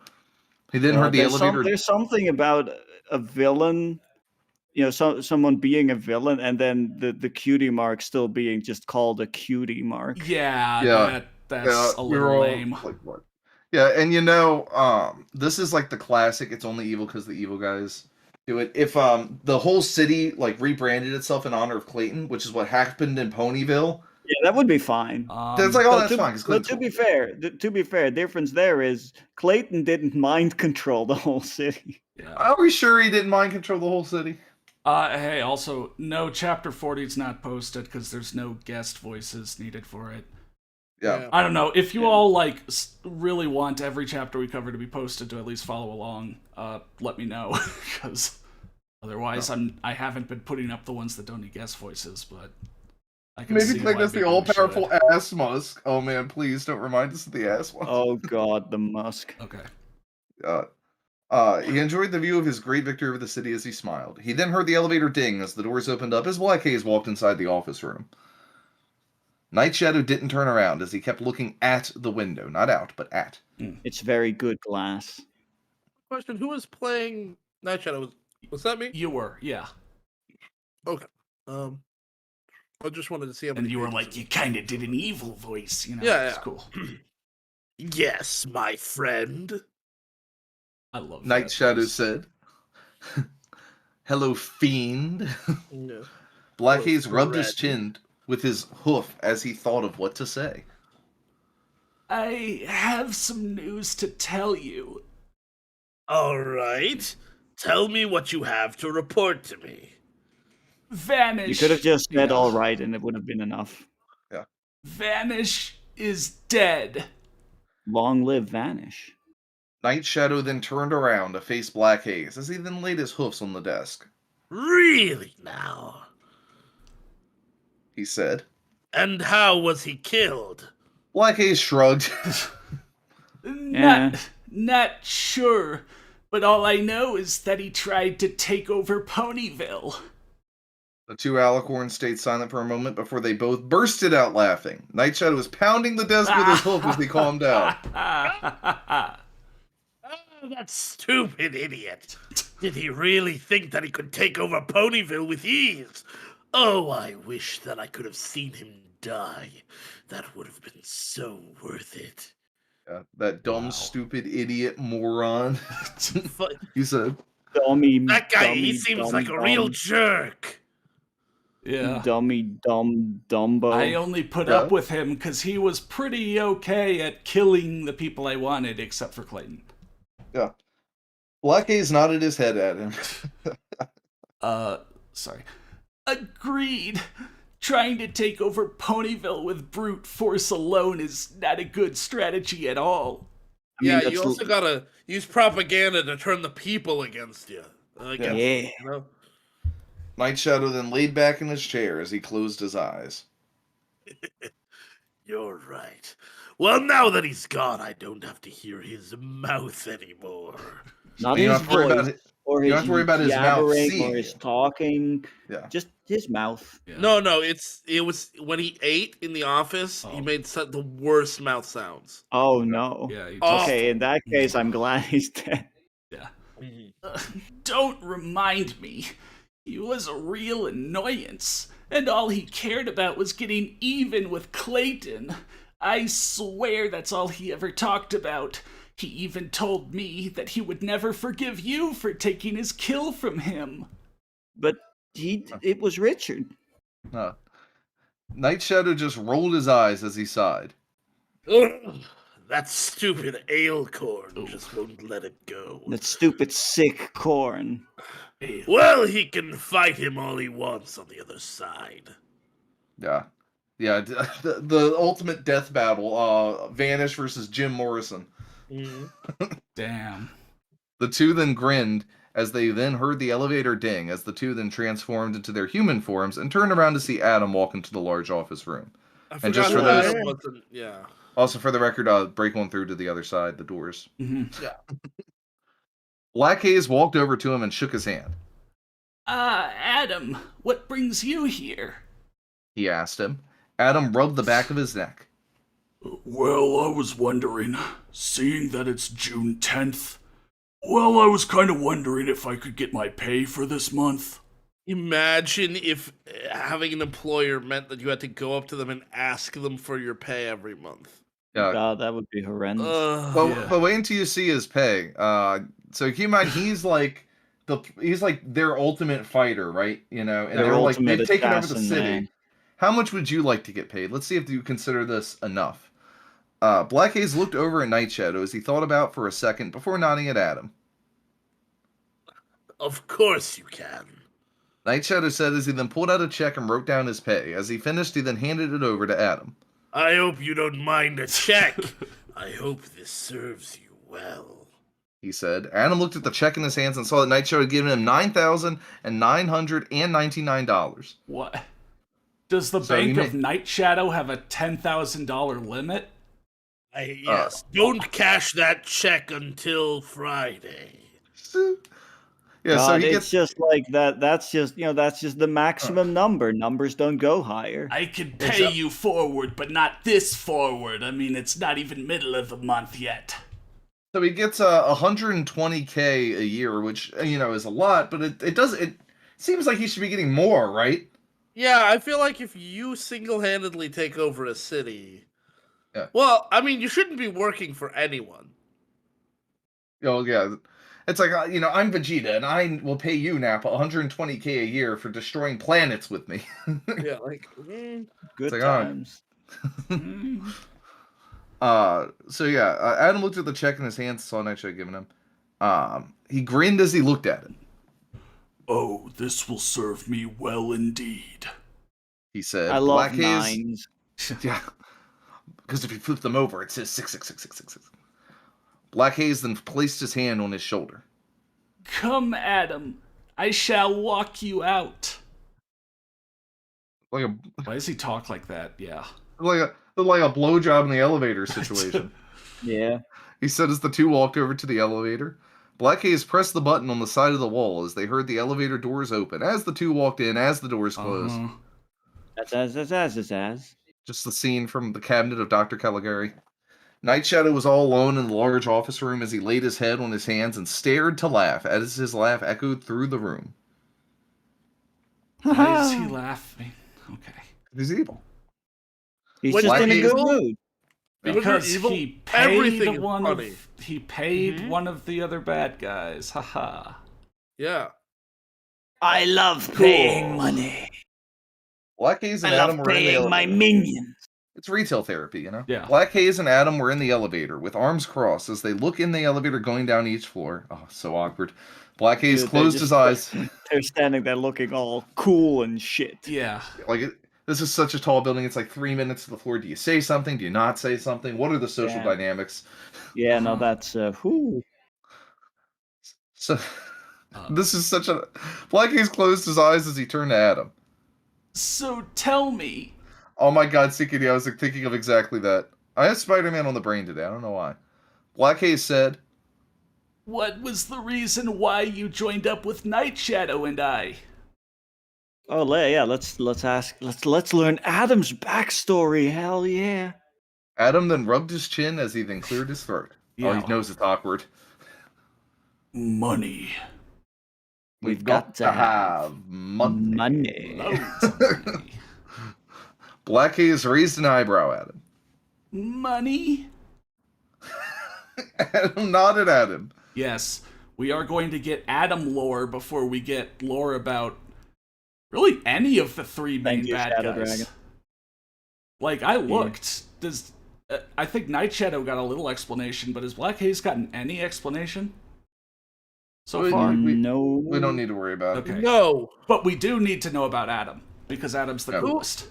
He then heard the elevator... There's something about a villain, someone being a villain, and then the cutie mark still being just called a cutie mark. Yeah, that's a little lame. Like, what? Yeah, and this is like the classic, it's only evil because the evil guys do it. If the whole city like rebranded itself in honor of Clayton, which is what happened in Ponyville. Yeah, that would be fine. That's like, that's fine. But to be fair, difference there is Clayton didn't mind control the whole city. Yeah. Are we sure he didn't mind control the whole city? Hey, also, no, chapter 40 is not posted because there's no guest voices needed for it. Yeah. I don't know. If you all really want every chapter we cover to be posted to at least follow along, let me know, because otherwise I haven't been putting up the ones that don't need guest voices, but I can see Maybe why that's the people all-powerful should. ass Musk. Oh man, please don't remind us of the ass Musk. Oh god, the Musk. Okay. He enjoyed the view of his great victory over the city as he smiled. He then heard the elevator ding as the doors opened up as Black Haze walked inside the office room. Night Shadow didn't turn around as he kept looking at the window. Not out, but at. It's very good glass. Question, who was playing Night Shadow? Was that me? You were, yeah. Okay. I just wanted to see how many And you were pages like, you kind of did an evil voice, you know? Yeah, It's cool. Yes, my friend. I love Night that Shadow voice. said, "Hello, fiend." No. Black Hello, Haze rubbed his Fred. chin with his hoof as he thought of what to say. I have some news to tell you. All right. Tell me what you have to report to me. Vanish. You could have just said all right and it would have been enough. Yeah. Vanish is dead. Long live Vanish. Night Shadow then turned around to face Black Haze as he then laid his hoofs on the desk. Really now? He said. And how was he killed? Black Haze shrugged. Not sure, but all I know is that he tried to take over Ponyville. The two alicorns stayed silent for a moment before they both bursted out laughing. Night Shadow was pounding the desk with his hoof as he calmed down. Oh, that stupid idiot. Did he really think that he could take over Ponyville with ease? Oh, I wish that I could have seen him die. That would have been so worth it. Yeah, that dumb, stupid idiot moron. But He said. that guy, he seems like a real jerk. Yeah. Dummy, Dumbo. I only put up with him because he was pretty okay at killing the people I wanted, except for Clayton. Yeah. Black Haze nodded his head at him. Sorry. Agreed. Trying to take over Ponyville with brute force alone is not a good strategy at all. Yeah, you also gotta use propaganda to turn the people against you. Yeah. You know? Night Shadow then laid back in his chair as he closed his eyes. You're right. Well, now that he's gone, I don't have to hear his mouth anymore. Not You his don't have to worry about voice, it. or You his don't have to worry about his mouth yabbering, seeing or his you. talking. Yeah. Just his mouth. Yeah. No, it was when he ate in the office. He made the worst mouth sounds. Oh no. Yeah. Okay, in that case, I'm glad he's dead. Yeah. Don't remind me. He was a real annoyance, and all he cared about was getting even with Clayton. I swear that's all he ever talked about. He even told me that he would never forgive you for taking his kill from him. But it was Richard. Night Shadow just rolled his eyes as he sighed. Ugh, that stupid ale corn just won't let it go. That stupid sick corn. Well, he can fight him all he wants on the other side. Yeah. Yeah, the ultimate death battle, Vanish versus Jim Morrison. Damn. The two then grinned as they then heard the elevator ding, as the two then transformed into their human forms and turned around to see Adam walk into the large office room. And just for those, yeah. also for the record, break one through to the other side, the doors. Mm-hmm. Yeah. Black Haze walked over to him and shook his hand. Adam, what brings you here? He asked him. Adam rubbed the back of his neck. Well, I was wondering, seeing that it's June 10th, well, I was kind of wondering if I could get my pay for this month. Imagine if having an employer meant that you had to go up to them and ask them for your pay every month. Yeah. God, that would be horrendous. But wait until you see his pay. So keep in mind, he's like their ultimate fighter, right? You know, and they're like they've taken over the city. Man. How much would you like to get paid? Let's see if you consider this enough. Black Haze looked over at Night Shadow as he thought about for a second before nodding at Adam. Of course you can. Night Shadow said as he then pulled out a check and wrote down his pay. As he finished, he then handed it over to Adam. I hope you don't mind a check. I hope this serves you well, he said. Adam looked at the check in his hands and saw that Night Shadow had given him $9,999. What? Does the Bank of Night Shadow have a $10,000 limit? Yes. Don't cash that check until Friday. Yeah, God, so he it's just like that. That's just the maximum number. Numbers don't go higher. I could pay you forward, but not this forward. I mean, it's not even middle of the month yet. So he gets $120K a year, which is a lot, but it seems like he should be getting more, right? Yeah, I feel like if you single-handedly take over a city, yeah. Well, I mean, you shouldn't be working for anyone. Oh yeah. It's like, I'm Vegeta, and I will pay you, Nappa, $120K a year for destroying planets with me. Yeah, like, good times. So yeah, Adam looked at the check in his hands, saw Night Shadow giving him. He grinned as he looked at it. Oh, this will serve me well indeed, he said. I love nines. Yeah, because if you flip them over, it says 6666666. Black Haze then placed his hand on his shoulder. Come, Adam. I shall walk you out. Why does he talk like that? Yeah. Like a blowjob in the elevator situation. Yeah. He said as the two walked over to the elevator. Black Haze pressed the button on the side of the wall as they heard the elevator doors open. As the two walked in, as the doors closed. Just the scene from the cabinet of Dr. Caligari. Night Shadow was all alone in the large office room as he laid his head on his hands and stared to laugh as his laugh echoed through the room. Why is he laughing? Okay. He's evil. He's just in a good mood. Because he paid one of the other bad guys. Haha. Yeah. I love paying money. Black Haze and Adam were in the elevator. My minions. It's retail therapy, Yeah. Black Haze and Adam were in the elevator with arms crossed as they look in the elevator going down each floor. Oh, so awkward. Black Haze closed his eyes. They're standing there looking all cool and shit. Yeah. This is such a tall building. It's like 3 minutes to the floor. Do you say something? Do you not say something? What are the social dynamics? Yeah, no, that's whoo. So this is such a Black Haze closed his eyes as he turned to Adam. So tell me. Oh my god, CKD, I was thinking of exactly that. I have Spider-Man on the brain today. I don't know why. Black Haze said, what was the reason why you joined up with Night Shadow and I? Oh yeah, let's learn Adam's backstory. Hell yeah. Adam then rubbed his chin as he then cleared his throat. Yeah. Oh, he knows it's awkward. Money. We've got to have money. Black Haze raised an eyebrow at him. Money? Adam nodded at him. Yes, we are going to get Adam lore before we get lore about Really, any of the three main Thank you, bad Shadow guys. Dragon. Like, I looked. I think Night Shadow got a little explanation, but has Black Haze gotten any explanation so far? No. We don't need to worry about it. Okay. No. But we do need to know about Adam, because Adam's the Yeah. coolest.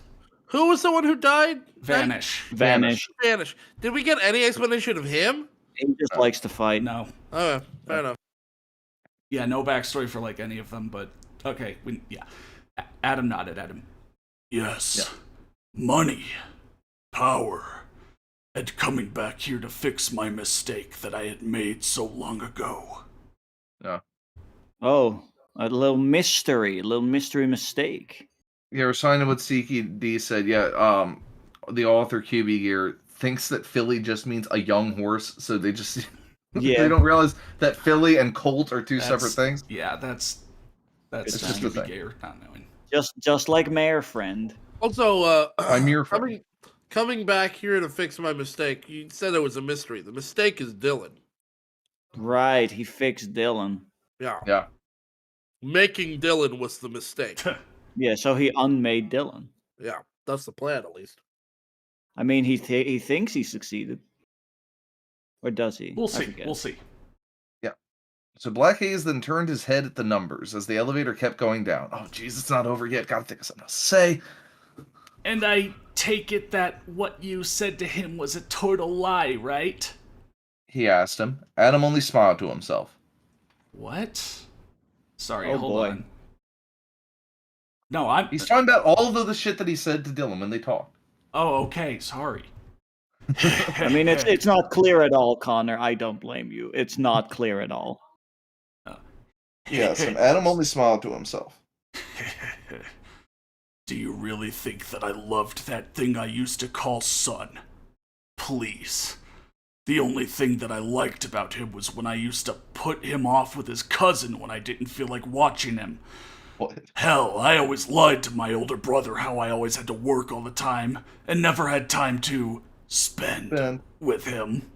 Who was the one who died? Vanish. Vanish. Vanish. Did we get any explanation of him? He just likes to fight. No. Okay, fair enough. Yeah, no backstory for, like, any of them, but... Okay, Adam nodded at him. Yes. Money. Power. And coming back here to fix my mistake that I had made so long ago. Yeah. Oh, a little mystery mistake. Yeah, we're signing what Siki D said. Yeah, the author QB Gear thinks that filly just means a young horse, so they just Yeah. they don't realize that filly and colt are two separate things. Yeah, that's It's just just a to be thing. gayer, not knowing. Just like Mare Friend. Also, I'm your friend. coming back here to fix my mistake, you said it was a mystery. The mistake is Dylan. Right, he fixed Dylan. Yeah. Yeah. Making Dylan was the mistake. Yeah, so he unmade Dylan. Yeah, that's the plan at least. I mean, he thinks he succeeded. Or does he? We'll I see. forget. We'll see. So Black Haze then turned his head at the numbers as the elevator kept going down. Oh, jeez, it's not over yet. Gotta think of something else to say. And I take it that what you said to him was a total lie, right? He asked him. Adam only smiled to himself. What? Sorry, Oh, hold boy. on. No, I'm... He's talking about all of the shit that he said to Dylan when they talked. Oh, okay, sorry. I mean, it's not clear at all, Connor. I don't blame you. It's not clear at all. Yes, and Adam only smiled to himself. Do you really think that I loved that thing I used to call son? Please. The only thing that I liked about him was when I used to put him off with his cousin when I didn't feel like watching him. What? Hell, I always lied to my older brother how I always had to work all the time and never had time to spend Ben, with him.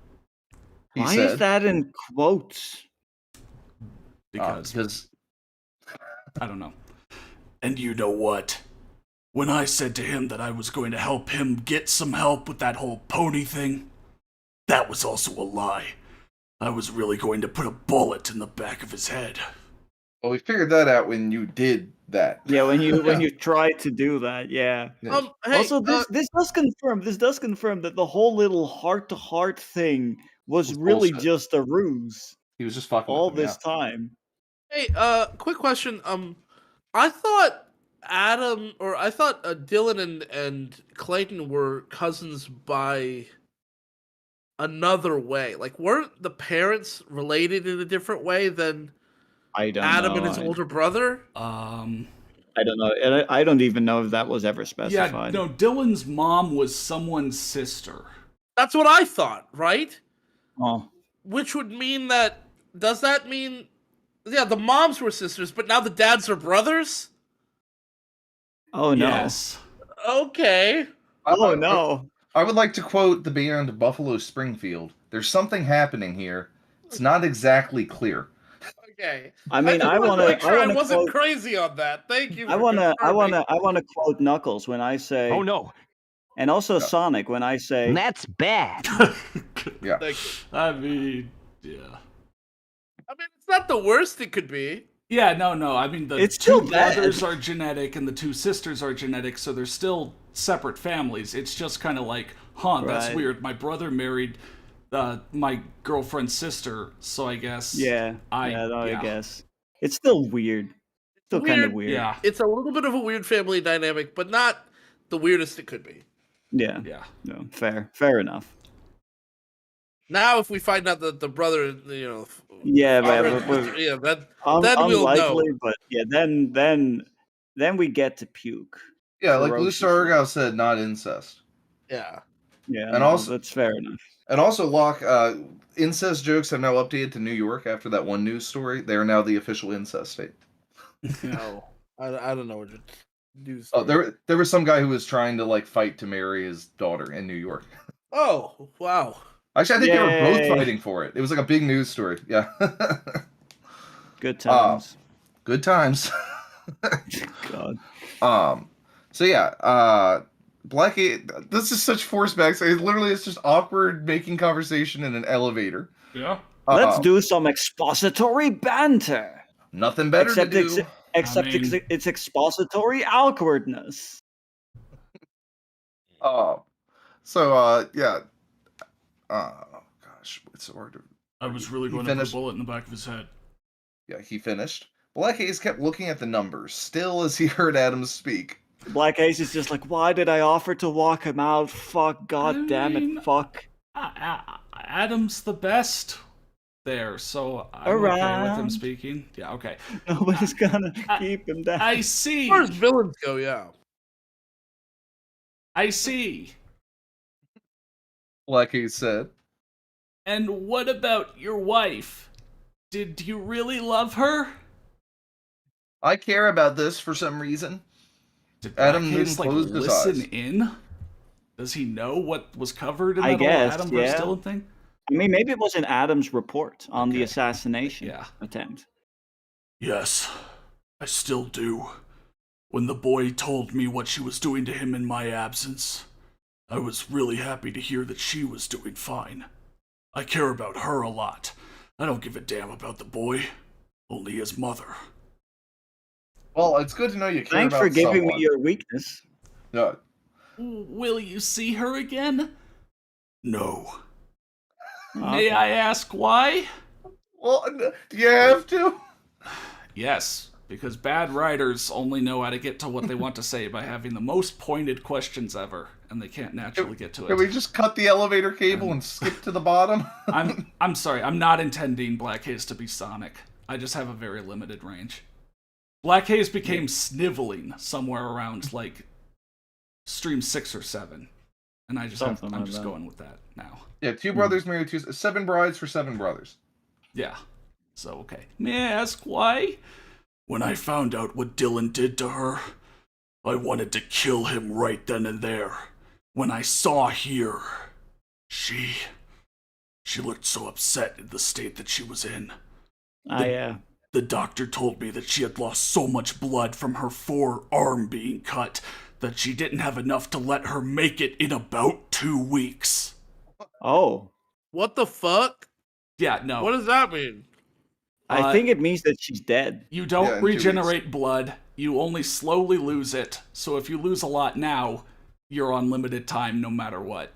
he Why said, is that in quotes? Because, I don't know. And you know what? When I said to him that I was going to help him get some help with that whole pony thing, that was also a lie. I was really going to put a bullet in the back of his head. well, we figured that out when you did that. Yeah, when you tried to do that, yeah. Yes. Hey, Also, this does confirm that the whole little heart-to-heart thing was Was really bullshit. just a ruse He was just fucking all with him, this time. hey, quick question. I thought Dylan and Clayton were cousins by another way. Like, weren't the parents related in a different way than I don't Adam know. and his older brother? I don't know. And I don't even know if that was ever Yeah, specified. no, Dylan's mom was someone's sister. That's what I thought, right? Oh, Which would mean that. Does that mean? Yeah, the moms were sisters, but now the dads are brothers. oh no. Yes. Okay. Oh no. I would like to quote the band Buffalo Springfield. There's something happening here. It's not exactly clear. Okay. I mean, just I wanted want to to. make sure I wasn't crazy on that. Thank you. I want to quote Knuckles when I say. Oh no. And also Sonic when I say. That's bad. Yeah. Thank you. I mean, yeah. I mean, it's not the worst it could be. Yeah, no. I mean, the It's two still bad. brothers are genetic and the two sisters are genetic, so they're still separate families. It's just kind of like, that's Right. weird. My brother married my girlfriend's sister, so I guess. Yeah. I guess. It's still weird. Still kind of Weird. weird. Yeah. It's a little bit of a weird family dynamic, but not the weirdest it could be. Yeah. Yeah. No, fair enough. Now, if we find out that the brother, Yeah, father but and sister- yeah, then we'll unlikely, know. but yeah, then we get to puke. Yeah, like Blue Ferocious. Star Argyle said, not incest. Yeah. Yeah, And no, also- that's fair enough. And also, Locke, incest jokes have now updated to New York after that one news story. They are now the official incest state. No, I don't know what to do. Oh, there was some guy who was trying to fight to marry his daughter in New York. Oh, wow. Actually, I think they were Yay. both fighting for it. It was like a big news story. Yeah. Good times. Good times. God. So yeah, Black Haze. This is such forced back. It literally is just awkward making conversation in an elevator. Yeah. Let's do some expository banter. Nothing better Except to do. it's expository awkwardness. Yeah. Gosh, it's so hard to. I was really going to put a bullet in the back of his head. Yeah, he finished. Black Haze kept looking at the numbers, still as he heard Adams speak. Black Haze is just like, why did I offer to walk him out? Fuck, god damn it, fuck. Adam's the best there, so I'm okay with him speaking. Yeah, okay. Nobody's gonna keep him down. I see. As far as villains go, yeah. I see. Black Haze said. And what about your wife? Did you really love her? I care about this for some reason. Did Adam Haze, like, closed his listen eyes. in? Does he know what was covered in I that guess, whole Adam versus yeah. Dylan thing? I mean, maybe it was in Adam's report on the assassination attempt. Yes, I still do. When the boy told me what she was doing to him in my absence, I was really happy to hear that she was doing fine. I care about her a lot. I don't give a damn about the boy, only his mother. Well, it's good to know you care Thanks about for giving someone. me your weakness. Yeah. Will you see her again? No. May I ask why? Well, do you have to? Yes, because bad writers only know how to get to what they want to say by having the most pointed questions ever, and they can't naturally get to it. Can we just cut the elevator cable and skip to the bottom? I'm sorry, I'm not intending Black Haze to be Sonic. I just have a very limited range. Black Haze became sniveling somewhere around, like, stream 6 or 7. And I'm just going with that now. Yeah, 2 brothers married 7 brides for 7 brothers. Yeah. So, okay. May I ask why? When I found out what Dylan did to her, I wanted to kill him right then and there. When I saw here, she looked so upset in the state that she was in. The doctor told me that she had lost so much blood from her forearm being cut that she didn't have enough to let her make it in about 2 weeks. Oh. What the fuck? Yeah, no. What does that mean? I think it means that she's dead. You don't regenerate blood. You only slowly lose it. So if you lose a lot now, you're on limited time no matter what.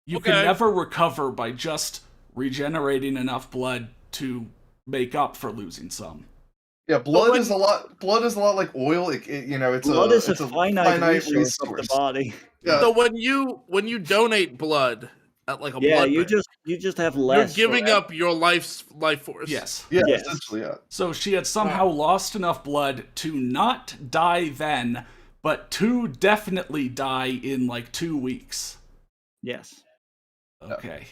You can never recover by just regenerating enough blood to make up for losing some. Yeah, blood is a lot. Blood is a lot like oil. It's blood is it's a finite resource of the body. Yeah. So when you donate blood at like a blood you bank, just have less. you're giving up your life force. Yes. Yeah, essentially, yeah. So she had somehow lost enough blood to not die then, but to definitely die in like 2 weeks. Yes. Okay.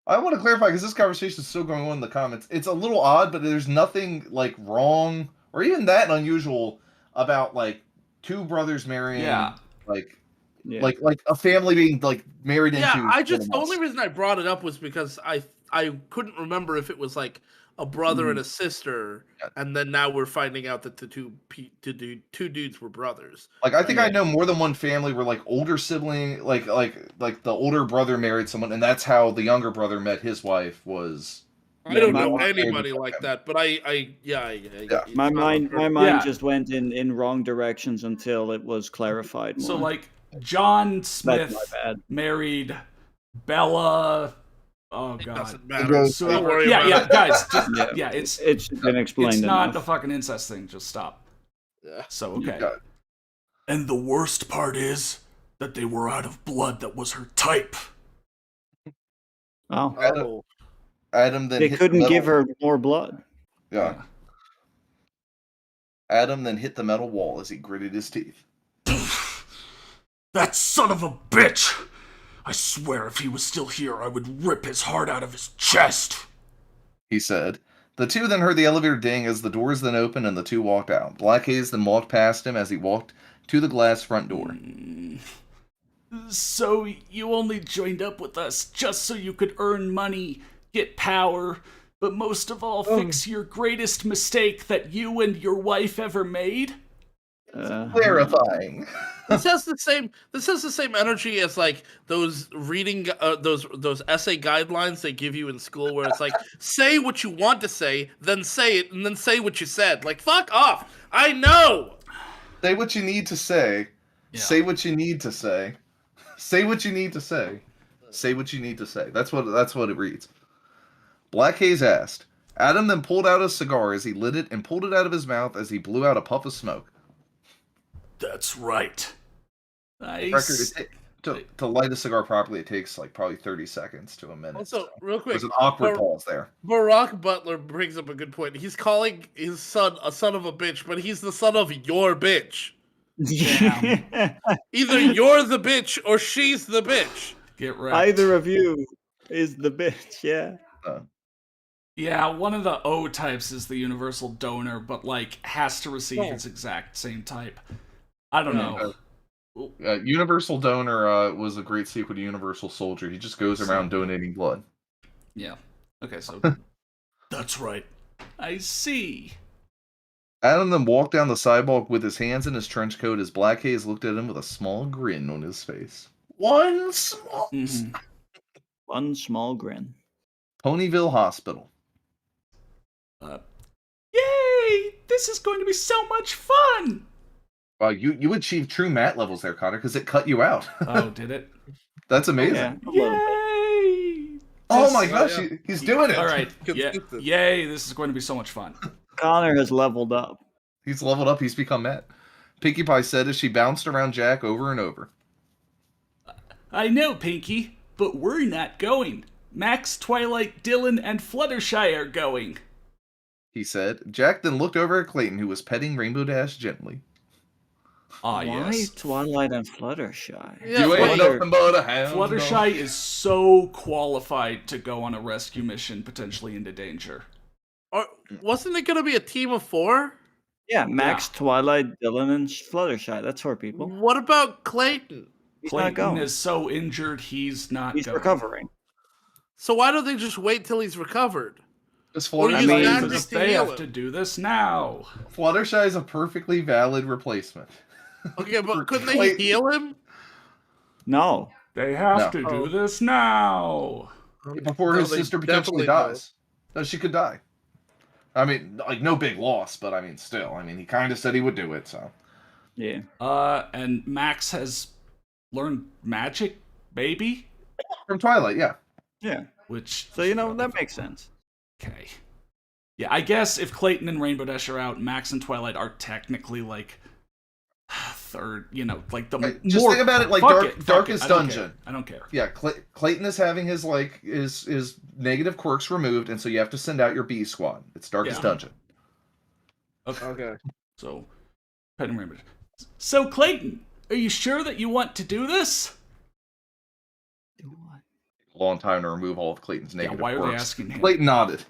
I want to clarify because this conversation is still going on in the comments. It's a little odd, but there's nothing like wrong or even that unusual about like 2 brothers marrying. Yeah. Like a family being like married into. Yeah, the only reason I brought it up was because I couldn't remember if it was like a brother and a sister, and then now we're finding out that the two dudes were brothers. Like I think I know more than one family where like older sibling, like the older brother married someone, and that's how the younger brother met his wife. I don't know anybody like that, but My mind just went in wrong directions until it was clarified more. So like John Smith married Bella. Oh god. Doesn't matter. So, Don't worry about it. Guys. Just, it's been explained. It's not enough. the fucking incest thing. Just stop. Yeah. So okay. And the worst part is that they were out of blood that was her type. Oh. Adam then they couldn't give her more blood. Yeah. Adam then hit the metal wall as he gritted his teeth. That son of a bitch! I swear if he was still here, I would rip his heart out of his chest, he said. The 2 then heard the elevator ding as the doors then opened and the 2 walked out. Black Haze then walked past him as he walked to the glass front door. So you only joined up with us just so you could earn money, get power, but most of all fix your greatest mistake that you and your wife ever made? Clarifying. This has the same energy as like those reading those essay guidelines they give you in school where it's like say what you want to say, then say it, and then say what you said. Like fuck off. I know. Say what you need to say. Yeah. Say what you need to say. Say what you need to say. Say what you need to say. That's what it reads. Black Haze asked. Adam then pulled out a cigar as he lit it and pulled it out of his mouth as he blew out a puff of smoke. That's right. To light a cigar properly, it takes like probably 30 seconds to a minute. Also, real quick, there's an awkward pause there. Barack Butler brings up a good point. He's calling his son a son of a bitch, but he's the son of your bitch. Damn. Either you're the bitch or she's the bitch. Get right. Either of you is the bitch, yeah. Yeah, one of the O types is the universal donor, but like has to receive its exact same type. I don't know. Universal Donor was a great sequel to Universal Soldier. He just goes around donating blood. Yeah. Okay, so that's right. I see. Adam then walked down the sidewalk with his hands in his trench coat as Black Haze looked at him with a small grin on his face. One small grin. Ponyville Hospital. Yay! This is going to be so much fun! Wow, you achieved true mat levels there, Connor, because it cut you out. Oh, did it? That's amazing. Yay! Oh my gosh, he's doing it. All right. Yeah. Yay, this is going to be so much fun. Connor has leveled up. He's leveled up. He's become Matt. Pinkie Pie said as she bounced around Jack over and over. I know, Pinkie, but we're not going. Max, Twilight, Dylan, and Fluttershy are going. He said. Jack then looked over at Clayton, who was petting Rainbow Dash gently. Why Yes. Twilight and Fluttershy? Yeah, You ain't nothing but a hound Fluttershy is so qualified to go on a rescue mission, potentially into danger. Or wasn't it going to be a team of 4? Yeah, Max, Twilight, Dylan, and Fluttershy. That's 4 people. What about Clayton? He's not Clayton going. is so injured, he's not He's going. recovering. So why don't they just wait till he's recovered? Fluttershy, Or use magic Because to they heal have him? to do this now. Fluttershy is a perfectly valid replacement. Okay, but couldn't they Clayton. heal him? No. They have No. to do this now. Before No, his they sister potentially definitely dies. No, she could die. I mean, like, no big loss, but I mean, still. I mean, he kind of said he would do it, so. Yeah. And Max has learned magic, maybe? From Twilight, yeah. Yeah. Which. So, that makes sense. Okay. Yeah, I guess if Clayton and Rainbow Dash are out, Max and Twilight are technically like third, like the Just more. think about it like Fuck Darkest I don't Dungeon. care. I don't care. Yeah, Clayton is having his his negative quirks removed, and so you have to send out your B squad. It's Darkest Dungeon. Okay. So, Pet and Rainbow. So, Clayton, are you sure that you want to do this? A long time to remove all of Clayton's negative why are quirks. they asking him? Clayton nodded.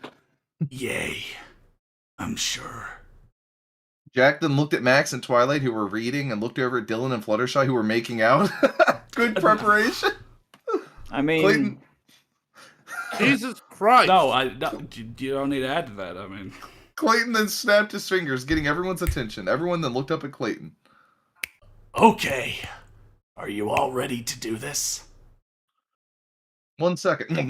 Yay. I'm sure. Jack then looked at Max and Twilight, who were reading, and looked over at Dylan and Fluttershy, who were making out. Good preparation. I mean, Clayton. Jesus Christ. No, you don't need to add to that. I mean, Clayton then snapped his fingers, getting everyone's attention. Everyone then looked up at Clayton. Okay. Are you all ready to do this? 1 second. yeah.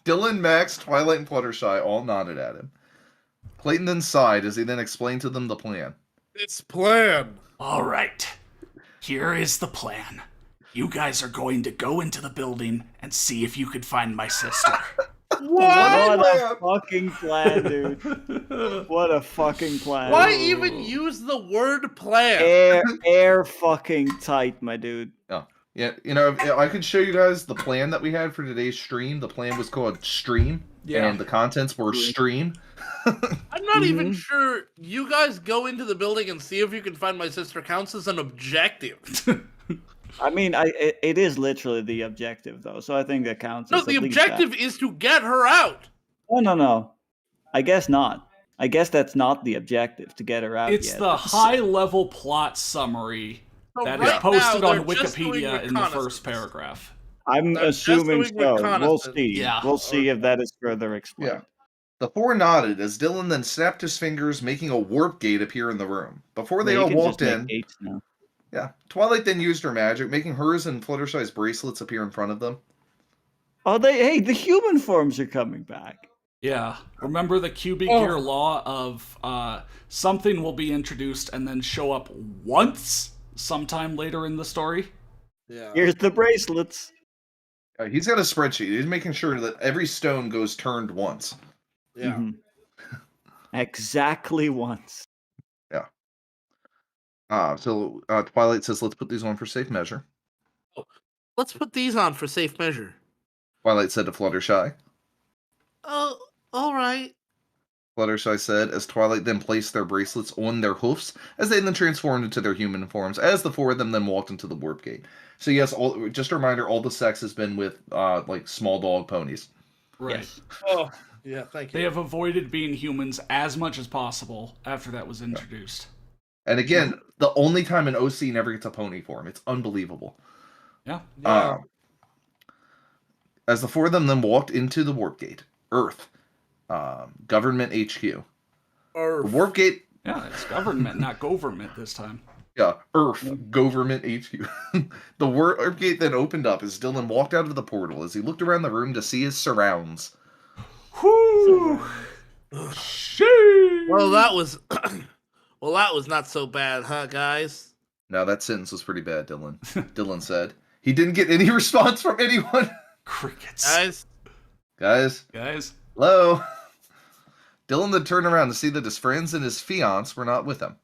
Dylan, Max, Twilight, and Fluttershy all nodded at him. Clayton then sighed as he then explained to them the plan. It's plan. All right. Here is the plan. You guys are going to go into the building and see if you could find my sister. What a fucking plan, dude. What a fucking plan. Why even use the word plan? Air fucking tight, my dude. Oh, yeah, I could show you guys the plan that we had for today's stream. The plan was called Stream, and the contents were Stream. I'm not even sure you guys go into the building and see if you can find my sister counts as an objective. I mean, it is literally the objective, though, so I think that counts. No, as the at least objective that. is to get her out. Oh, no. I guess not. I guess that's not the objective, to get her out It's yet. the high-level plot summary that is right posted now, on they're just doing Wikipedia in the reconnaissance. first paragraph. I'm They're just assuming doing so. We'll reconnaissance. see. Yeah. We'll see if that is further explained. The four nodded as Dylan then snapped his fingers, making a warp gate appear in the room. Before they Yeah, you all can walked just make in, gates now. yeah, Twilight then used her magic, making hers and Fluttershy's bracelets appear in front of them. Oh, hey, the human forms are coming back. Yeah. Remember the cubic gear law of something will be introduced and then show up once sometime later in the story? Yeah. Here's the bracelets. He's got a spreadsheet. He's making sure that every stone goes turned once. Yeah. Mhm. Exactly once. Yeah. So Twilight says, let's put these on for safe measure. Let's put these on for safe measure. Twilight said to Fluttershy. Oh, all right. Fluttershy said, as Twilight then placed their bracelets on their hoofs, as they then transformed into their human forms, as the four of them then walked into the warp gate. So yes, just a reminder, all the sex has been with like small dog ponies. Right. Yes. Oh, yeah, thank you. They have avoided being humans as much as possible after that was introduced. And again, the only time an OC never gets a pony form. It's unbelievable. Yeah. As the four of them then walked into the warp gate, Earth, government HQ. Earth. The warp gate. Yeah, it's government, not government this time. Yeah, Earth, government HQ. The warp gate then opened up as Dylan walked out of the portal as he looked around the room to see his surrounds. Whoo! Well, that was not so bad, huh, guys? Now that sentence was pretty bad, Dylan. Dylan said. He didn't get any response from anyone. Crickets. Guys? Hello? Dylan then turned around to see that his friends and his fiancé were not with him.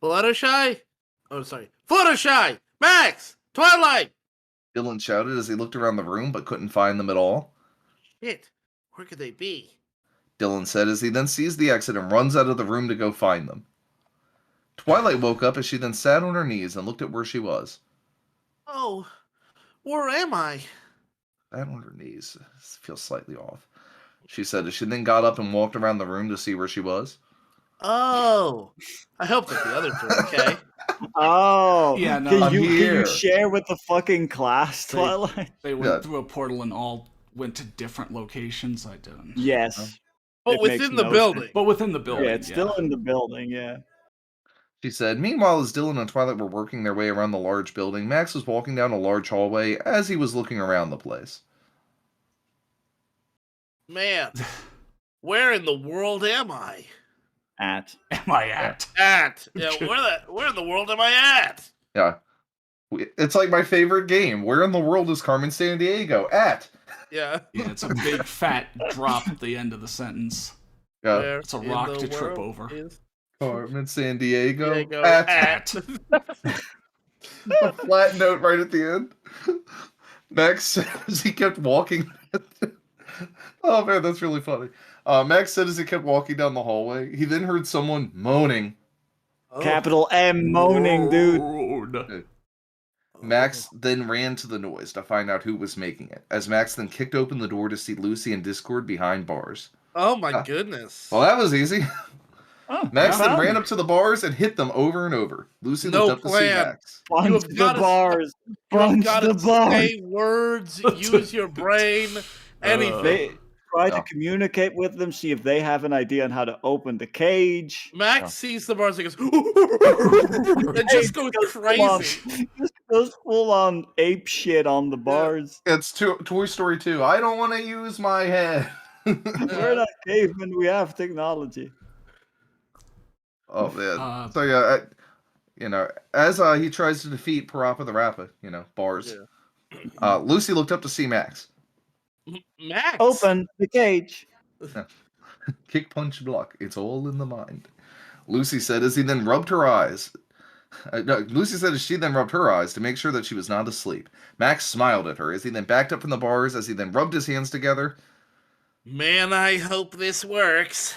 Fluttershy? Oh, sorry. Fluttershy! Max! Twilight! Dylan shouted as he looked around the room but couldn't find them at all. Shit. Where could they be? Dylan said as he then sees the exit and runs out of the room to go find them. Twilight woke up as she then sat on her knees and looked at where she was. Oh, where am I? Sat on her knees. This feels slightly off. She said as she then got up and walked around the room to see where she was. Oh, I hope that the others are okay. Oh, Yeah, no, can I'm you here. share with the fucking class, Twilight? They went through a portal and all went to different locations. I didn't. Yes. But It within makes the no building. sense. But within the building. Yeah, it's still in the building, yeah. She said, meanwhile, as Dylan and Twilight were working their way around the large building, Max was walking down a large hallway as he was looking around the place. Man, where in the world am I? At. Am I at? Yeah, where in the world am I at? Yeah. It's like my favorite game. Where in the world is Carmen Sandiego? At. Yeah. Yeah, it's a big fat drop at the end of the sentence. Yeah. Where It's a in rock the to trip world over. is Carmen Sandiego. Diego At. at. A flat note right at the end. Max said as he kept walking. Oh man, that's really funny. Max said as he kept walking down the hallway, he then heard someone moaning. Oh. Capital M moaning, dude. Road. Max then ran to the noise to find out who was making it, as Max then kicked open the door to see Lucy and Discord behind bars. Oh my goodness. Well, that was easy. Oh, Max then found ran it. up to the bars and hit them over and over. Lucy No looked up plan. to see Max. Punch have the gotta bars. You Punch gotta the bars. say words, use your brain, anything. They try Yeah. to communicate with them, see if they have an idea on how to open the cage. Max sees the bars and goes, and just goes crazy. Just goes full on ape shit on the bars. It's Toy Story 2. I don't want to use my head. We're not cavemen, we have technology. Oh man. So yeah, as he tries to defeat Parappa the Rappa, bars. Yeah. Lucy looked up to see Max. Max. Open the cage. Kick, punch, block. It's all in the mind. Lucy said as he then rubbed her eyes. Lucy said as she then rubbed her eyes to make sure that she was not asleep. Max smiled at her as he then backed up from the bars as he then rubbed his hands together. Man, I hope this works.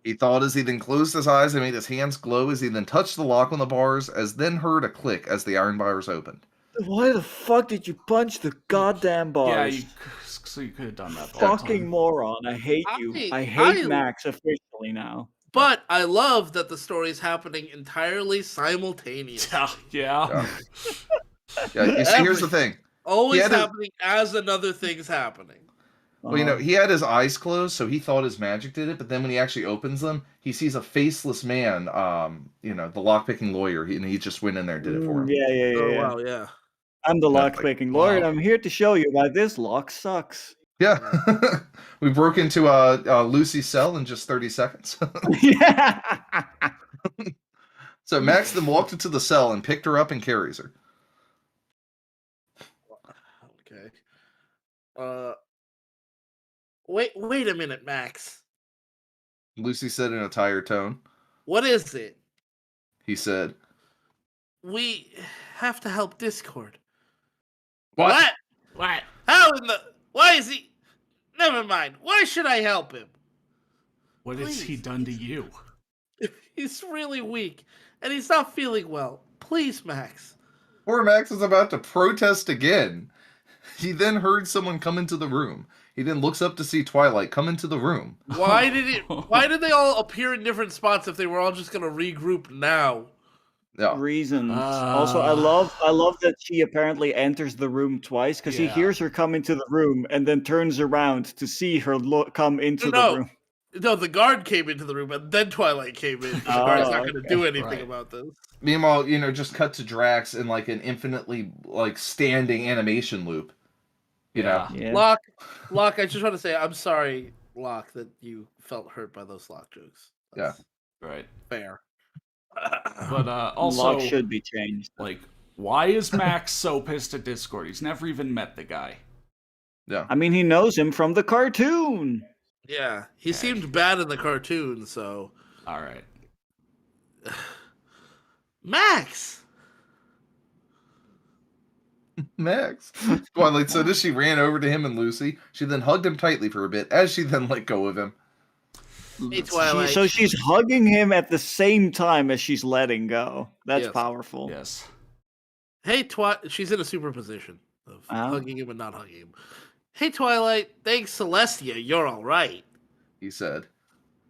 He thought as he then closed his eyes and made his hands glow as he then touched the lock on the bars, as then heard a click as the iron bars opened. Why the fuck did you punch the goddamn bars? Yeah, so you could have done that. Fucking moron. I hate you. I hate Max officially now. But I love that the story is happening entirely simultaneously. Yeah. Yeah, you see, here's the thing. Always He had to- happening as another thing's happening. Well, he had his eyes closed, so he thought his magic did it. But then when he actually opens them, he sees a faceless man. The lockpicking lawyer, and he just went in there and did it for him. Yeah. Oh wow, yeah. I'm the Yeah, lock-picking lawyer, and I'm here to show you why this lock sucks. Yeah, we broke into Lucy's cell in just 30 seconds. Yeah. So Max then walked into the cell and picked her up and carries her. Okay. Wait a minute, Max. Lucy said in a tired tone. What is it? He said, We have to help Discord. What? What? How in the... Why is he... Never mind. Why should I help him? What has he done to you? He's really weak, and he's not feeling well. Please, Max. Poor Max was about to protest again. He then heard someone come into the room. He then looks up to see Twilight come into the room. Why did they all appear in different spots if they were all just gonna regroup now? Yeah. Reasons. Also, I love that she apparently enters the room twice because he hears her come into the room and then turns around to see her come into the room. No, the guard came into the room and then Twilight came in. The guard's not going to do anything about this. Meanwhile, just cut to Drax in like an infinitely standing animation loop. You know. Yeah. Locke, I just want to say I'm sorry, Locke, that you felt hurt by those Locke jokes. That's right. Fair. But also Locke should be changed. Like, why is Max so pissed at Discord? He's never even met the guy. Yeah. I mean, he knows him from the cartoon. Yeah, he seemed bad in the cartoon, so. All right. Max! Twilight said as she ran over to him and Lucy. She then hugged him tightly for a bit as she then let go of him. Hey, Twilight. So she's hugging him at the same time as she's letting go. That's powerful. Yes. Hey, she's in a superposition of hugging him and not hugging him. Hey, Twilight, thanks, Celestia, you're all right. He said.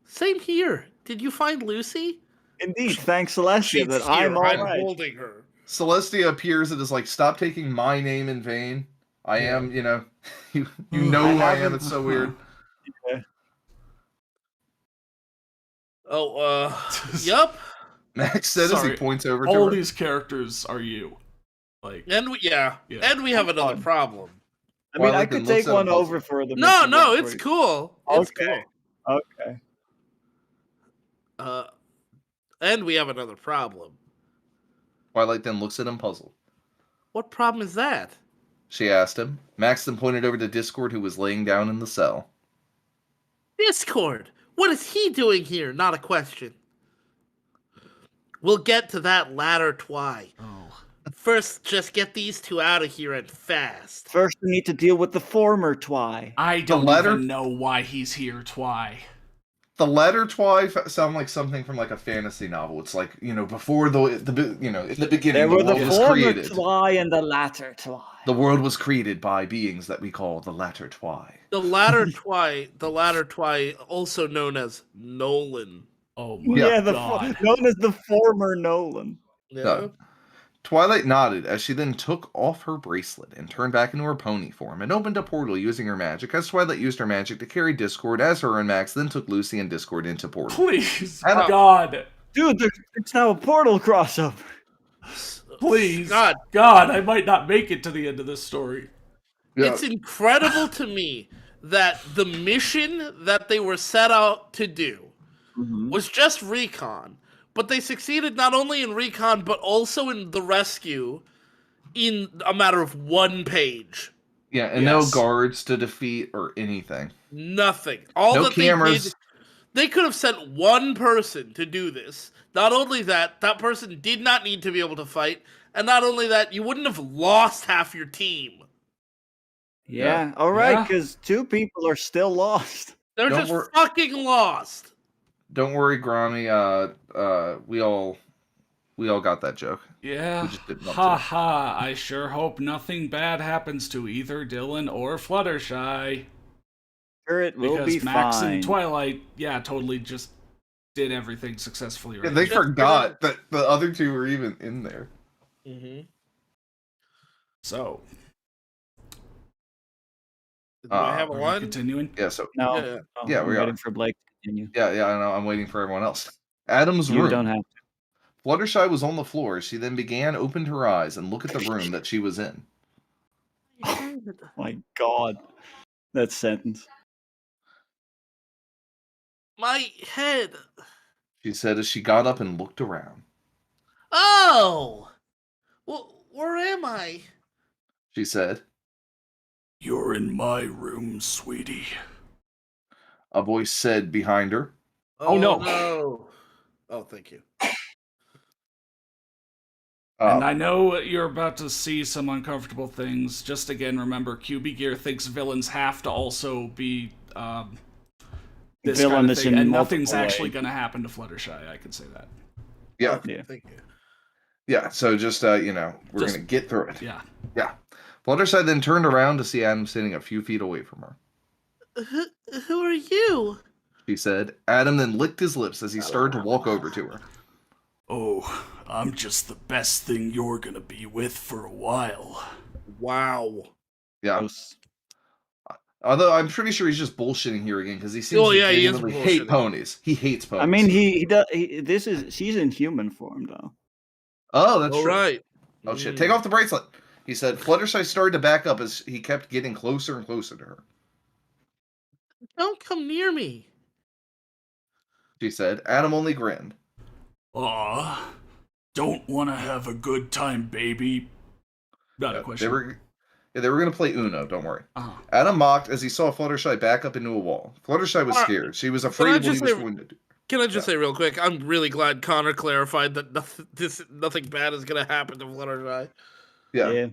Same here. Did you find Lucy? Indeed, thanks, Celestia, that I'm all right. I'm holding her. Celestia appears and is like, stop taking my name in vain. I am, you know who I am. It's so weird. Yeah. Yup. Max said as he points over to all her. these characters are you. And we have another problem. I mean, I could take one over for the. No, it's cool. It's cool. Okay. And we have another problem. Twilight then looks at him puzzled. What problem is that? She asked him. Max then pointed over to Discord, who was laying down in the cell. Discord? What is he doing here? Not a question. We'll get to that latter, Twy. Oh. First, just get these two out of here and fast. First, we need to deal with the former Twy. I don't even know why he's here, Twy. The latter Twy sound like something from like a fantasy novel. It's like, before in the beginning there were the world was former created. Twy and the latter Twy. The world was created by beings that we call the latter Twy. The latter Twy, also known as Nolan. Oh my God. Known as the former Nolan. Yeah. Twilight nodded as she then took off her bracelet and turned back into her pony form and opened a portal using her magic, as Twilight used her magic to carry Discord as her and Max then took Lucy and Discord into portal. Please, God. Dude, it's now a portal crossover. Please, God, I might not make it to the end of this story. Yeah. It's incredible to me that the mission that they were set out to do was just recon. But they succeeded not only in recon, but also in the rescue in a matter of one page. Yeah, and no guards to defeat or anything. Nothing. No cameras. They could have sent one person to do this. Not only that person did not need to be able to fight. And not only that, you wouldn't have lost half your team. Yeah, all right, because 2 people are still lost. They're just fucking lost. Don't worry, Grammy. We all got that joke. Yeah. We just didn't Ha ha. I sure hope nothing bad happens to either Dylan or Fluttershy. Sure, it will be Max fine. and Twilight, totally just did everything successfully. Right? Yeah, they forgot that the other 2 were even in there. Mm-hmm. So, Do I have Are we one? continuing? Yeah, so No, Yeah. no, Yeah, I'm we are. waiting for Blake to continue. yeah, I know. I'm waiting for everyone else. Adam's You room. don't have to. Fluttershy was on the floor. She then opened her eyes, and looked at the room that she was in. My God, that sentence. My head. She said as she got up and looked around. Oh! Well, where am I? She said. You're in my room, sweetie. A voice said behind her. Oh, no. No. Oh, thank you. And I know you're about to see some uncomfortable things. Just again, remember, QB Gear thinks villains have to also be this kind of Villainous thing, in and nothing's multiple actually ways. going to happen to Fluttershy. I can say that. Yeah. Okay, Yeah. thank you. Yeah, so just, we're going to get through it. Yeah. Yeah. Fluttershy then turned around to see Adam sitting a few feet away from her. Who are you? She said. Adam then licked his lips as he started to walk over to her. Oh, I'm just the best thing you're gonna be with for a while. Wow. Yeah. Gross. Although I'm pretty sure he's just bullshitting here again because he seems Oh, to yeah, he is genuinely hate bullshitting. ponies. He hates ponies. I mean, he does. She's in human form though. Oh, that's All true. right. Oh shit! Take off the bracelet. He said. Fluttershy started to back up as he kept getting closer and closer to her. Don't come near me. She said. Adam only grinned. Aw, don't wanna have a good time, baby. Not a question. They were gonna play Uno. Don't worry. Uh-huh. Adam mocked as he saw Fluttershy back up into a wall. Fluttershy was scared. She was afraid of what he was going to do. Can I just say real quick? I'm really glad Connor clarified that nothing bad is gonna happen to Fluttershy. Yeah.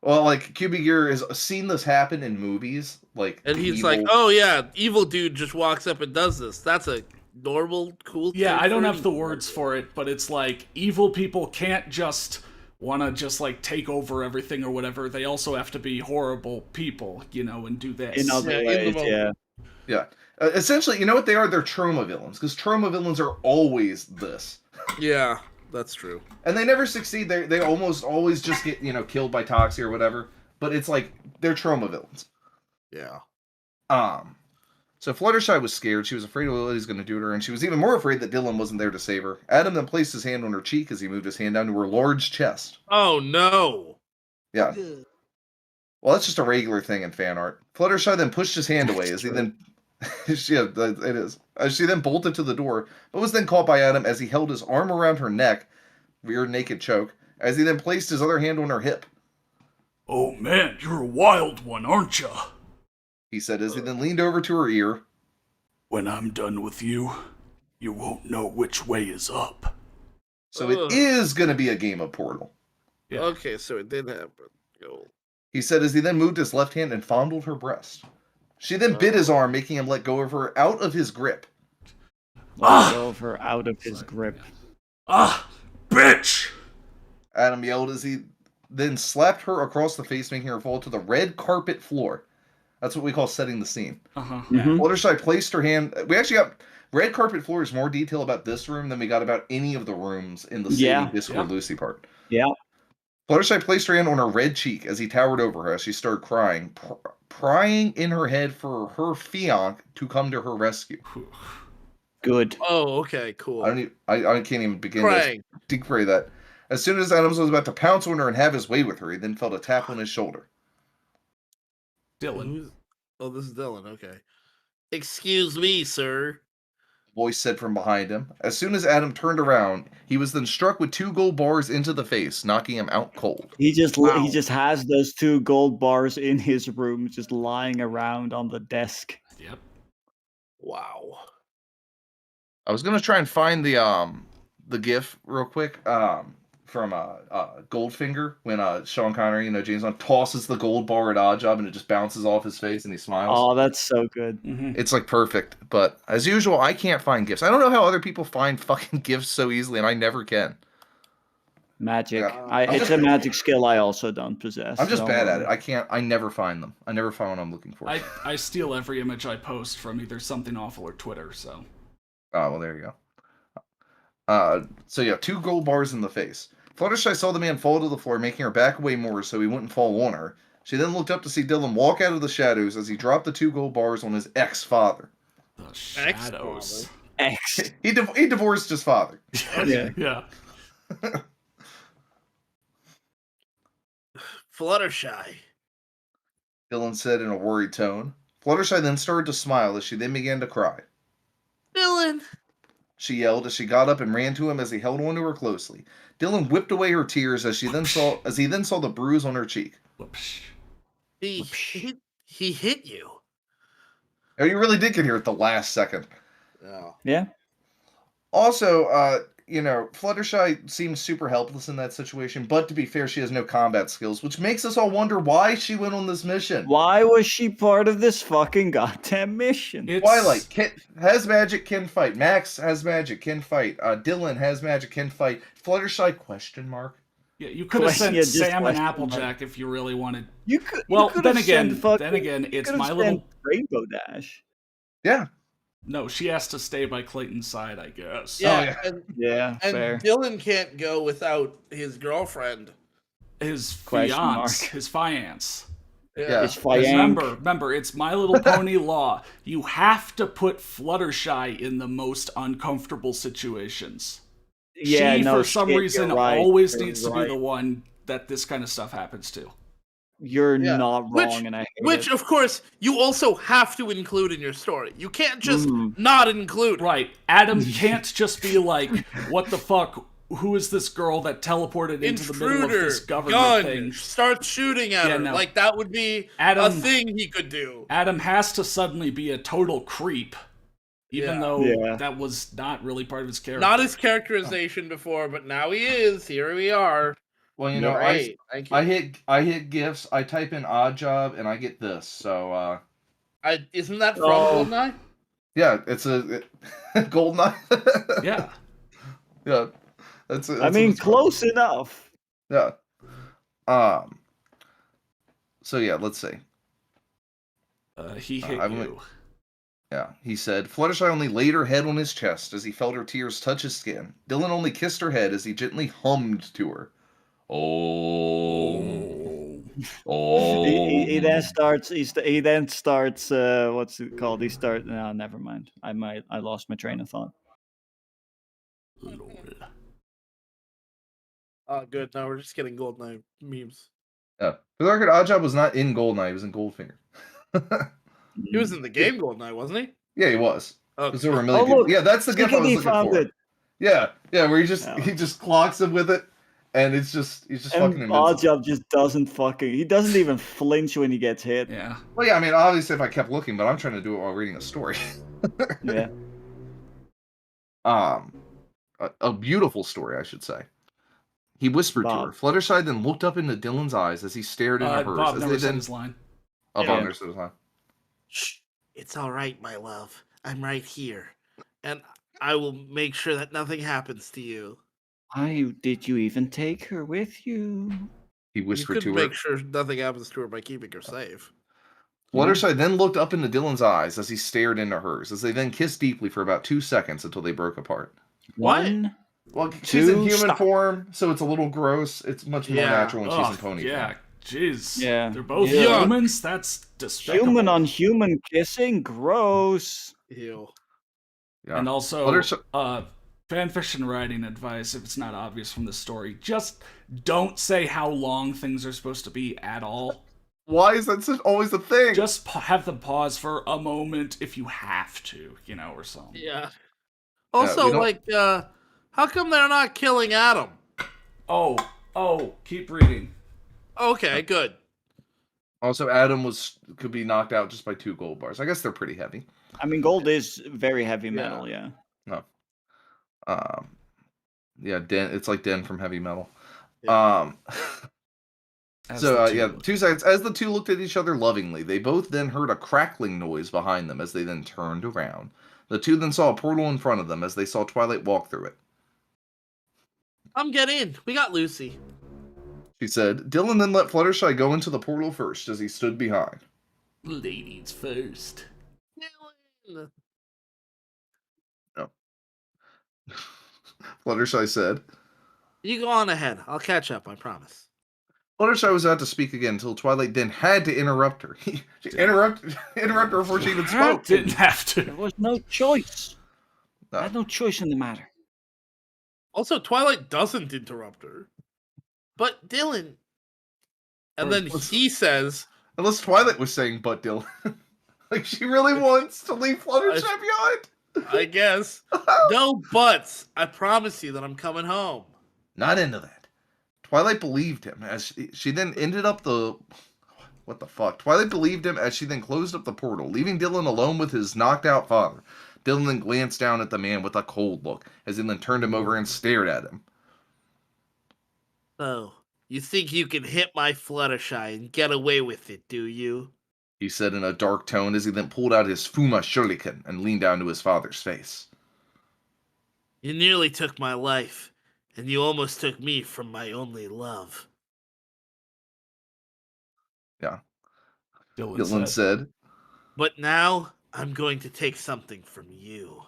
Well, like QB Gear has seen this happen in movies, like, and he's evil... like, "Oh yeah, evil dude just walks up and does this. That's a normal, cool." Yeah, thing I don't for have him." the words for it, but it's like evil people can't just want to just like take over everything or whatever. They also have to be horrible people, and do this. In other ways, yeah. Yeah. Essentially, you know what they are? They're trauma villains, because trauma villains are always this. Yeah, that's true. And they never succeed. They almost always just get, killed by Toxie or whatever. But it's like, they're trauma villains. Yeah. So Fluttershy was scared. She was afraid of what he was going to do to her, and she was even more afraid that Dylan wasn't there to save her. Adam then placed his hand on her cheek as he moved his hand down to her large chest. Oh no. Yeah. Well, that's just a regular thing in fan art. Fluttershy then pushed his hand away as he then... yeah, it is. As she then bolted to the door, but was then caught by Adam as he held his arm around her neck, rear naked choke, as he then placed his other hand on her hip. Oh man, you're a wild one, aren't ya? He said as he then leaned over to her ear. When I'm done with you, you won't know which way is up. So it is going to be a game of Portal. Yeah. Okay, so it did happen. He said as he then moved his left hand and fondled her breast. She then bit his arm, making him let go of her out of his grip. Let go of her out of his grip. Bitch! Adam yelled as he then slapped her across the face, making her fall to the red carpet floor. That's what we call setting the scene. Fluttershy placed her hand... We actually got... Red carpet floor is more detail about this room than we got about any of the rooms in the Sadie Discord Lucy part. Yeah. Fluttershy placed her hand on her red cheek as he towered over her as she started crying, prying in her head for her fiancé to come to her rescue. Good. Oh, okay, cool. I can't even begin to decray that. As soon as Adams was about to pounce on her and have his way with her, he then felt a tap on his shoulder. Dylan. Oh, this is Dylan, okay. Excuse me, sir. Voice said from behind him. As soon as Adam turned around, he was then struck with 2 gold bars into the face, knocking him out cold. He just has those 2 gold bars in his room, just lying around on the desk. Yep. Wow. I was gonna try and find the GIF real quick from Goldfinger when Sean Connery, James Bond tosses the gold bar at Oddjob and it just bounces off his face and he smiles. Oh, that's so good. It's like perfect, but as usual, I can't find GIFs. I don't know how other people find fucking GIFs so easily, and I never can. Magic. Yeah. It's a magic skill I also don't possess. I'm just bad at it. I never find them. I never find what I'm looking for. I steal every image I post from either Something Awful or Twitter, so. Oh, well, there you go. So yeah, 2 gold bars in the face. Fluttershy saw the man fall to the floor, making her back away more so he wouldn't fall on her. She then looked up to see Dylan walk out of the shadows as he dropped the 2 gold bars on his ex-father. The shadows. X. He divorced his father. Yeah. Yeah. Fluttershy. Dylan said in a worried tone. Fluttershy then started to smile as she then began to cry. Dylan. She yelled as she got up and ran to him as he held onto her closely. Dylan whipped away her tears as he then saw the bruise on her cheek. Whoops. He hit you. Oh, you really did get here at the last second. Oh. Yeah. Also, Fluttershy seems super helpless in that situation, but to be fair, she has no combat skills, which makes us all wonder why she went on this mission. Why was she part of this fucking goddamn mission? Twilight has magic, can fight. Max has magic, can fight. Dylan has magic, can fight. Fluttershy, question mark. Yeah, you could have sent Yeah, just Sam and question Applejack mark. if you really wanted. You could. Well, you could then have again, sent fucking- then again, you it's could have my sent little. Rainbow Dash. Yeah. No, she has to stay by Clayton's side, I guess. Yeah, Yeah, and fair. Dylan can't go without his girlfriend. His Question fiance, mark. his fiance. Yeah. It's Because Fiank. remember, it's My Little Pony law. You have to put Fluttershy in the most uncomfortable situations. Yeah, She, no for some shit, you're reason, right, always you're needs to be right. the one that this kind of stuff happens to. You're Yeah. not wrong, Which, and I hate which it. of course, you also have to include in your story. You can't just Mhm. not include it. Right. Adam can't just be like, what the fuck? Who is this girl that teleported into the middle of Intruder, this government gun, thing? start shooting at Yeah, her. no. Like, that would be a Adam- thing he could do. Adam has to suddenly be a total creep, even Yeah. though Yeah. that was not really part of his character. Not his characterization before, but now he is. Here we are. Well, Great. Thank you. I hit gifts, I type in odd job, and I get this. So Isn't that from Oh. Goldeneye? yeah, it's a golden eye. Yeah. Yeah. That's I what mean, it's from. close enough. Yeah. So yeah, let's see. He hit I you. went- Yeah, he said. Fluttershy only laid her head on his chest as he felt her tears touch his skin. Dylan only kissed her head as he gently hummed to her. Oh. Oh. He then starts. He then starts. What's it called? No, never mind. I lost my train of thought. Lol. Oh, good. No, we're just getting Goldeneye memes. Yeah. For the record, Oddjob was not in Goldeneye, he was in Goldfinger. He was in the game Goldeneye, wasn't he? Yeah, he was. Oh, There's over a Oh, million people. look, Yeah, that's the gift I was Stickity looking found for. it. Yeah, where he Yeah. just clocks him with it, and he's just fucking And invincible. Oddjob just doesn't fucking. He doesn't even flinch when he gets hit. Yeah. Well, yeah, I mean, obviously, if I kept looking, but I'm trying to do it while reading a story. Yeah. A beautiful story, I should say. He whispered to her. Bob. Fluttershy then looked up into Dylan's eyes as he stared into hers. Bob as never they said then... his line. Oh, Yeah. Bob never said his line. Shh. It's all right, my love. I'm right here. And I will make sure that nothing happens to you. Why did you even take her with you? He You whispered could to her. make sure nothing happens to her by keeping her safe. Fluttershy then looked up into Dylan's eyes as he stared into hers, as they then kissed deeply for about 2 seconds until they broke apart. What? One. Well, she's in Two, human stop. form, so it's a little gross. It's much more Yeah. natural when she's in Ugh, pony yeah. form. Jeez. Yeah. They're both Yeah. humans? That's despicable. Human on human kissing? Gross. Ew. Yeah. And also, Fluttershy- fanfiction writing advice, if it's not obvious from the story, just don't say how long things are supposed to be at all. Why is that always a thing? Just have them pause for a moment if you have to, or something. Yeah. Also, we don't- like, how come they're not killing Adam? Oh, keep reading. Okay, good. Also, Adam could be knocked out just by 2 gold bars. I guess they're pretty heavy. I mean, gold is very heavy metal. Yeah. No. Yeah, Den. It's like Den from Heavy Metal. Yeah. As So, the two yeah, look. 2 seconds. As the two looked at each other lovingly, they both then heard a crackling noise behind them as they then turned around. The two then saw a portal in front of them as they saw Twilight walk through it. Come get in. We got Lucy. She said. Dylan then let Fluttershy go into the portal first as he stood behind. Ladies first. Dylan. Fluttershy said. You go on ahead. I'll catch up, I promise. Fluttershy was about to speak again until Twilight then had to interrupt her. She interrupted her before she even spoke. Didn't have to. There was no choice. No. I had no choice in the matter. Also, Twilight doesn't interrupt her. But Dylan. And then he says... Unless Twilight was saying, but Dylan. Like, she really wants to leave Fluttershy behind? I guess. No buts. I promise you that I'm coming home. Not into that. Twilight believed him as she then ended up the... What the fuck? Twilight believed him as she then closed up the portal, leaving Dylan alone with his knocked out father. Dylan then glanced down at the man with a cold look, as he then turned him over and stared at him. Oh, you think you can hit my Fluttershy and get away with it, do you? He said in a dark tone as he then pulled out his Fuma Shuriken and leaned down to his father's face. You nearly took my life, and you almost took me from my only love. Yeah. Dylan said. But now, I'm going to take something from you.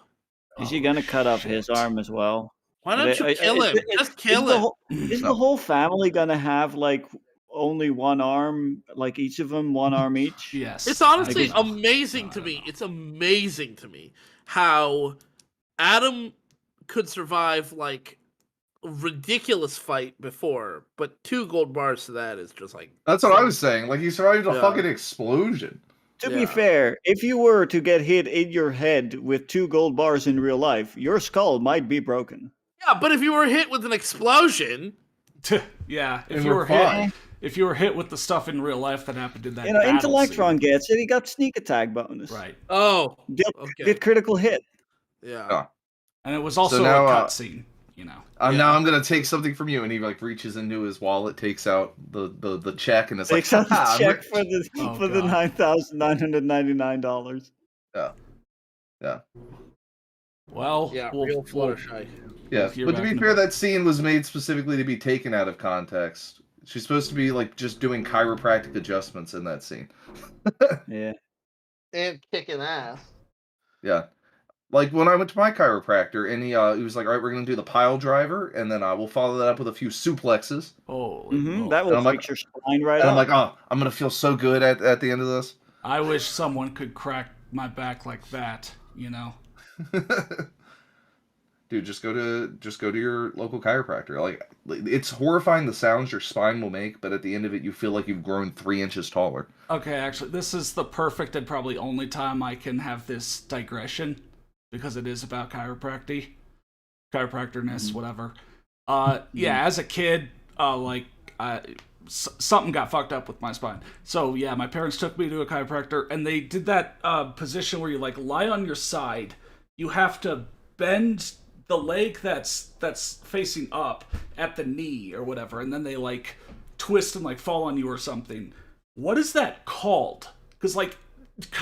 Is he gonna cut off his arm as well? Why don't you kill him? Just kill him. Is the whole family gonna have like only one arm, like each of them one arm each? Yes. It's honestly amazing to me. It's amazing to me how Adam could survive like a ridiculous fight before, but 2 gold bars to that is just like... That's what I was saying. Like, he survived a fucking explosion. To be fair, if you were to get hit in your head with 2 gold bars in real life, your skull might be broken. Yeah, but if you were hit with an explosion... Yeah, if you were hit with the stuff in real life that happened in that Intellectron gets it, he got sneak attack bonus. Right. Oh, Did critical hit. Yeah. And it was also now, a cutscene, you know. Now I'm gonna take something from you, and he like reaches into his wallet, takes out the check, and it's takes like, out the check for the $9,999. Yeah. Well, yeah, real Fluttershy. Yeah, but to be fair, that scene was made specifically to be taken out of context. She's supposed to be like just doing chiropractic adjustments in that scene. Yeah. And kicking ass. Yeah. Like when I went to my chiropractor, and he was like, "All right, we're gonna do the pile driver, and then we'll follow that up with a few suplexes." Oh, that will fix your spine right up. And I'm like, "Oh, I'm gonna feel so good at the end of this." I wish someone could crack my back like that, you know. Dude, just go to your local chiropractor. Like, it's horrifying the sounds your spine will make, but at the end of it, you feel like you've grown 3 inches taller. Okay, actually, this is the perfect and probably only time I can have this digression, because it is about chiropractorness, whatever. Yeah, as a kid, something got fucked up with my spine. So yeah, my parents took me to a chiropractor, and they did that position where you like lie on your side. You have to bend the leg that's facing up at the knee or whatever, and then they like twist and like fall on you or something. What is that called? Because like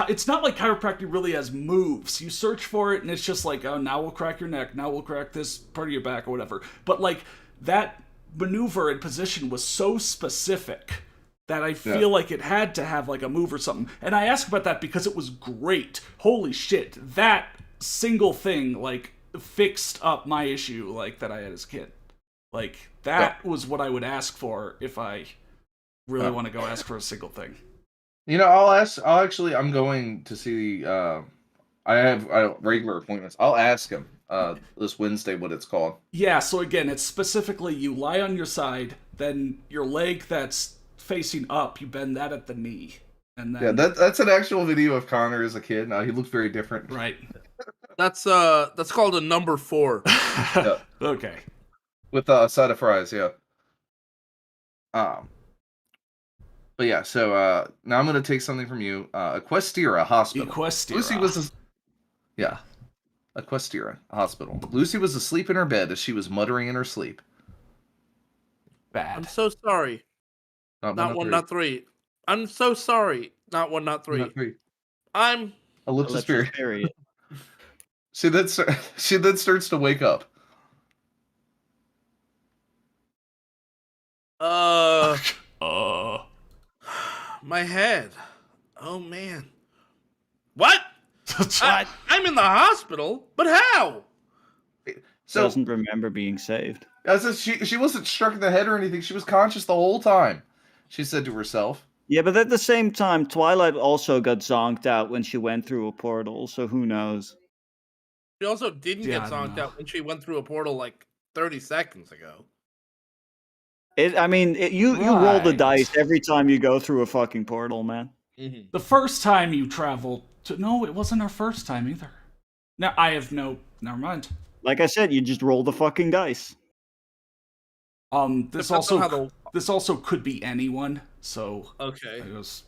it's not like chiropractic really has moves. You search for it and it's just like, oh, now we'll crack your neck, now we'll crack this part of your back or whatever. But like that maneuver and position was so specific that I feel like it had to have like a move or something. And I asked about that because it was great. Holy shit, that single thing like fixed up my issue like that I had as a kid. Like that was what I would ask for if I really want to go ask for a single thing. You know, I'm going to see, I have regular appointments. I'll ask him this Wednesday what it's called. Yeah, so again, it's specifically you lie on your side, then your leg that's facing up, you bend that at the knee. And then... Yeah, that's an actual video of Connor as a kid. Now he looks very different. Right. That's called a number 4. Yeah. Okay. With a side of fries, yeah. But yeah, so now I'm gonna take something from you. Equestria Hospital. Equestria. Lucy was Equestria Hospital. Lucy was asleep in her bed as she was muttering in her sleep. Bad. I'm so sorry. Not 1, not 3. I'm so sorry. Not 1, not 3. Not 3. I'm Ellipsosperiod. She then starts to wake up. My head. Oh man. What? I'm in the hospital, but how? So doesn't remember being saved. As if she wasn't struck in the head or anything. She was conscious the whole time. she said to herself. Yeah, but at the same time, Twilight also got zonked out when she went through a portal, so who knows? She also didn't Yeah, get I don't zonked know. out when she went through a portal like 30 seconds ago. You roll the Right. dice every time you go through a fucking portal, man. Mm-hmm. The first time you traveled to... No, it wasn't our first time either. No, I have no... Never mind. Like I said, you just roll the fucking dice. This Depends on how also could be anyone, so... Okay. It was...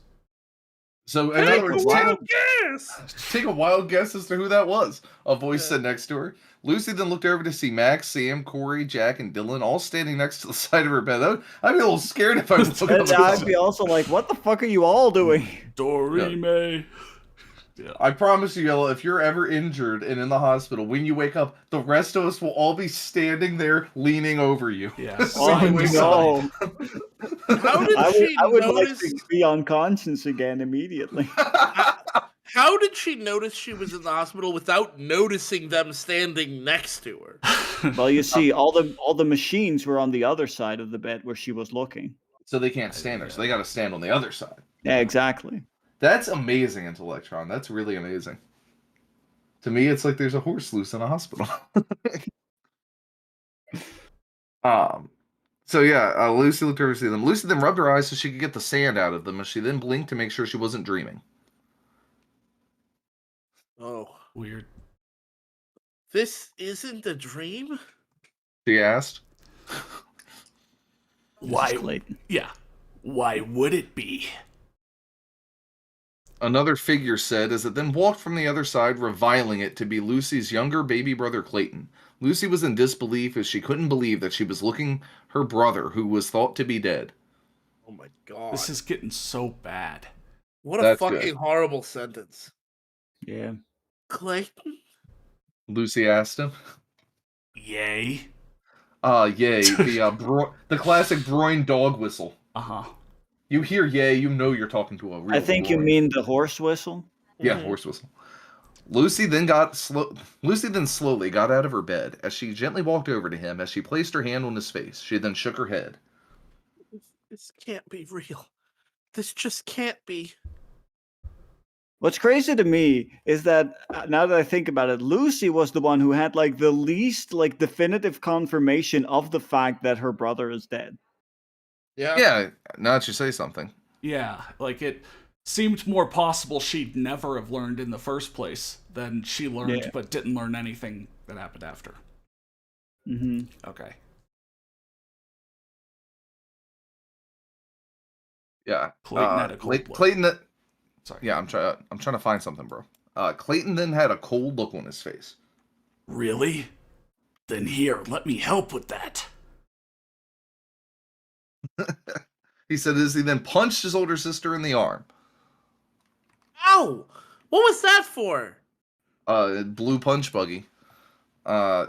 So, in other words, Guess! take a wild guess as to who that was. A voice said next to her. Lucy then looked over to see Max, Sam, Corey, Jack, and Dylan all standing next to the side of her bed. I'd be a little scared if I looked And up. I'd be also like, what the fuck are you all doing? Dorime. Yeah. I promise you, Yellow, if you're ever injured and in the hospital, when you wake up, the rest of us will all be standing there leaning over you. Yes. Oh When you wake no. How did she I would like notice? to be unconscious again immediately. How did she notice she was in the hospital without noticing them standing next to her? Well, you see, all the machines were on the other side of the bed where she was looking. So they can't stand there, so they gotta stand on the other side. Yeah, exactly. That's amazing, Intellectron. That's really amazing. To me, it's like there's a horse loose in a hospital. So yeah, Lucy looked over to see them. Lucy then rubbed her eyes so she could get the sand out of them, and she then blinked to make sure she wasn't dreaming. Oh, Weird. this isn't a dream? She asked. Why? Clayton. Yeah. Why would it be? Another figure said as it then walked from the other side, reviling it to be Lucy's younger baby brother Clayton. Lucy was in disbelief as she couldn't believe that she was looking her brother, who was thought to be dead. Oh my god. This is getting so bad. What a That's fucking good. horrible sentence. Yeah. Clayton? Lucy asked him. Yay. Yay. The classic groin dog whistle. Uh-huh. You hear yay, you know you're talking to a real I think you groin. mean the horse whistle. Yeah, horse whistle. Lucy then slowly got out of her bed as she gently walked over to him as she placed her hand on his face. She then shook her head. This can't be real. This just can't be. What's crazy to me is that now that I think about it, Lucy was the one who had like the least like definitive confirmation of the fact that her brother is dead. Yeah, now that you say something. Yeah, like it seemed more possible she'd never have learned in the first place than she learned but didn't learn anything that happened after. Mm-hmm. Okay. Yeah. Clayton had a cold look. Clayton Sorry. Yeah, I'm trying to find something, bro. Clayton then had a cold look on his face. Really? Then here, let me help with that. He said as he then punched his older sister in the arm. Ow! What was that for? Blue punch buggy.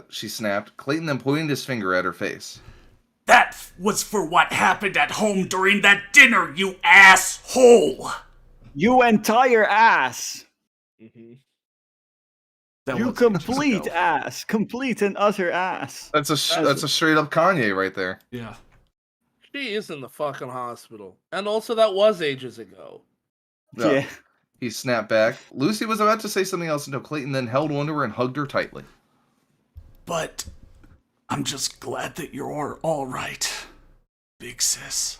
She snapped. Clayton then pointed his finger at her face. That was for what happened at home during that dinner, you asshole! You entire ass! Mm-hmm. You complete ass. Complete and utter ass. That's a straight up Kanye right there. Yeah. She is in the fucking hospital. And also that was ages ago. Yeah. He snapped back. Lucy was about to say something else until Clayton then held onto her and hugged her tightly. But I'm just glad that you're all right, big sis.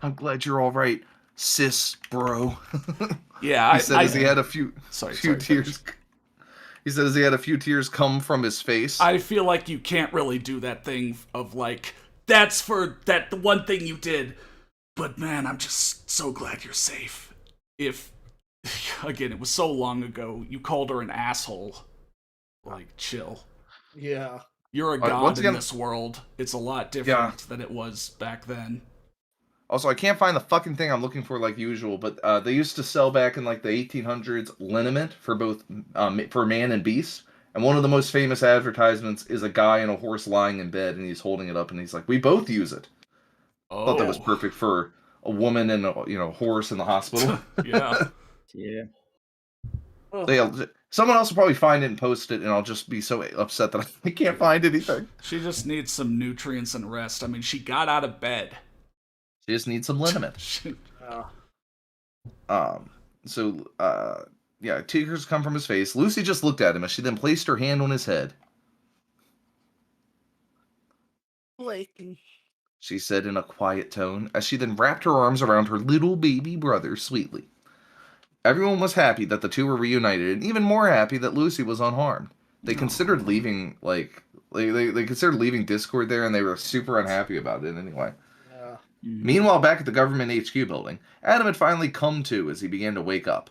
I'm glad you're all right, sis, bro. Yeah, he said as he had a few tears. Finish. He said as he had a few tears come from his face. I feel like you can't really do that thing of like, that's for the one thing you did. But man, I'm just so glad you're safe. If, again, it was so long ago, you called her an asshole. Like, chill. Yeah. You're a god in this world. It's a lot different than it was back then. Also, I can't find the fucking thing I'm looking for like usual, but they used to sell back in like the 1800s liniment for both for man and beast. And one of the most famous advertisements is a guy and a horse lying in bed, and he's holding it up, and he's like, "We both use it." Oh. Thought that was perfect for a woman and a horse in the hospital. Yeah. Yeah. Someone else will probably find it and post it, and I'll just be so upset that I can't find anything. She just needs some nutrients and rest. I mean, she got out of bed. She just needs some liniment. Yeah, tears come from his face. Lucy just looked at him as she then placed her hand on his head. Blake. She said in a quiet tone, as she then wrapped her arms around her little baby brother sweetly. Everyone was happy that the two were reunited, and even more happy that Lucy was unharmed. They considered leaving, they considered leaving Discord there, and they were super unhappy about it anyway. Yeah. Meanwhile, back at the government HQ building, Adam had finally come to as he began to wake up.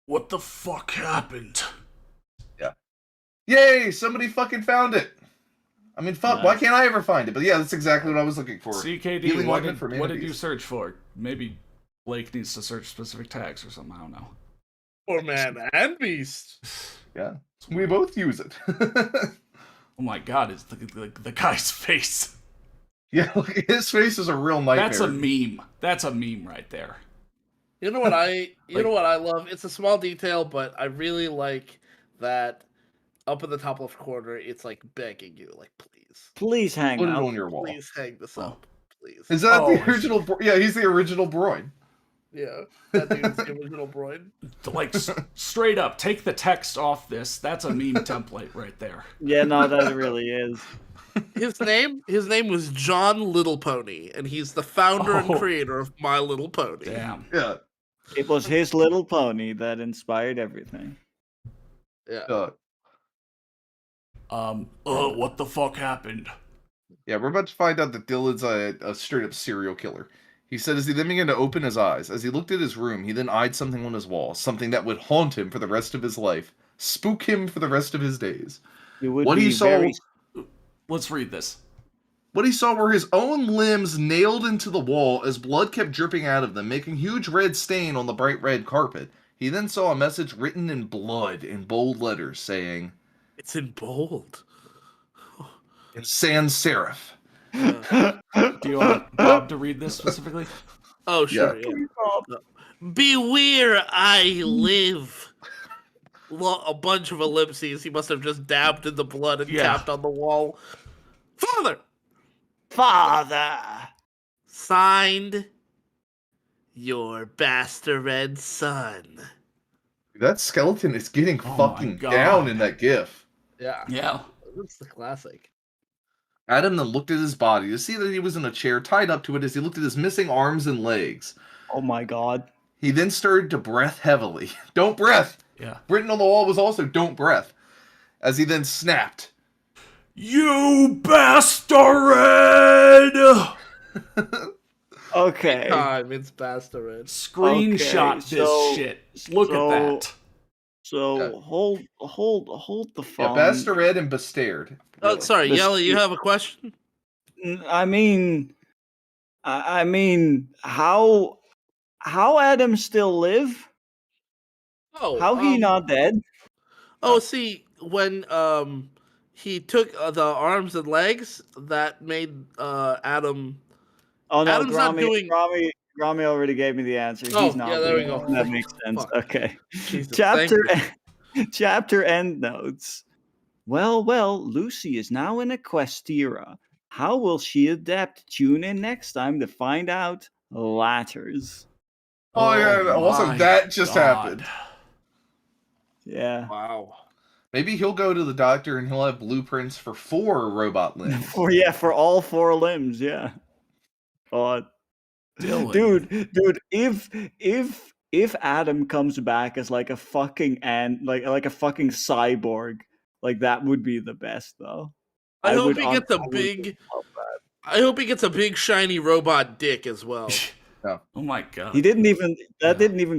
What the fuck happened? Yeah. Yay! Somebody fucking found it! I mean, fuck, why can't I ever find it? But yeah, that's exactly what I was looking for. CKD, what did you search for? Maybe Blake needs to search specific tags or something, I don't know. Poor man and beast. Yeah, we both use it. Oh my god, it's the guy's face. Yeah, look, his face is a real nightmare. That's a meme. That's a meme right there. You know what I love? It's a small detail, but I really like that up in the top left corner, it's like begging you, like, please hang Put it up. on your wall. Please hang this up, please. Is that the original? Yeah, he's the original Broin. Yeah, that dude's the original Broin. Like, straight up, take the text off this. That's a meme template right there. Yeah, no, that really is. His name was John Little Pony, and he's the founder and creator of My Little Pony. Damn. Yeah. It was his little pony that inspired everything. Yeah. What the fuck happened? Yeah, we're about to find out that Dylan's a straight-up serial killer. He said as he then began to open his eyes. As he looked at his room, he then eyed something on his wall, something that would haunt him for the rest of his life, spook him for the rest of his days. What he saw... Let's read this. What he saw were his own limbs nailed into the wall as blood kept dripping out of them, making a huge red stain on the bright red carpet. He then saw a message written in blood in bold letters saying... It's in bold. In sans serif. Do you want Bob to read this specifically? Oh, sure. Yeah. Beware, I live. A bunch of ellipses. He must have just dabbed in the blood and tapped on the wall. Father. Signed, your bastard son. That skeleton is getting fucking down in that gif. Yeah. Yeah. That's the classic. Adam then looked at his body to see that he was in a chair tied up to it as he looked at his missing arms and legs. Oh my god. He then started to breath heavily. Don't breath! Yeah. Written on the wall was also don't breath. As he then snapped. You bastard! Okay. It's bastard. Screenshot this shit. Look at that. So hold the phone. Yeah, bastard and bastard. Oh, sorry, Yellow, you have a question? I mean, how Adam still live? Oh, how he not dead? Oh, see, when he took the arms and legs, that made Adam. Oh no, Adam's not doing. Grami already gave me the answer. Oh, He's not. yeah, there we go. That makes sense. Fuck. Okay. Jesus, Chapter end notes. Well, Lucy is now in a quest era. How will she adapt? Tune in next time to find out. Latters. Oh yeah, also that just happened. Yeah. Wow. Maybe he'll go to the doctor and he'll have blueprints for 4 robot limbs. For all 4 limbs, yeah. God. Dylan. Dude, if Adam comes back as like a fucking like a fucking cyborg, like that would be the best though. I hope he gets a big shiny robot dick as well. Yeah. Oh my god. He didn't even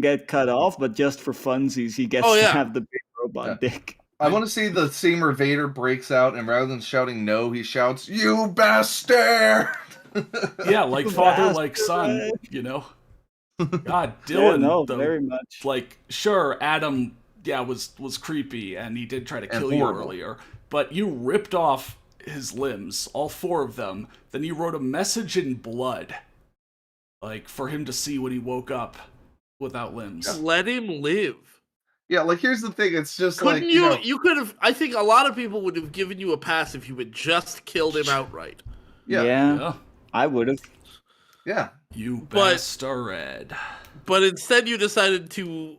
get cut off, but just for funsies, he gets to have the big robot dick. I want to see the scene where Vader breaks out and rather than shouting no, he shouts, "You bastard!" Yeah, like father, like son, you know? God, Dylan, very much. Like, sure, Adam, was creepy, and he did try to kill you earlier, but you ripped off his limbs, all 4 of them, then you wrote a message in blood, like, for him to see when he woke up. without limbs. Let him live. Yeah, like here's the thing. It's just Couldn't like you? know, You could have. I think a lot of people would have given you a pass if you had just killed him outright. Yeah. I would have. Yeah. You But- bastard. But instead, you decided to.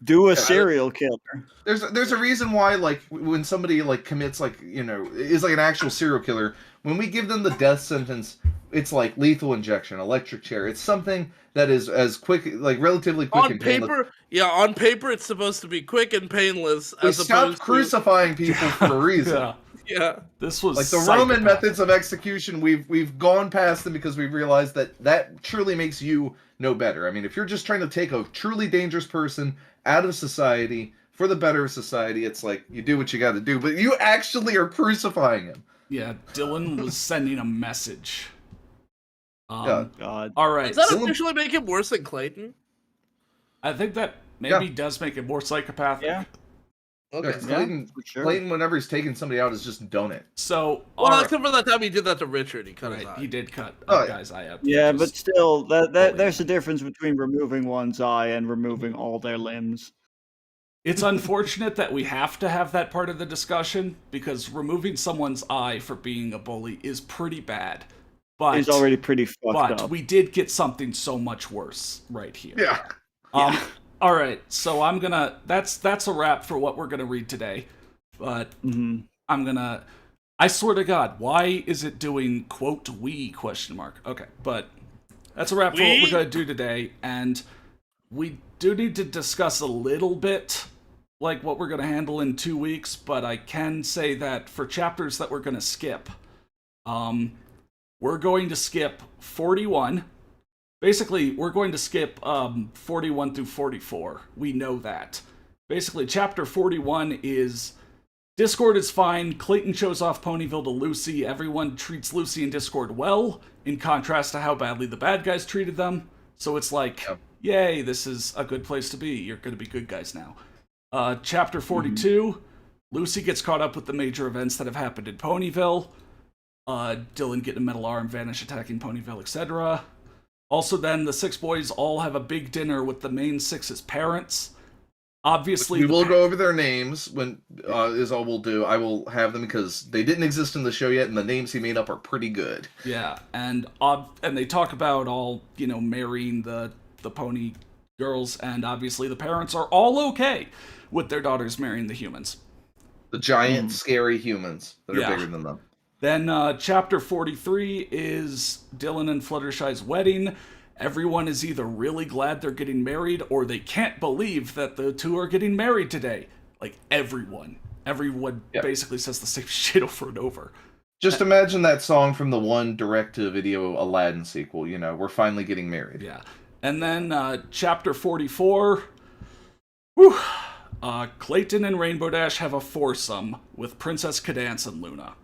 Do a serial killer. There's a reason why, like, when somebody like commits, like, you know, is like an actual serial killer, when we give them the death sentence, it's like lethal injection, electric chair. It's something that is as quick, like relatively quick On and painless. paper, on paper, it's supposed to be quick and painless. We As stopped opposed crucifying people for a reason. Yeah. Yeah. This was Like the Roman psychopathic. methods of execution, we've gone past them because we've realized that truly makes you no better. I mean, if you're just trying to take a truly dangerous person out of society for the better of society, it's like you do what you got to do. But you actually are crucifying him. Yeah, Dylan was sending a message. God. All right. Does that officially make him worse than Clayton? I think that maybe does make it more psychopathic. Yeah. Okay. Clayton, for sure. Clayton, whenever he's taking somebody out, is just done it. So, Well, except for that time he did that to Richard, he cut his right, eye. he did cut Oh, a yeah. guy's eye out. Yeah, which but is still, bullying. there's a difference between removing one's eye and removing all their limbs. It's unfortunate that we have to have that part of the discussion because removing someone's eye for being a bully is pretty bad. But It's already pretty fucked up. we did get something so much worse right here. Yeah. All right, so I'm gonna. That's a wrap for what we're gonna read today. But Mm-hmm. I'm gonna. I swear to God, why is it doing quote we question mark? Okay, but that's a wrap for what we're gonna do today, and we do need to discuss a little bit like what we're gonna handle in 2 weeks. But I can say that for chapters that we're gonna skip, we're going to skip 41. Basically, we're going to skip 41 through 44. We know that. Basically, chapter 41 is Discord is fine. Clayton shows off Ponyville to Lucy. Everyone treats Lucy and Discord well, in contrast to how badly the bad guys treated them. So it's like, yay, this is a good place to be. You're going to be good guys now. Chapter 42, Lucy gets caught up with the major events that have happened in Ponyville. Dylan getting a metal arm, Vanish attacking Ponyville, etc. Also then, the six boys all have a big dinner with the main six's parents. Obviously, We will go over their names when is all we'll do. I will have them because they didn't exist in the show yet, and the names he made up are pretty good. Yeah, and they talk about all, marrying the pony girls, and obviously the parents are all okay with their daughters marrying the humans. The giant, scary humans that are Yeah. bigger than them. Then chapter 43 is Dylan and Fluttershy's wedding. Everyone is either really glad they're getting married or they can't believe that the two are getting married today. Like, everyone. Everyone basically says the same shit over and over. Just imagine that song from the one direct-to-video Aladdin sequel, we're finally getting married. Yeah. And then chapter 44, whew, Clayton and Rainbow Dash have a foursome with Princess Cadance and Luna.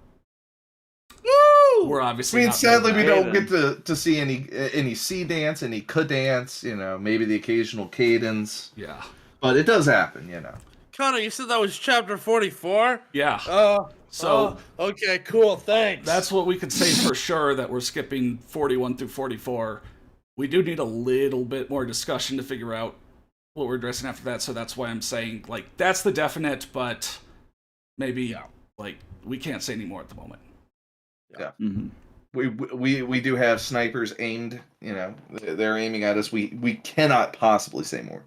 Woo! We're obviously not sadly, we doing don't get to see any sea dance, any cadance, maybe the occasional cadence. Yeah. But it does happen, Connor, you said that was chapter 44? Yeah. So okay, cool, thanks. That's what we could say for sure, that we're skipping 41 through 44. We do need a little bit more discussion to figure out what we're addressing after that, so that's why I'm saying, that's the definite, but maybe, we can't say any more at the moment. Yeah. Mm-hmm. We do have snipers aimed, they're aiming at us. We cannot possibly say more.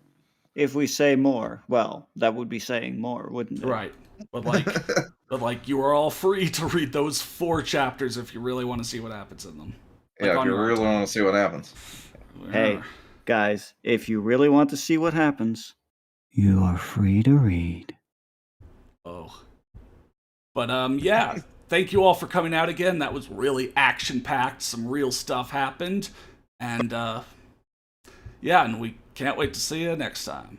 If we say more, well, that would be saying more, wouldn't it? Right. But you are all free to read those 4 chapters if you really want to see what happens in them. Yeah, if you really want to see what happens. Hey, guys, if you really want to see what happens, you are free to read. Oh. But, yeah. Thank you all for coming out again. That was really action-packed. Some real stuff happened. And, yeah, and we can't wait to see you next time.